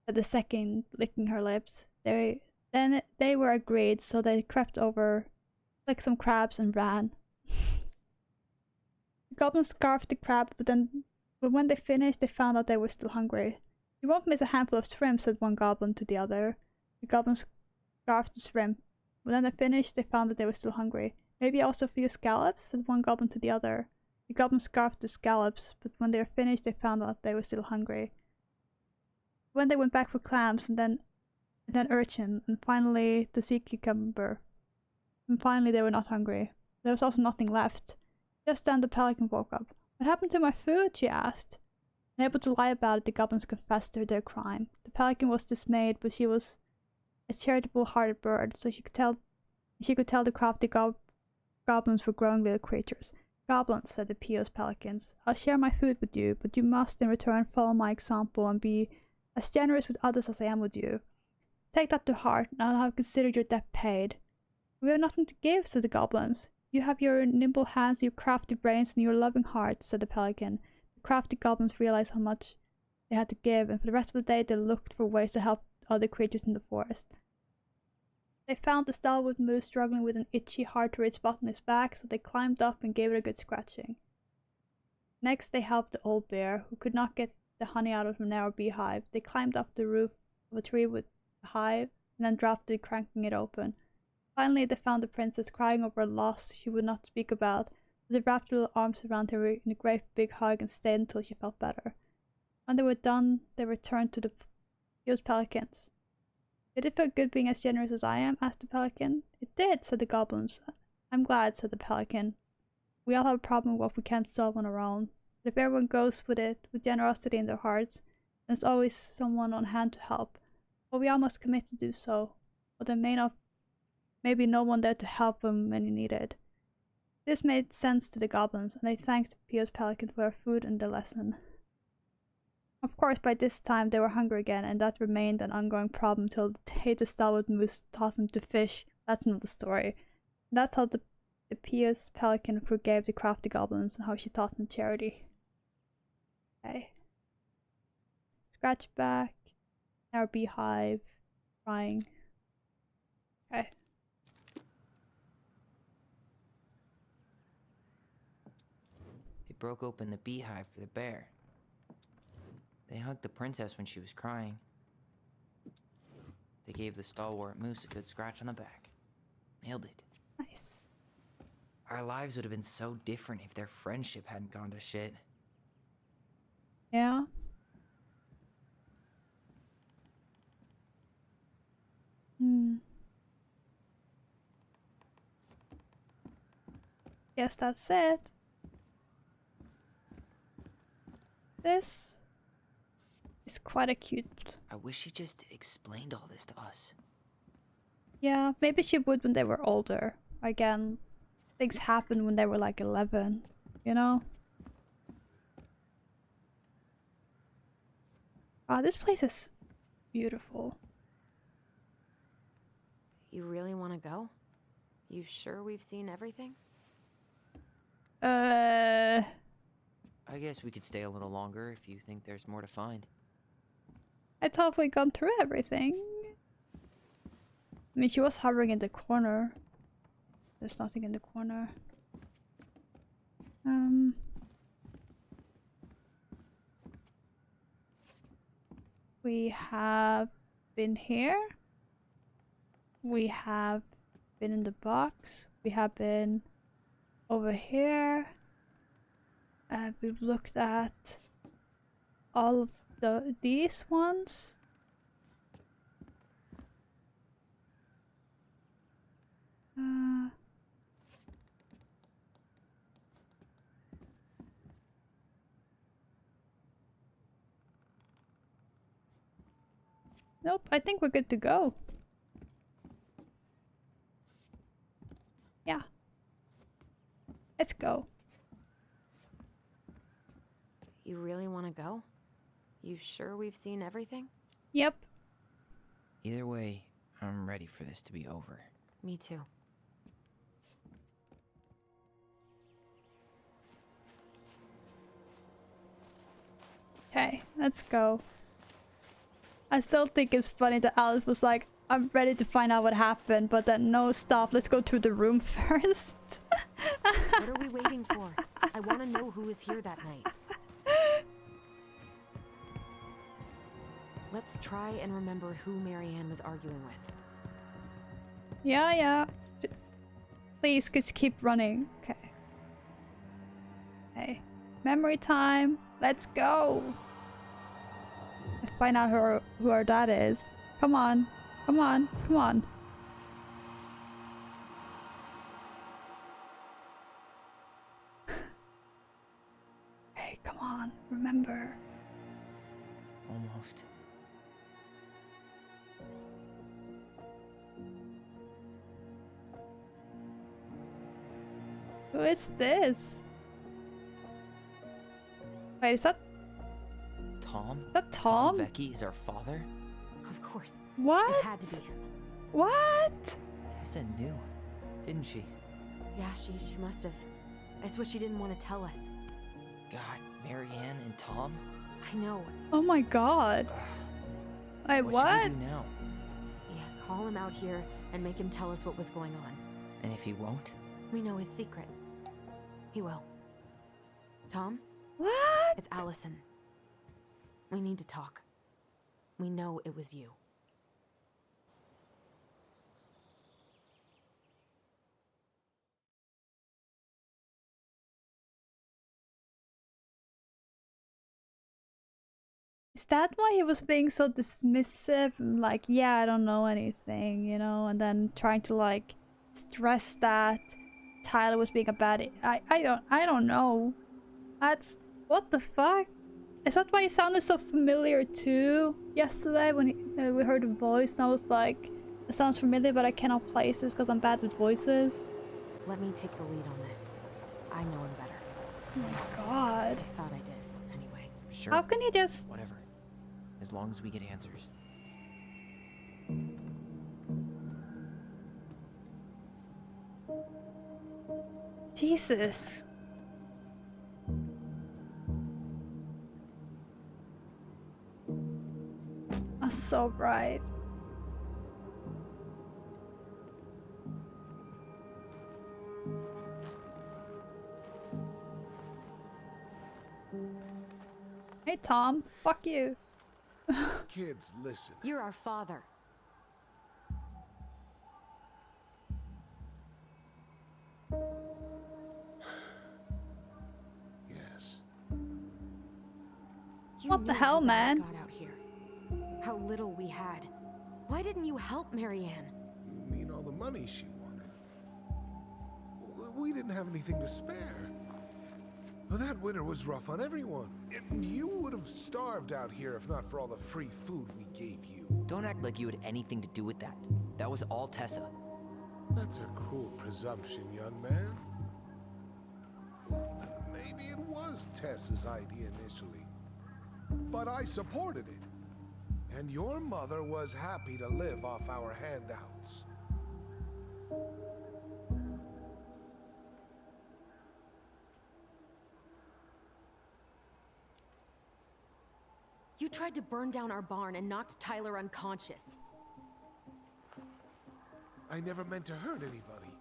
said the second, licking her lips. They were agreed, so they crept over, licked some crabs, and ran. The goblins scarfed the crab, but when they finished, they found out they were still hungry. You won't miss a handful of shrimp, said one goblin to the other. The goblins scarfed the shrimp. When they finished, they found that they were still hungry. Maybe also a few scallops, said one goblin to the other. The goblins scarfed the scallops, but when they were finished, they found out they were still hungry. When they went back for clams, and then urchin, and finally the sea cucumber. And finally they were not hungry. There was also nothing left. Just then the pelican woke up. What happened to my food? She asked. Unable to lie about it, the goblins confessed her their crime. The pelican was dismayed, but she was a charitable-hearted bird, so she could tell the crafty goblins were growing little creatures. Goblins, said the pious pelicans, I'll share my food with you, but you must in return follow my example and be as generous with others as I am with you. Take that to heart, and I'll have considered your debt paid. We have nothing to give, said the goblins. You have your nimble hands, your crafty brains, and your loving hearts, said the pelican. The crafty goblins realized how much they had to give, and for the rest of the day they looked for ways to help other creatures in the forest. They found the stalwart moose struggling with an itchy, hard-to-reach spot on his back, so they climbed up and gave it a good scratching. Next they helped the old bear, who could not get the honey out of the narrow beehive. They climbed up the roof of a tree with the hive, and then dropped it, cranking it open. Finally they found the princess crying over a loss she would not speak about, so they wrapped her little arms around her in a great big hug and stayed until she felt better. When they were done, they returned to the pelicans. Did it feel good being as generous as I am? Asked the pelican. It did, said the goblins. I'm glad, said the pelican. We all have a problem with what we can't solve on our own. But if everyone goes with it, with generosity in their hearts, there's always someone on hand to help. But we all must commit to do so. But there may be no one there to help them when you need it. This made sense to the goblins, and they thanked the pious pelican for their food and the lesson. Of course, by this time they were hungry again, and that remained an ongoing problem till the day the stalwart moose taught them to fish. That's another story. And that's how the pious pelican forgave the crafty goblins and how she taught them charity. Okay. Scratch back. Our beehive. Crying. Okay. They broke open the beehive for the bear. They hugged the princess when she was crying. They gave the stalwart moose a good scratch on the back. Nailed it. Nice. Our lives would have been so different if their friendship hadn't gone to shit. Yeah. Guess that's it. This is quite a cute. I wish she just explained all this to us. Yeah, maybe she would when they were older. Again, things happened when they were like 11, you know? Wow, this place is beautiful. You really want to go? You sure we've seen everything? I guess we could stay a little longer if you think there's more to find. I thought we'd gone through everything. I mean, she was hovering in the corner. There's nothing in the corner. We have been here. We have been in the box. We have been over here. We've looked at all of these ones. Nope, I think we're good to go. Yeah. Let's go. You really want to go? You sure we've seen everything? Yep. Either way, I'm ready for this to be over. Me too. Okay, let's go. I still think it's funny that Alice was like, I'm ready to find out what happened, but then no, stop, let's go to the room first. What are we waiting for? I want to know who was here that night. Let's try and remember who Marianne was arguing with. Yeah. Please, just keep running. Okay. Okay. Memory time. Let's go. Let's find out who our dad is. Come on. Come on. Come on. Hey, come on. Remember. Almost. Who is this? Wait, is that Tom? Is that Tom? Becky is our father? Of course. What? It had to be him. What? Tessa knew, didn't she? Yeah, she must have. It's what she didn't want to tell us. God, Marianne and Tom? I know. Oh my god. Wait, What should we do now? Yeah, call him out here and make him tell us what was going on. And if he won't? We know his secret. He will. Tom? What? It's Alyson. We need to talk. We know it was you. Is that why he was being so dismissive and like, yeah, I don't know anything, you know, and then trying to like stress that Tyler was being a bad I don't know. That's what the fuck? Is that why he sounded so familiar too? Yesterday when we heard a voice and I was like, it sounds familiar but I cannot place this because I'm bad with voices. Let me take the lead on this. I know him better. Oh my god. I thought I did, anyway. Sure. How can he just... Whatever. As long as we get answers. Jesus. That's so bright. Hey Tom, fuck you. Kids, listen. You're our father. Yes. You What the knew hell, how bad man? it got out here. How little we had. Why didn't you help Marianne? You mean all the money she wanted? We didn't have anything to spare. Well, that winter was rough on everyone. You would have starved out here if not for all the free food we gave you. Don't act like you had anything to do with that. That was all Tessa. That's a cruel presumption, young man. Maybe it was Tessa's idea initially. But I supported it. And your mother was happy to live off our handouts. You tried to burn down our barn and knocked Tyler unconscious. I never meant to hurt anybody.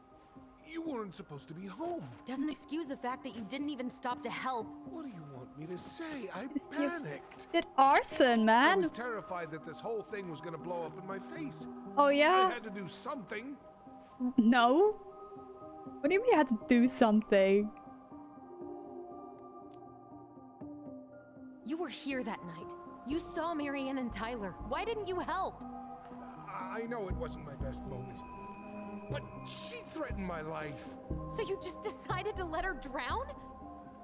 You weren't supposed to be home. Doesn't excuse the fact that you didn't even stop to help. What do you want me to say? I panicked. Did arson, I man. was terrified that this whole thing was gonna blow up in my face. Oh I yeah? had to do something. No? What do you mean you had to do something? You were here that night. You saw Marianne and Tyler. Why didn't you help? I know it wasn't my best moment. But she threatened my life. So you just decided to let her drown?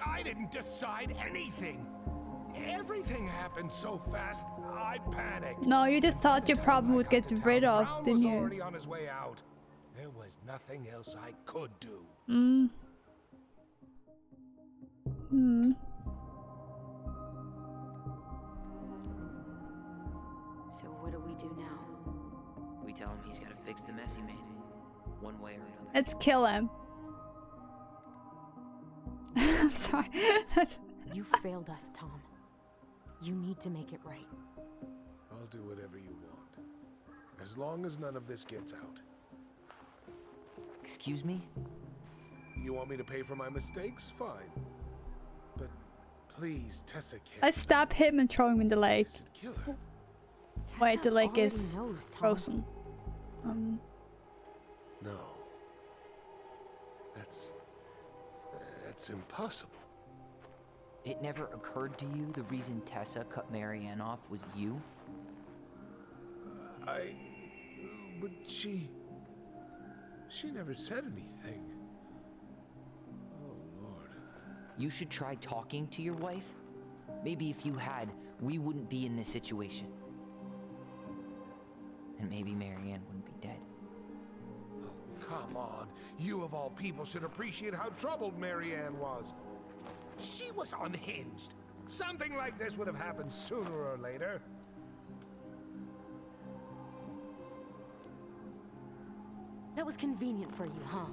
I didn't decide anything. Everything happened so fast, I panicked. No, you just thought your problem would get rid of, Brown didn't was you? already on his way out. There was nothing else I could do. So what do we do now? We tell him he's gotta fix the mess he made. One way or another. Let's kill him. I'm sorry. You failed us, Tom. You need to make it right. I'll do whatever you want. As long as none of this gets out. Excuse me? You want me to pay for my mistakes? Fine. But please, Tessa can't. I stab him and throw him in the lake. This would kill her. Wait, the lake already is knows, Tom. frozen. No. That's impossible. It never occurred to you the reason Tessa cut Marianne off was you? But she never said anything. Oh, Lord. You should try talking to your wife. Maybe if you had, we wouldn't be in this situation. And maybe Marianne wouldn't be dead. Oh, come on. You of all people should appreciate how troubled Marianne was. She was unhinged. Something like this would have happened sooner or later. That was convenient for you, huh?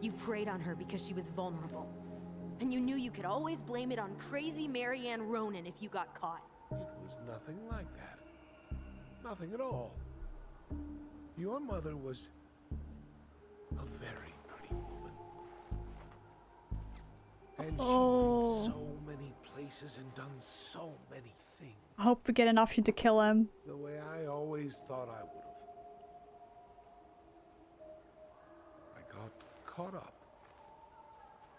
You preyed on her because she was vulnerable. And you knew you could always blame it on crazy Marianne Ronan if you got caught. It was nothing like that. Nothing at all. Your mother was a very pretty woman. And she'd been so many places and done so many things. I hope we get an option to kill him. The way I always thought I would have. I got caught up.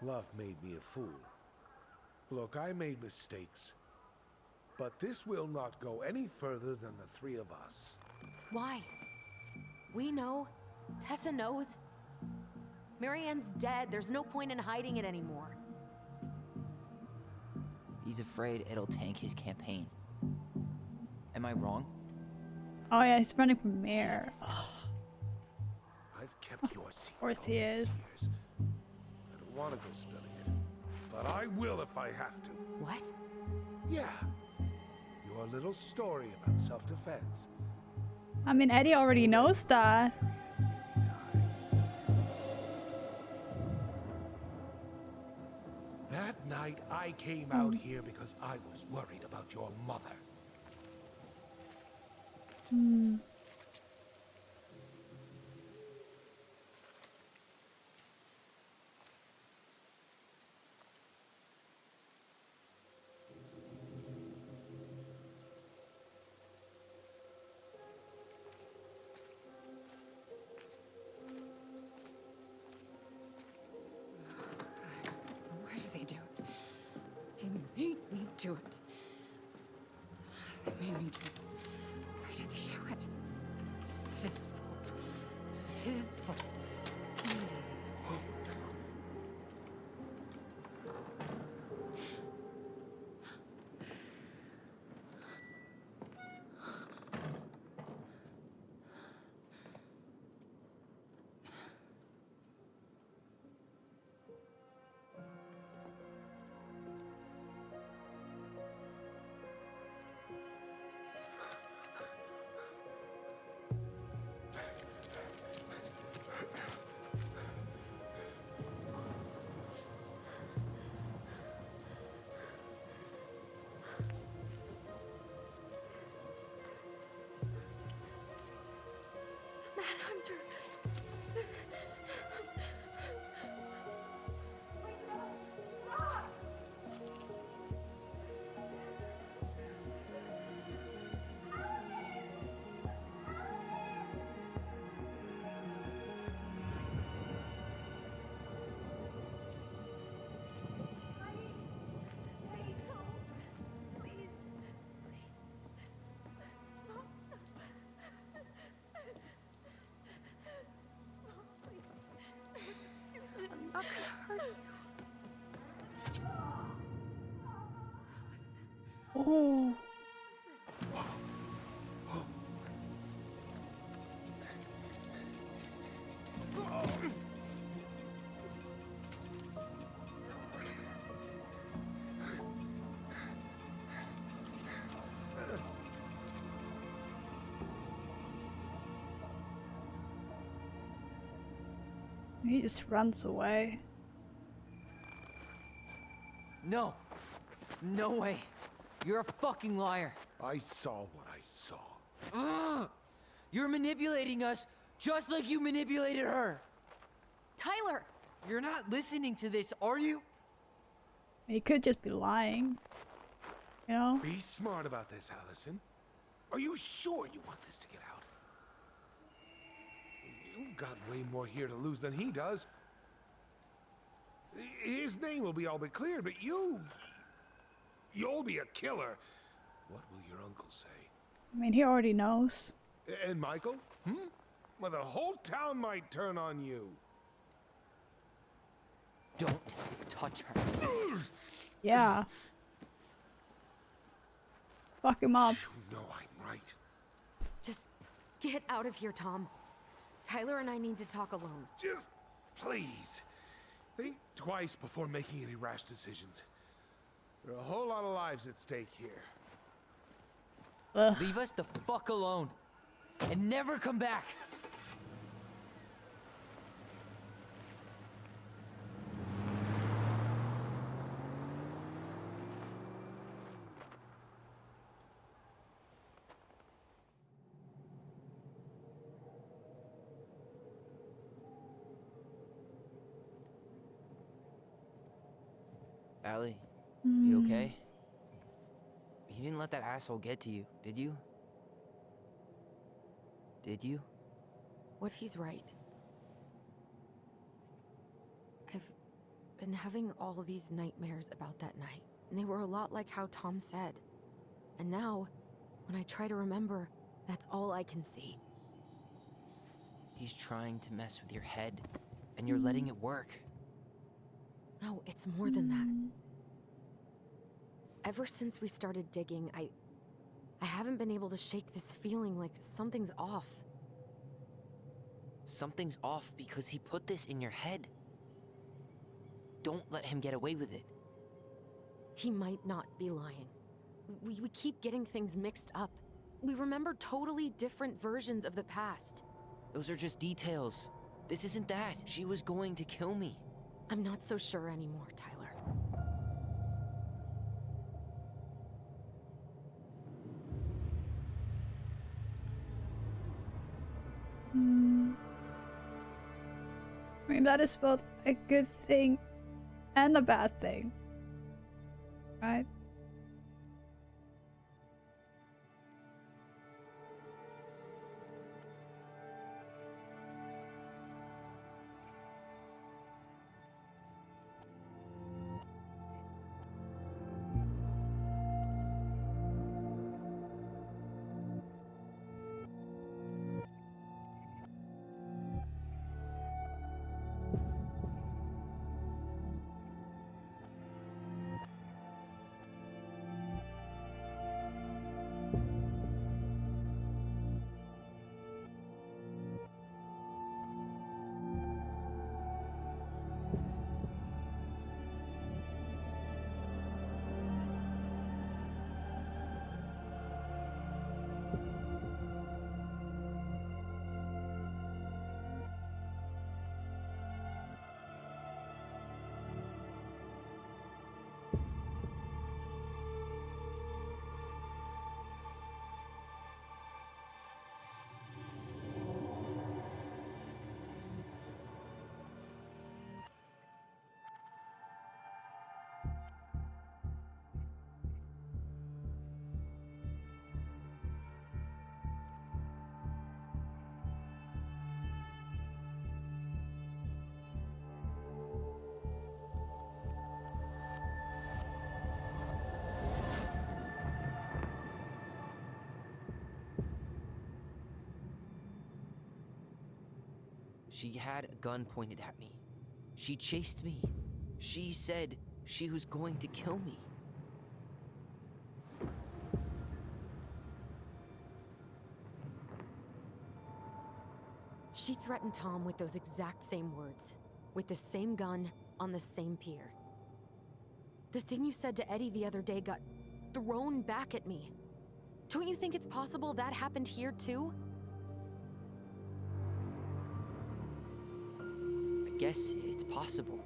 Love made me a fool. Look, I made mistakes. But this will not go any further than the three of us. Why? We know. Tessa knows. Marianne's dead. There's no point in hiding it anymore. He's afraid it'll tank his campaign. Am I wrong? Oh yeah, he's running from mayor. I've kept your secret. Of course he is. Years. I don't want to go spilling it, but I will if I have to. What? Yeah. Your little story about self-defense. I mean, Eddie already knows that. That night, I came out here because I was worried about your mother. Why do they do it? They made me do it. They made me do it. Why did they do it? This is his fault. This is his fault. Manhunter. I'm not gonna hurt you. Oh. He just runs away. No! No way! You're a fucking liar. I saw what I saw. Ugh! You're manipulating us just like you manipulated her. Tyler! You're not listening to this, are you? He could just be lying. You know? Be smart about this, Alyson. Are you sure you want this to get out? You've got way more here to lose than he does. His name will be all but cleared, but you'll be a killer. What will your uncle say? I mean, he already knows. And Michael? Well, the whole town might turn on you. Don't touch her. Yeah. Fuck him up. You know I'm right. Just get out of here, Tom. Tyler and I need to talk alone. Just please, think twice before making any rash decisions. There are a whole lot of lives at stake here. Ugh. Leave us the fuck alone. And never come back. Allie, you okay? You didn't let that asshole get to you, did you? Did you? What if he's right? I've been having all these nightmares about that night, and they were a lot like how Tom said. And now, when I try to remember, that's all I can see. He's trying to mess with your head, and you're letting it work. No, it's more than that. Ever since we started digging, I haven't been able to shake this feeling like something's off. Something's off because he put this in your head. Don't let him get away with it. He might not be lying. We keep getting things mixed up. We remember totally different versions of the past. Those are just details. This isn't that. She was going to kill me. I'm not so sure anymore, Tyler. I mean, that is both a good thing and a bad thing. Right? She had a gun pointed at me. She chased me. She said she was going to kill me. She threatened Tom with those exact same words, with the same gun, on the same pier. The thing you said to Eddie the other day got thrown back at me. Don't you think it's possible that happened here too? I guess it's possible.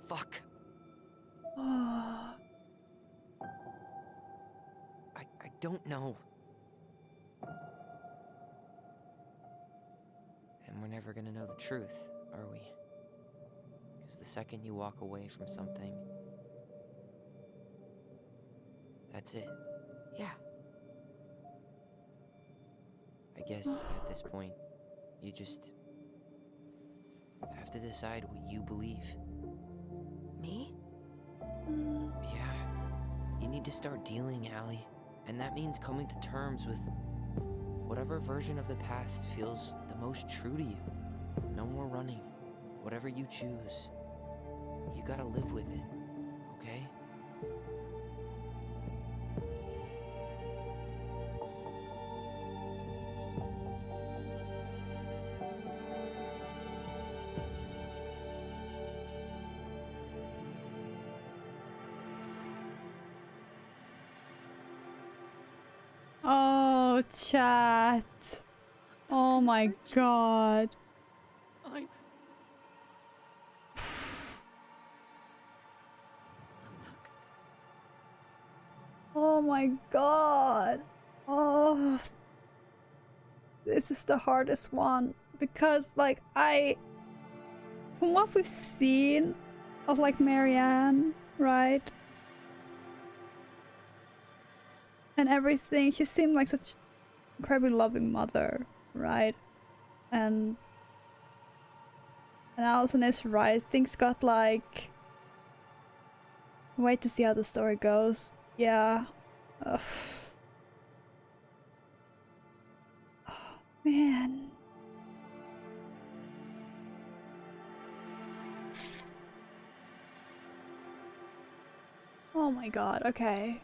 Fuck. don't know. And we're never gonna know the truth, are we? Because the second you walk away from something, that's it. Yeah. I guess at this point, you just have to decide what you believe. Me? Yeah. You need to start dealing, Allie. And that means coming to terms with whatever version of the past feels the most true to you. No more running. Whatever you choose, you gotta live with it, okay? Oh, chat. Oh my god. Oh my god. Oh. This is the hardest one. Because, like, from what we've seen of, like, Marianne, right? And everything, she seemed like such incredibly loving mother, right? And Alyson is right. Things got like... Wait to see how the story goes. Yeah. Ugh. Oh, man. Oh my god, okay.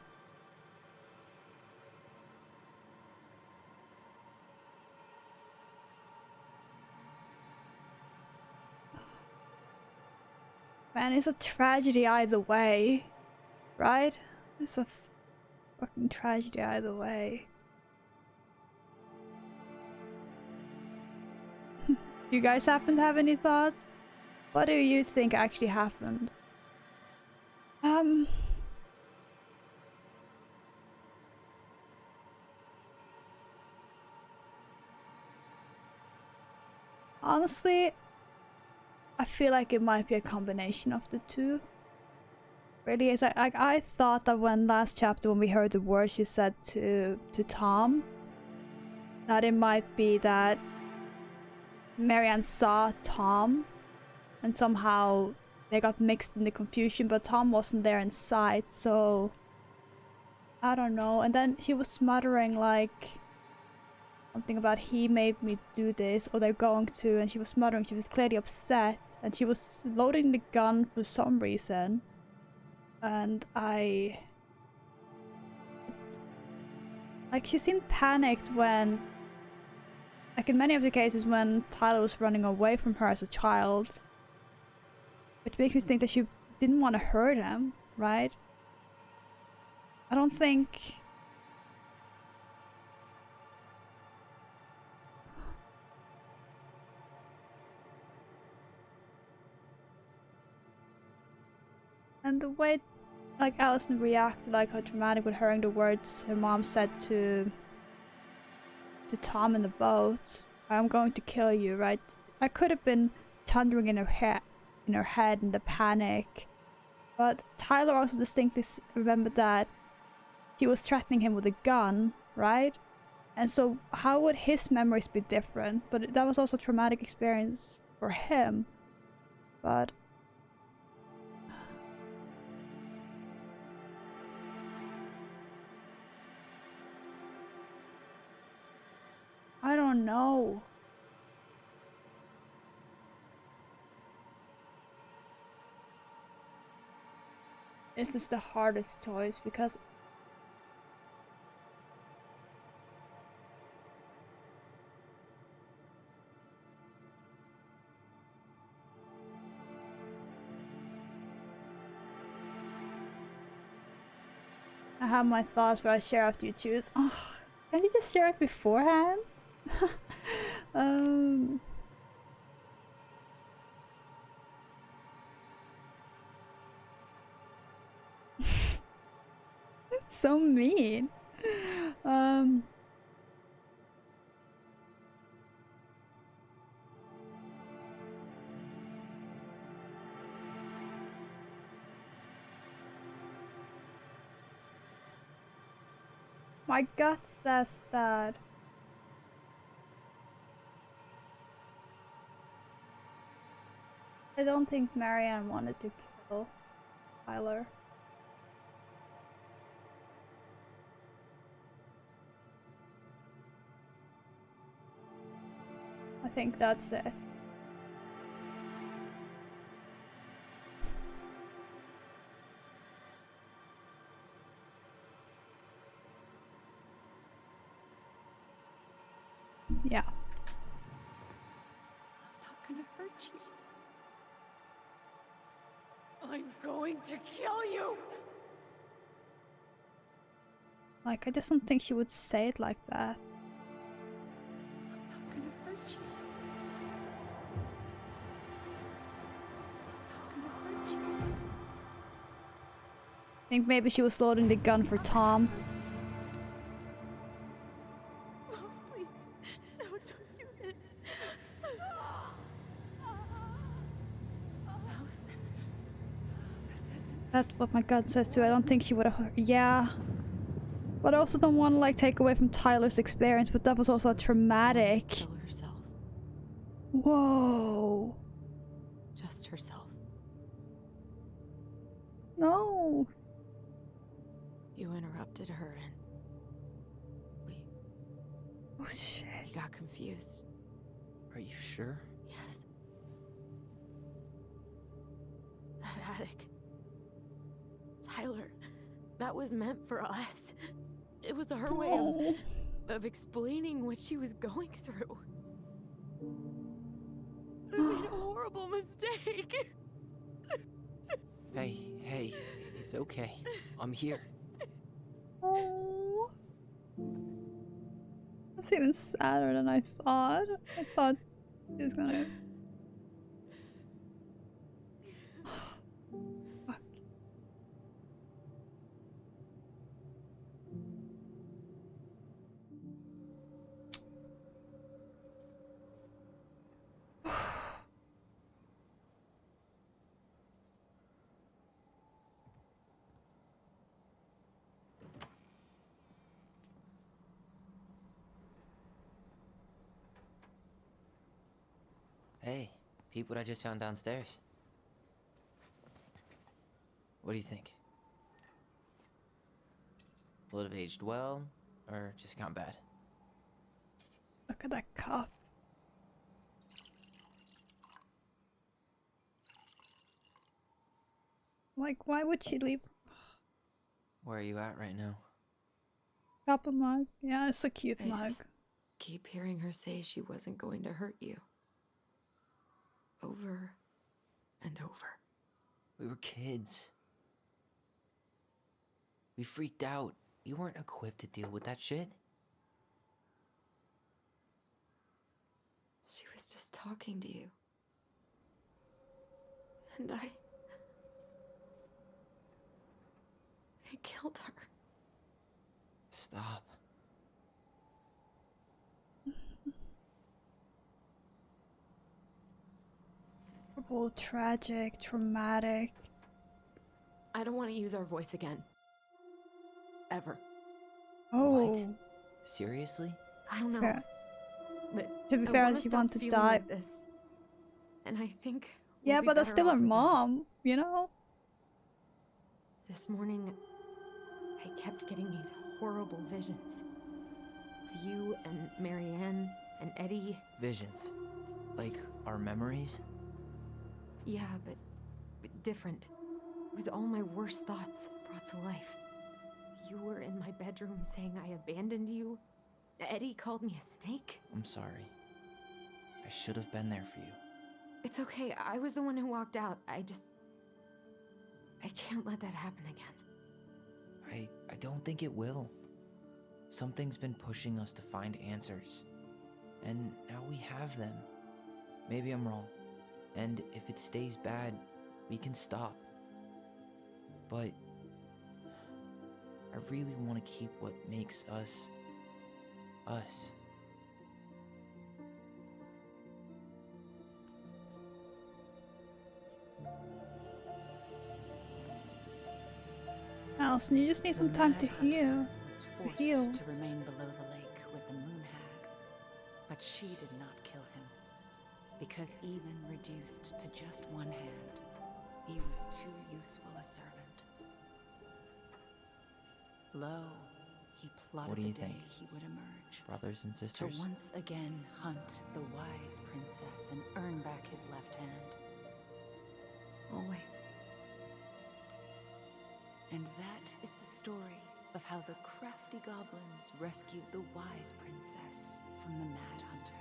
Man, it's a tragedy either way, right? It's a fucking tragedy either way. Do you guys happen to have any thoughts? What do you think actually happened? Honestly, I feel like it might be a combination of the two. Really, is I thought that when last chapter, when we heard the words she said to Tom, that it might be that Marianne saw Tom, and somehow they got mixed in the confusion, but Tom wasn't there in sight, so I don't know. And then she was muttering like something about he made me do this, or they're going to, and she was muttering, she was clearly upset, and she was loading the gun for some reason. And like, she seemed panicked when, like in many of the cases when Tyler was running away from her as a child, which makes me think that she didn't want to hurt him, right? I don't think... And the way, like, Alyson reacted, like how dramatic with hearing the words her mom said to Tom in the boat, "I'm going to kill you," right? That could have been thundering in her head in the panic. But Tyler also distinctly remembered that he was threatening him with a gun, right? And so how would his memories be different? But that was also a traumatic experience for him. But I don't know. This is the hardest choice because I have my thoughts, but I share after you choose. Oh, can't you just share it beforehand? So mean. My gut says that I don't think Marianne wanted to kill Tyler. I think that's it. Yeah. I'm not gonna hurt you. I'm going to kill you! Like, I just don't think she would say it like that. I'm not gonna hurt you. I'm not gonna hurt you. I think maybe she was loading the gun for Tom. Oh, please. No, don't do this. Alyson. This isn't... That's what my gut says too. I don't think she would have. Yeah. But I also don't want to like take away from Tyler's experience, but that was also traumatic. Kill herself. Whoa. Just herself. No. You interrupted her and Oh shit. we got confused. Are you sure? Yes. That attic. Tyler, that was meant for us. It was her way Oh. of explaining what she was going through. I made a horrible mistake. Hey, it's okay. I'm here. Oh. That's even sadder than I thought. I thought he was gonna. Fuck. Hey, peep what I just found downstairs. What do you think? Would have aged well, or just gone bad? Look at that cup. Like, why would she leave? Where are you at right now? Cup of mug. Yeah, it's a cute I mug. just keep hearing her say she wasn't going to hurt you. Over and over. We were kids. We freaked out. You weren't equipped to deal with that shit. She was just talking to you. And I killed her. Stop. Horrible, tragic, traumatic. I don't want to use our voice again. Ever. Oh. What? Seriously? I don't know. Yeah. But To be I fair, wanna she stop wanted to feeling die. like this. And I think we'll Yeah, be but that's better still off her without it. mom, you know? This morning, I kept getting these horrible visions. Of you and Marianne and Eddie. Visions. Like our memories? Yeah, but different. It was all my worst thoughts brought to life. You were in my bedroom saying I abandoned you. Eddie called me a snake. I'm sorry. I should have been there for you. It's okay, I was the one who walked out. I can't let that happen again. I don't think it will. Something's been pushing us to find answers. And now we have them. Maybe I'm wrong. And if it stays bad, we can stop. But I really want to keep what makes us, us. Alyson, you just need some time to heal. was forced heal. to remain below the lake with the moon hag, but she did not kill him, because even reduced to just one hand, he was too useful a servant. Lo, he plotted What do you the day think? he would emerge. Brothers and To sisters? once again hunt the wise princess and earn back his left hand. Always. And that is the story of how the crafty goblins rescued the wise princess from the mad hunter.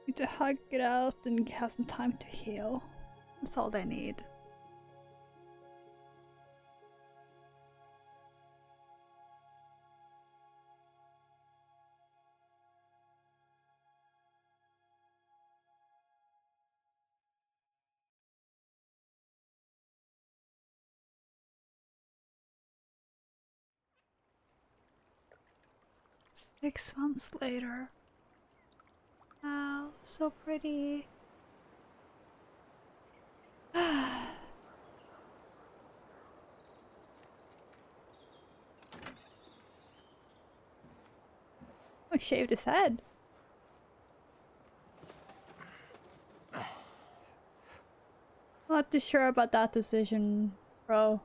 Need to hug it out and have some time to heal. That's all they need. Six months later. Wow, so pretty. I shaved his head. I'm not too sure about that decision, bro.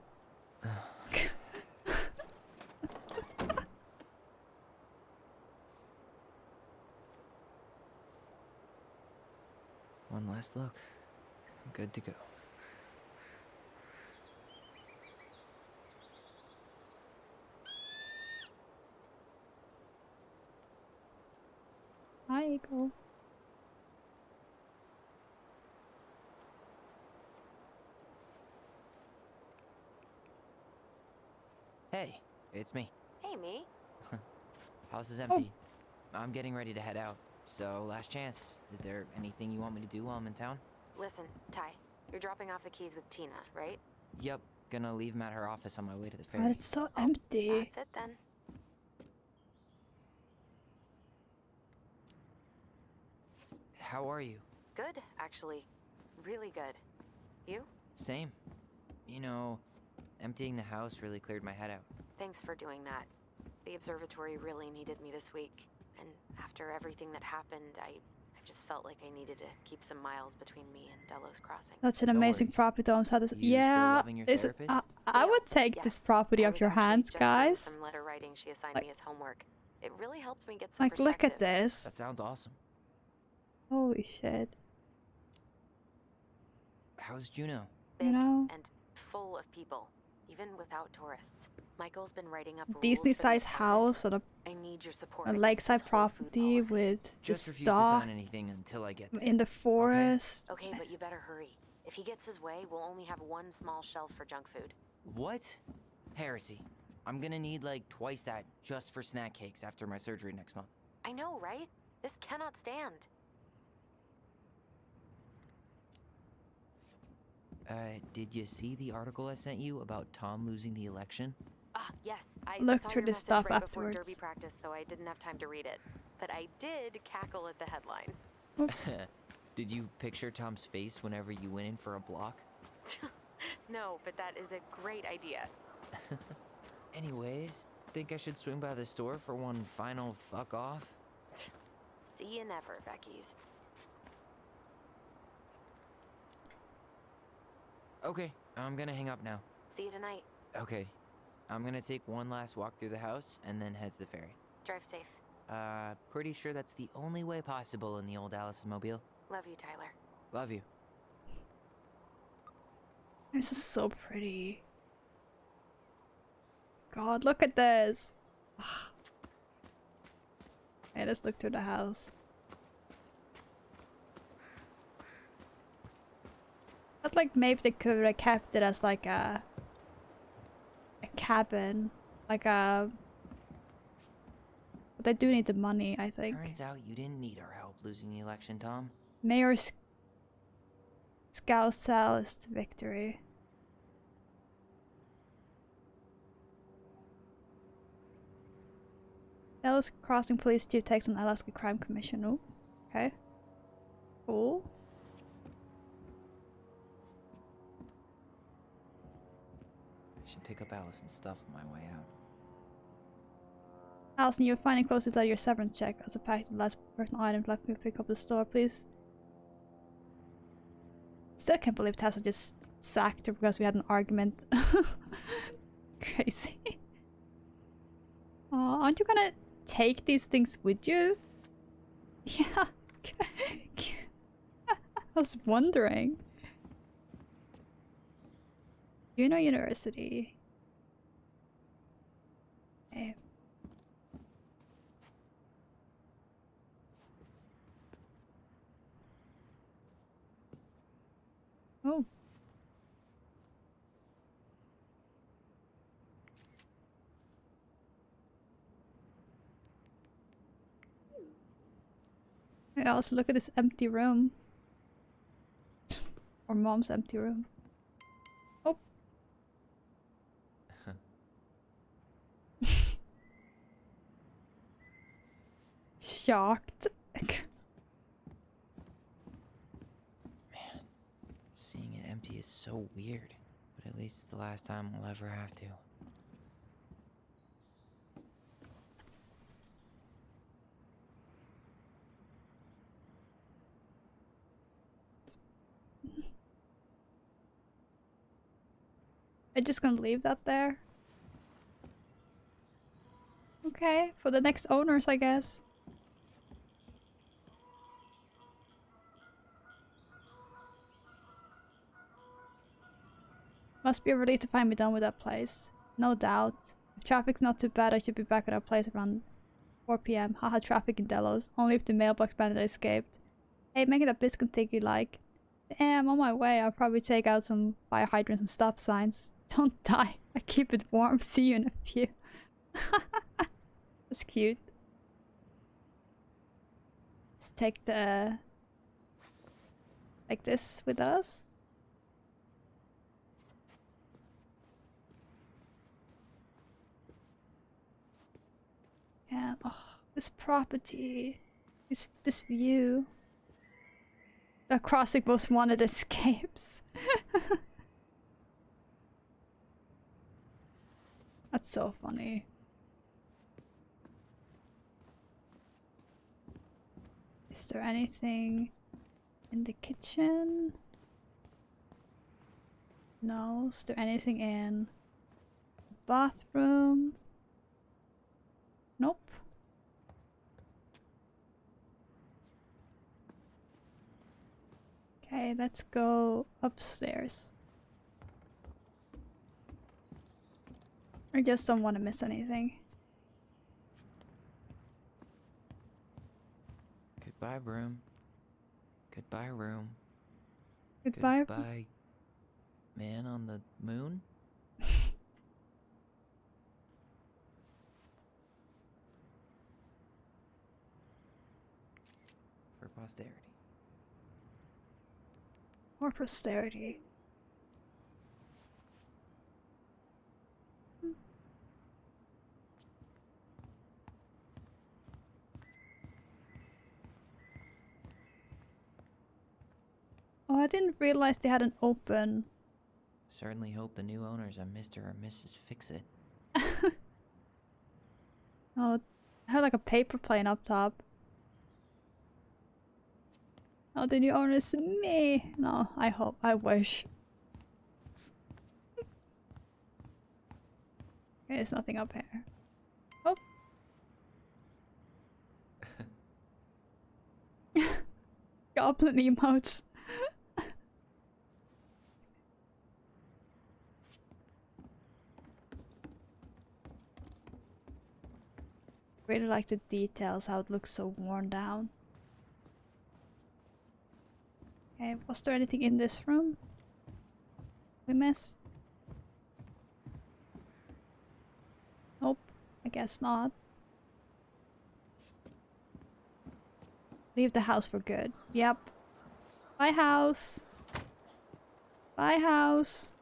One last look. I'm good to go. Hi, Eagle. Hey, it's me. Hey, me. House is empty. I'm getting ready to head out. So, last chance. Is there anything you want me to do while I'm in town? Listen, Ty, you're dropping off the keys with Tina, right? Yep. Gonna leave 'em at her office on my way to the God, ferry. it's so empty. That's it then. How are you? Good, actually. Really good. You? Same. You know, emptying the house really cleared my head out. Thanks for doing that. The observatory really needed me this week. And after everything that happened, I just felt like I needed to keep some miles between me and Delos Crossing. Such an No amazing worries. property. Almost had this. You still Yeah, loving your this therapist? I would take this property I off was your actually hands, just doing guys. some letter writing she assigned Like- me as homework. It really helped me get some Like, look at perspective. this. That sounds awesome. Holy shit. How's Juno? Big You know? and full of people, even without tourists. Michael's been writing up rules Decently for the sized apartment. house on I need your support a against lakeside this whole food property policy. with the Just refuse to stock sign anything until I get there. in the forest. Okay, but you better hurry. If he gets his way, we'll only have one small shelf for junk food. What? Heresy. I'm gonna need like twice that just for snack cakes after my surgery next month. I know, right? This cannot stand. Did you see the article I sent you about Tom losing the election? Ah, yes. I Look saw through your the message stuff right before afterwards. derby practice, so I didn't have time to read it. But I did cackle at the headline. Did you picture Tom's face whenever you went in for a block? No, but that is a great idea. Anyways, think I should swing by the store for one final fuck off? See you never, Becky's. Okay, I'm gonna hang up now. See you tonight. Okay, I'm gonna take one last walk through the house and then head to the ferry. Drive safe. Pretty sure that's the only way possible in the old Alyson-mobile. Love you, Tyler. Love you. This is so pretty. God, look at this. Okay, let's look through the house. But like maybe they could have kept it as like a cabin, like a. But they do need the money, I think. Turns out you didn't need our help losing the election, Tom. Mayor Scousell's victory. Dallas Crossing Police Chief takes on Alaska Crime Commission. Oh, okay. Cool. I should pick up Alyson's stuff on my way out. Alyson, you're finding closest at your severance check. As a packed the last personal item left me pick up the store, please. Still can't believe Tessa just sacked her because we had an argument. Crazy. Aw, aren't you gonna take these things with you? Yeah. I was wondering. Juneau University. Okay. Oh. I also look at this empty room. Or mom's empty room. Oh. Shocked. Seeing it empty is so weird, but at least it's the last time we'll ever have to. I'm just gonna leave that there. Okay, for the next owners, I guess. Must be a relief to find me done with that place. No doubt. If traffic's not too bad, I should be back at our place around 4 PM. Haha, traffic in Delos. Only if the mailbox bandit escaped. Hey, make it a biscuit thing you like. Damn, on my way. I'll probably take out some fire hydrants and stop signs. Don't die. I keep it warm. See you in a few. That's cute. Let's take the... like this with us. And oh, this property, this view. The crossing most wanted escapes. That's so funny. Is there anything in the kitchen? No. Is there anything in the bathroom? Nope. Okay, let's go upstairs. I just don't want to miss anything. Goodbye, room. Goodbye, room. Goodbye. Goodbye, man on the moon? For posterity. Or posterity. Oh, I didn't realize they had an open. Certainly hope the new owners are Mr. or Mrs. Fix-It. Oh, it had like a paper plane up top. Oh, the new owner is me. No, I hope. I wish. Okay, there's nothing up here. Oh. Goblin emotes. Really like the details, how it looks so worn down. Okay, was there anything in this room we missed? Nope, I guess not. Leave the house for good. Yep. Bye, house. Bye, house.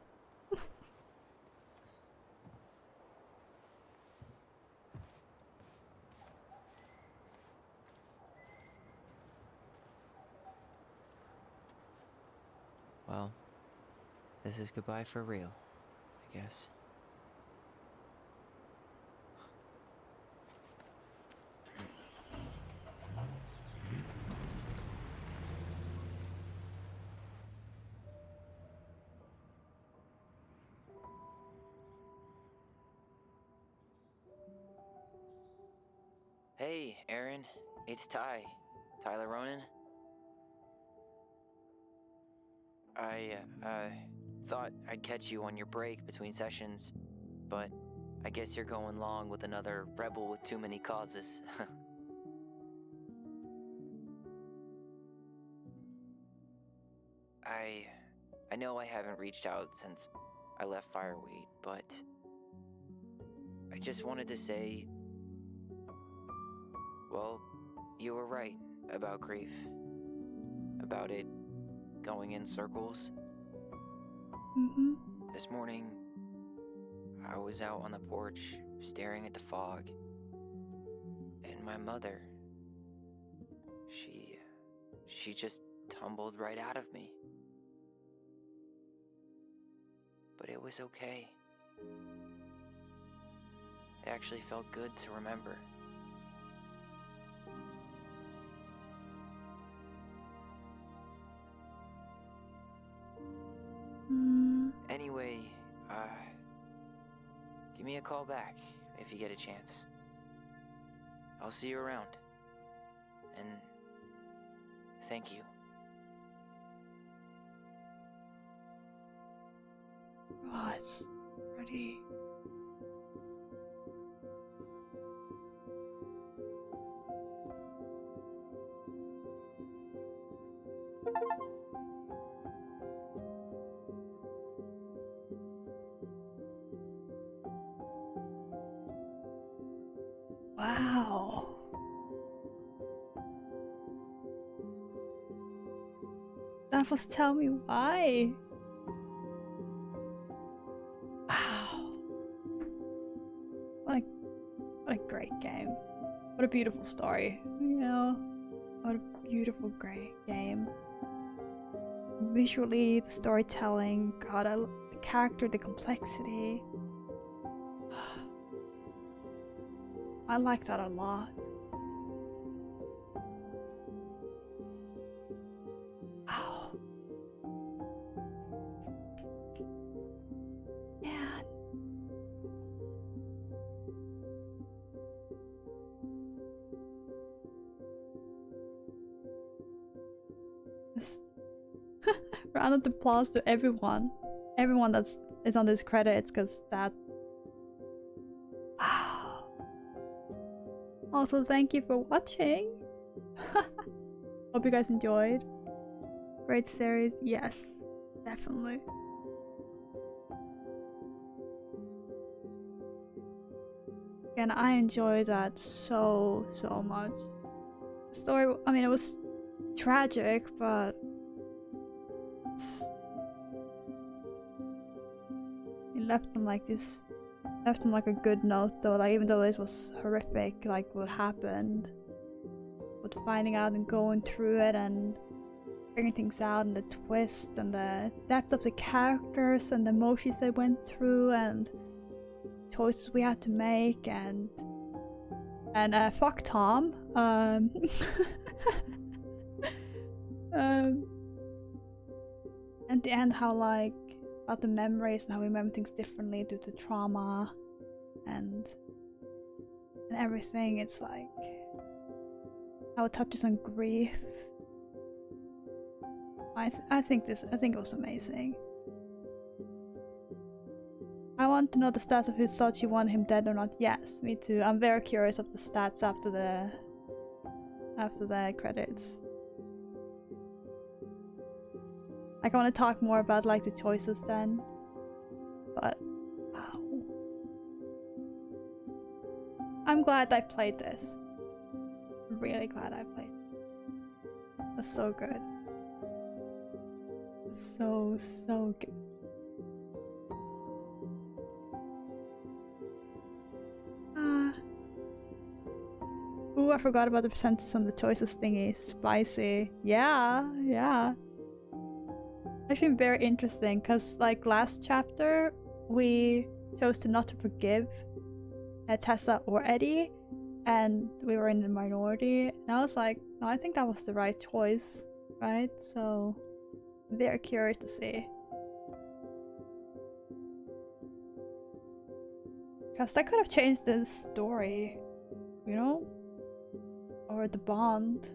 Well, this is goodbye for real, I guess. Hey, Aaron. It's Ty. Tyler Ronan. I thought I'd catch you on your break between sessions, but I guess you're going long with another rebel with too many causes. I know I haven't reached out since I left Fireweight, but I just wanted to say, well, you were right about grief. About it going in circles. Mm-hmm. This morning, I was out on the porch staring at the fog, and my mother, she just tumbled right out of me. But it was okay. It actually felt good to remember. Anyway, give me a call back if you get a chance. I'll see you around. And thank you. Right. Ready. Wow. That was Tell Me Why. Wow. What a great game. What a beautiful story. You know, what a beautiful, great game. Visually, the storytelling, God, the character, the complexity. I like that a lot. Wow. Man. Round of applause to everyone. Everyone is on this credits, because that. Wow. Also, thank you for watching. Hope you guys enjoyed. Great series. Yes, definitely. And I enjoyed that so much. The story, I mean, it was tragic, but it left them like this, left them like a good note though, like even though this was horrific, like what happened, with finding out and going through it and figuring things out, and the twist and the depth of the characters and the emotions they went through and choices we had to make, and fuck Tom. At the end, how like about the memories and how we remember things differently due to trauma and everything. It's like how it touches on grief I think it was amazing. I want to know the stats of who thought she wanted him dead or not. Yes, me too. I'm very curious of the stats after the credits. Like, I want to talk more about like the choices then. But I'm glad I played this. Really glad I played. It was so good. So good. Ooh, I forgot about the percentages on the choices thingy. Spicy. Yeah. Actually very interesting, because like last chapter we chose to not to forgive Tessa or Eddie, and we were in the minority, and I was like, no, I think that was the right choice, right? So very curious to see, because that could have changed the story, you know, or the bond.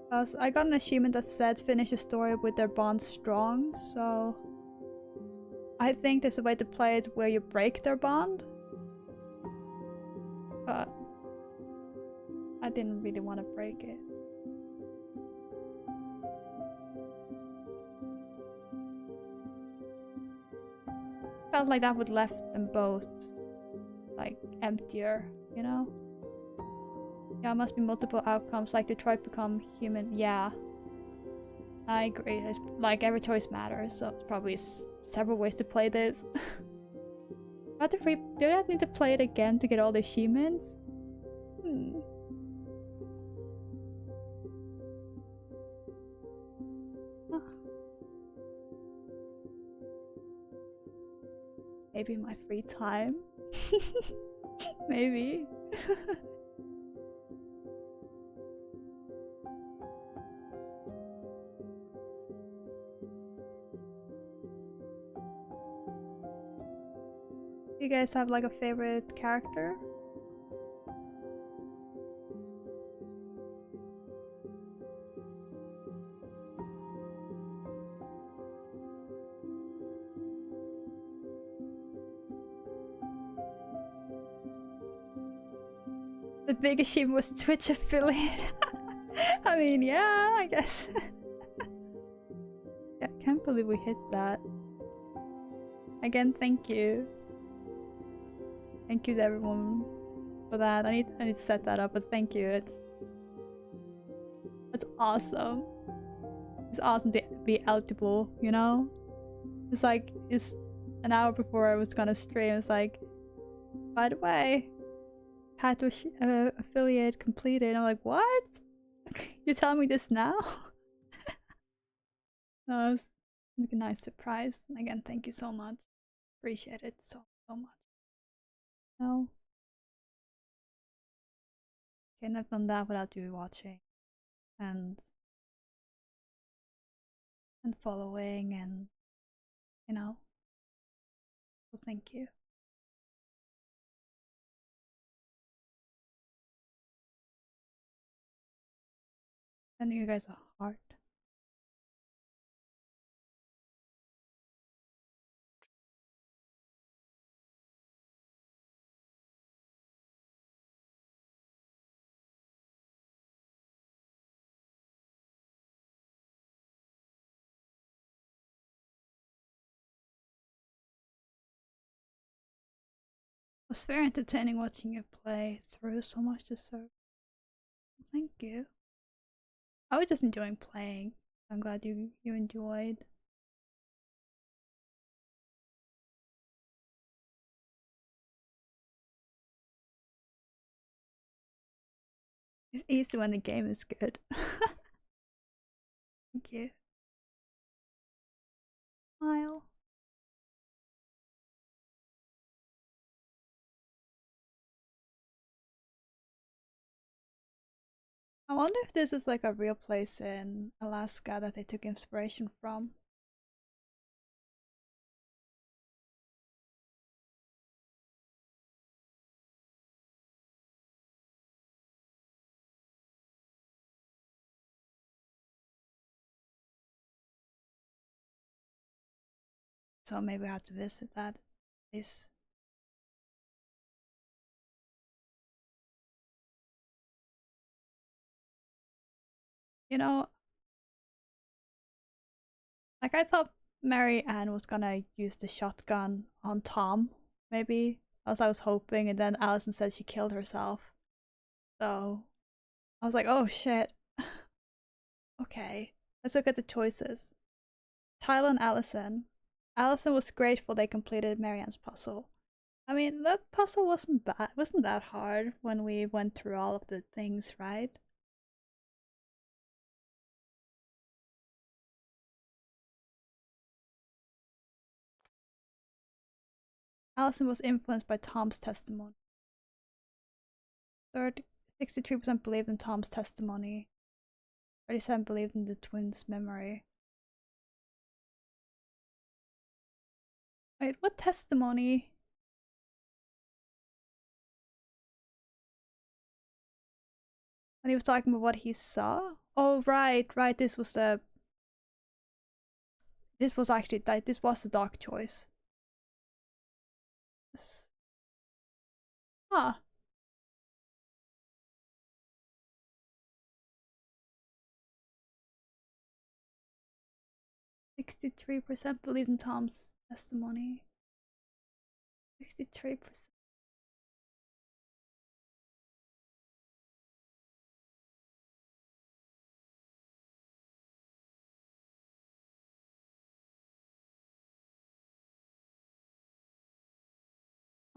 Because I got an achievement that said finish the story with their bond strong, so I think there's a way to play it where you break their bond. But I didn't really want to break it. Felt like that would left them both like emptier, you know? Yeah, must be multiple outcomes, like to try to become human. Yeah, I agree. It's like every choice matters, so it's probably several ways to play this. Do I need to play it again to get all the achievements? Maybe in my free time. Maybe. You guys have like a favorite character? The big achievement was Twitch affiliate. I mean, yeah, I guess. Yeah, I can't believe we hit that. Again, thank you. Thank you to everyone for that. I need to set that up, but thank you. It's awesome. It's awesome to be eligible, you know? It's like, it's an hour before I was gonna stream. It's like, by the way, had to affiliate completed. And I'm like, what? You're telling me this now? No, it's like a nice surprise. And again, thank you so much. Appreciate it so much. No. Couldn't have done that without you watching and following, and you know. So thank you. Sending you guys a heart. It was very entertaining watching you play through so much to serve. Thank you. I was just enjoying playing. I'm glad you enjoyed. It's easy when the game is good. Thank you. Smile. I wonder if this is like a real place in Alaska that they took inspiration from. So maybe I have to visit that place. You know, like I thought Mary Ann was gonna use the shotgun on Tom, maybe, as I was hoping, and then Alyson said she killed herself. So I was like, oh shit. Okay, let's look at the choices. Tyler and Alyson. Alyson was grateful they completed Mary Ann's puzzle. I mean, the puzzle wasn't bad, wasn't that hard when we went through all of the things, right? Alyson was influenced by Tom's testimony. Third, 63% believed in Tom's testimony. 37 believed in the twins' memory. Wait, what testimony? When he was talking about what he saw? Oh, right, this was the... This was actually... This was the dark choice. Huh. %63% believed in Tom's testimony. 63%.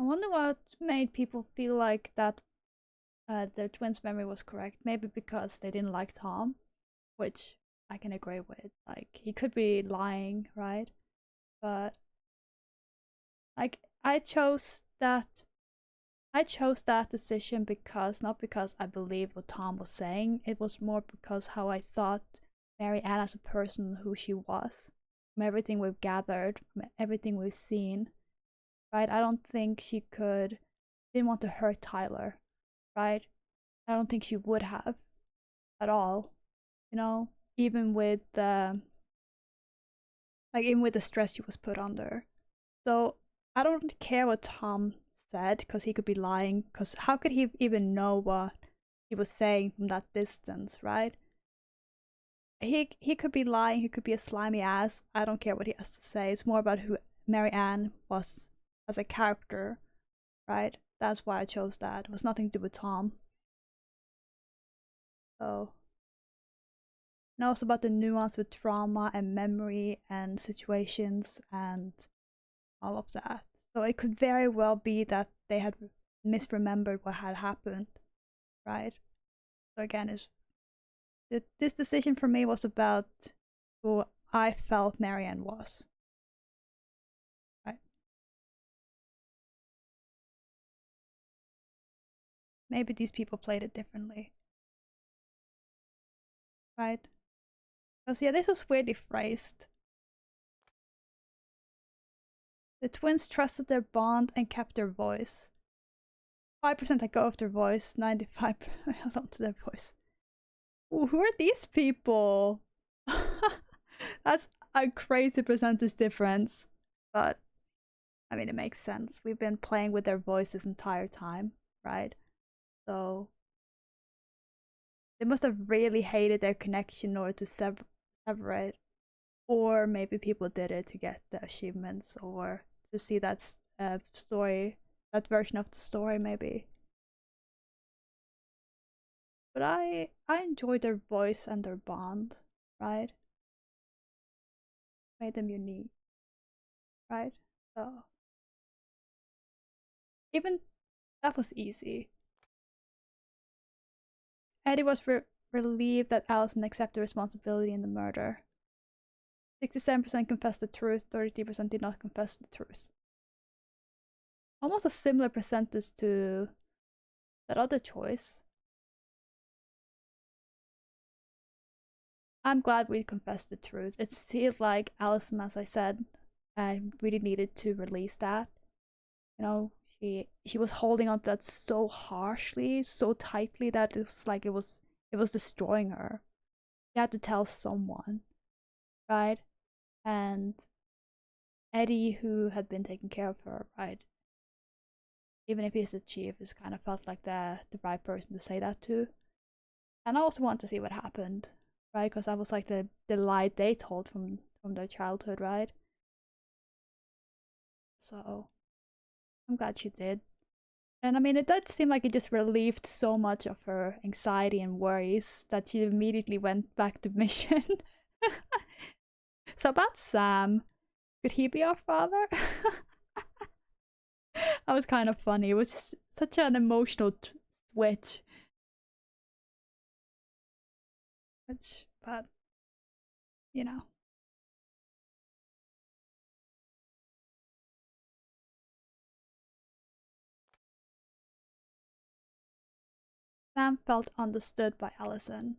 I wonder what made people feel like that their twins' memory was correct. Maybe because they didn't like Tom, which I can agree with. Like, he could be lying, right? But like, I chose that decision because, not because I believed what Tom was saying, it was more because how I thought Mary Ann as a person, who she was, from everything we've gathered, from everything we've seen, right? I don't think she didn't want to hurt Tyler, right? I don't think she would have at all, you know, even with the stress she was put under. So I don't care what Tom said, because he could be lying, because how could he even know what he was saying from that distance, right? He could be lying, he could be a slimy ass. I don't care what he has to say. It's more about who Mary Ann was as a character, right? That's why I chose that. It was nothing to do with Tom. So, and also about the nuance with trauma and memory and situations and all of that. So it could very well be that they had misremembered what had happened, right? So again, this decision for me was about who I felt Mary Ann was. Right? Maybe these people played it differently. Right? Because yeah, this was weirdly phrased. The twins trusted their bond and kept their voice. 5% let go of their voice, 95% held on to their voice. Ooh, who are these people? That's a crazy percentage difference. But, I mean, it makes sense. We've been playing with their voice this entire time, right? So, they must have really hated their connection in order to sever it. Or maybe people did it to get the achievements, or to see that story, that version of the story, maybe. But I enjoyed their voice and their bond, right? Made them unique, right? So even that was easy. Eddie was relieved that Alyson accepted responsibility in the murder. 67% confessed the truth, 33% did not confess the truth. Almost a similar percentage to that other choice. I'm glad we confessed the truth. It feels like Alyson, as I said, I really needed to release that. You know, she was holding on to that so harshly, so tightly, that it was like it was destroying her. She had to tell someone, right? And Eddie, who had been taking care of her, right? Even if he's the chief, it's kind of felt like the right person to say that to. And I also want to see what happened, right? Because that was like the lie they told from their childhood, right? So I'm glad she did. And I mean, it did seem like it just relieved so much of her anxiety and worries that she immediately went back to mission. So about Sam, could he be our father? That was kind of funny. It was just such an emotional switch. But, you know. Sam felt understood by Alyson.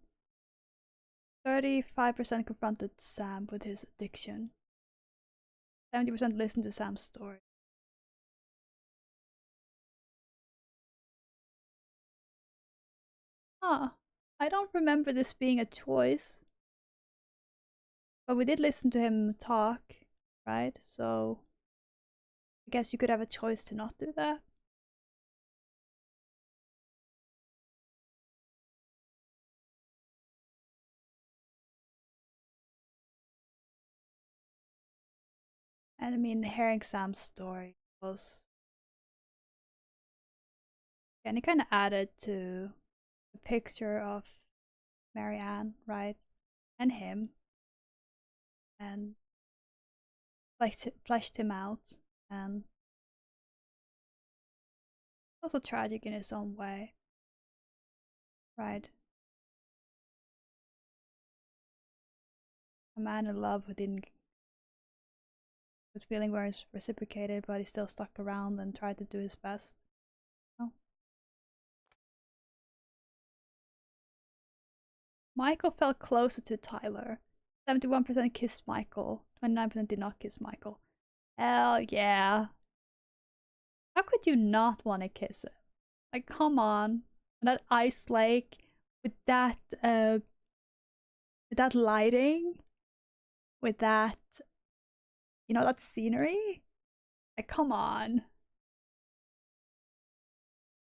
35% confronted Sam with his addiction. 70% listened to Sam's story. Huh. I don't remember this being a choice. But we did listen to him talk, right? So I guess you could have a choice to not do that. And I mean, hearing Sam's story was... and it kind of added to the picture of Marianne, right? And him. And fleshed him out. And also tragic in his own way, right? A man in love who didn't... whose feeling was reciprocated, but he still stuck around and tried to do his best. Oh. Michael felt closer to Tyler. 71% kissed Michael. 29% did not kiss Michael. Hell yeah. How could you not want to kiss him? Like, come on. That ice lake with that lighting, with that, you know, that scenery. Like, come on.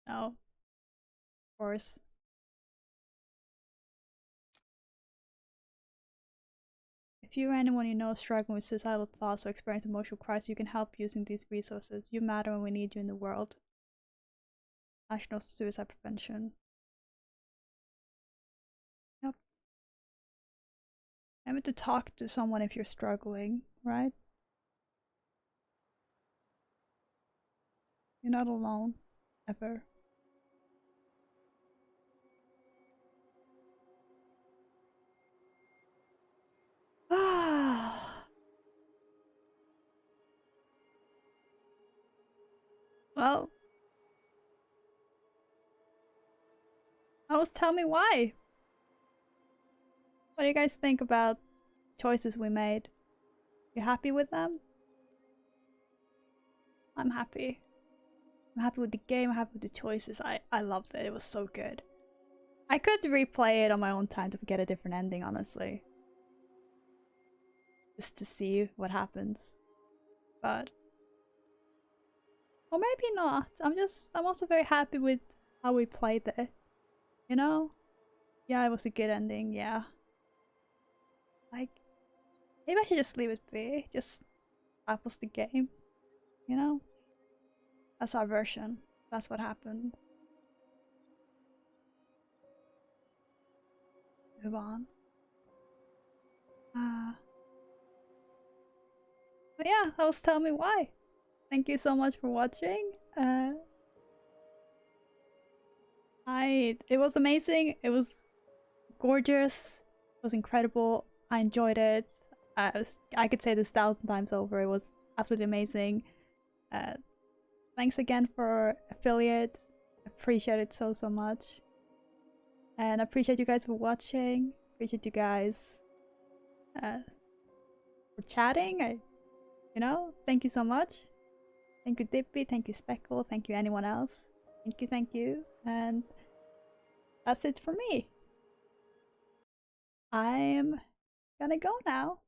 No. Of course. If you or anyone you know is struggling with suicidal thoughts or experiencing emotional crisis, you can help using these resources. You matter and we need you in the world. National Suicide Prevention. Yep. Remember to talk to someone if you're struggling, right? You're not alone. Ever. Well, tell me why. What do you guys think about choices we made? You happy with them? I'm happy. I'm happy with the game, I'm happy with the choices. I loved it. It was so good. I could replay it on my own time to get a different ending, honestly. Just to see what happens. But... or maybe not. I'm also very happy with how we played it. You know? Yeah, it was a good ending, yeah. Like, maybe I should just leave it be. Just, that was the game. You know? That's our version. That's what happened. Move on. But yeah, that was Tell Me Why. Thank you so much for watching. It was amazing. It was gorgeous. It was incredible. I enjoyed it. I could say this 1,000 times over. It was absolutely amazing. Thanks again for affiliate. Appreciate it so much. And I appreciate you guys for watching. Appreciate you guys for chatting. You know, thank you so much. Thank you, Dippy. Thank you, Speckle. Thank you, anyone else. Thank you. And that's it for me. I'm gonna go now.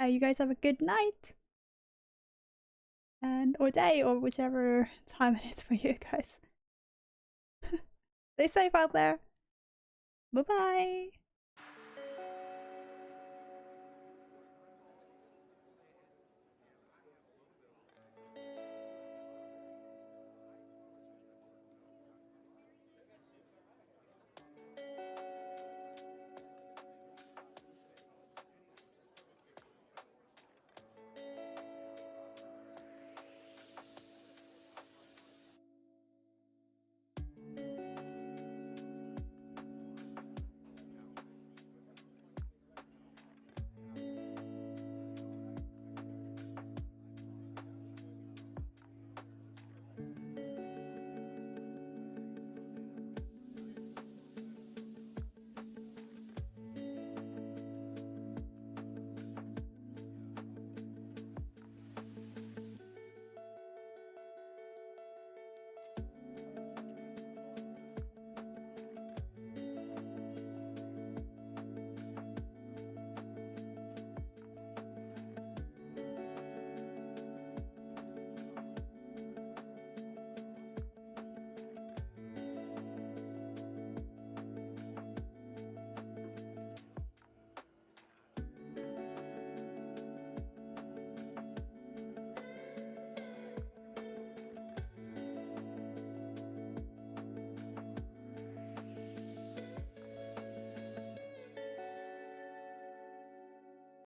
You guys have a good night. And or day, or whichever time it is for you guys. Stay safe out there. Bye bye.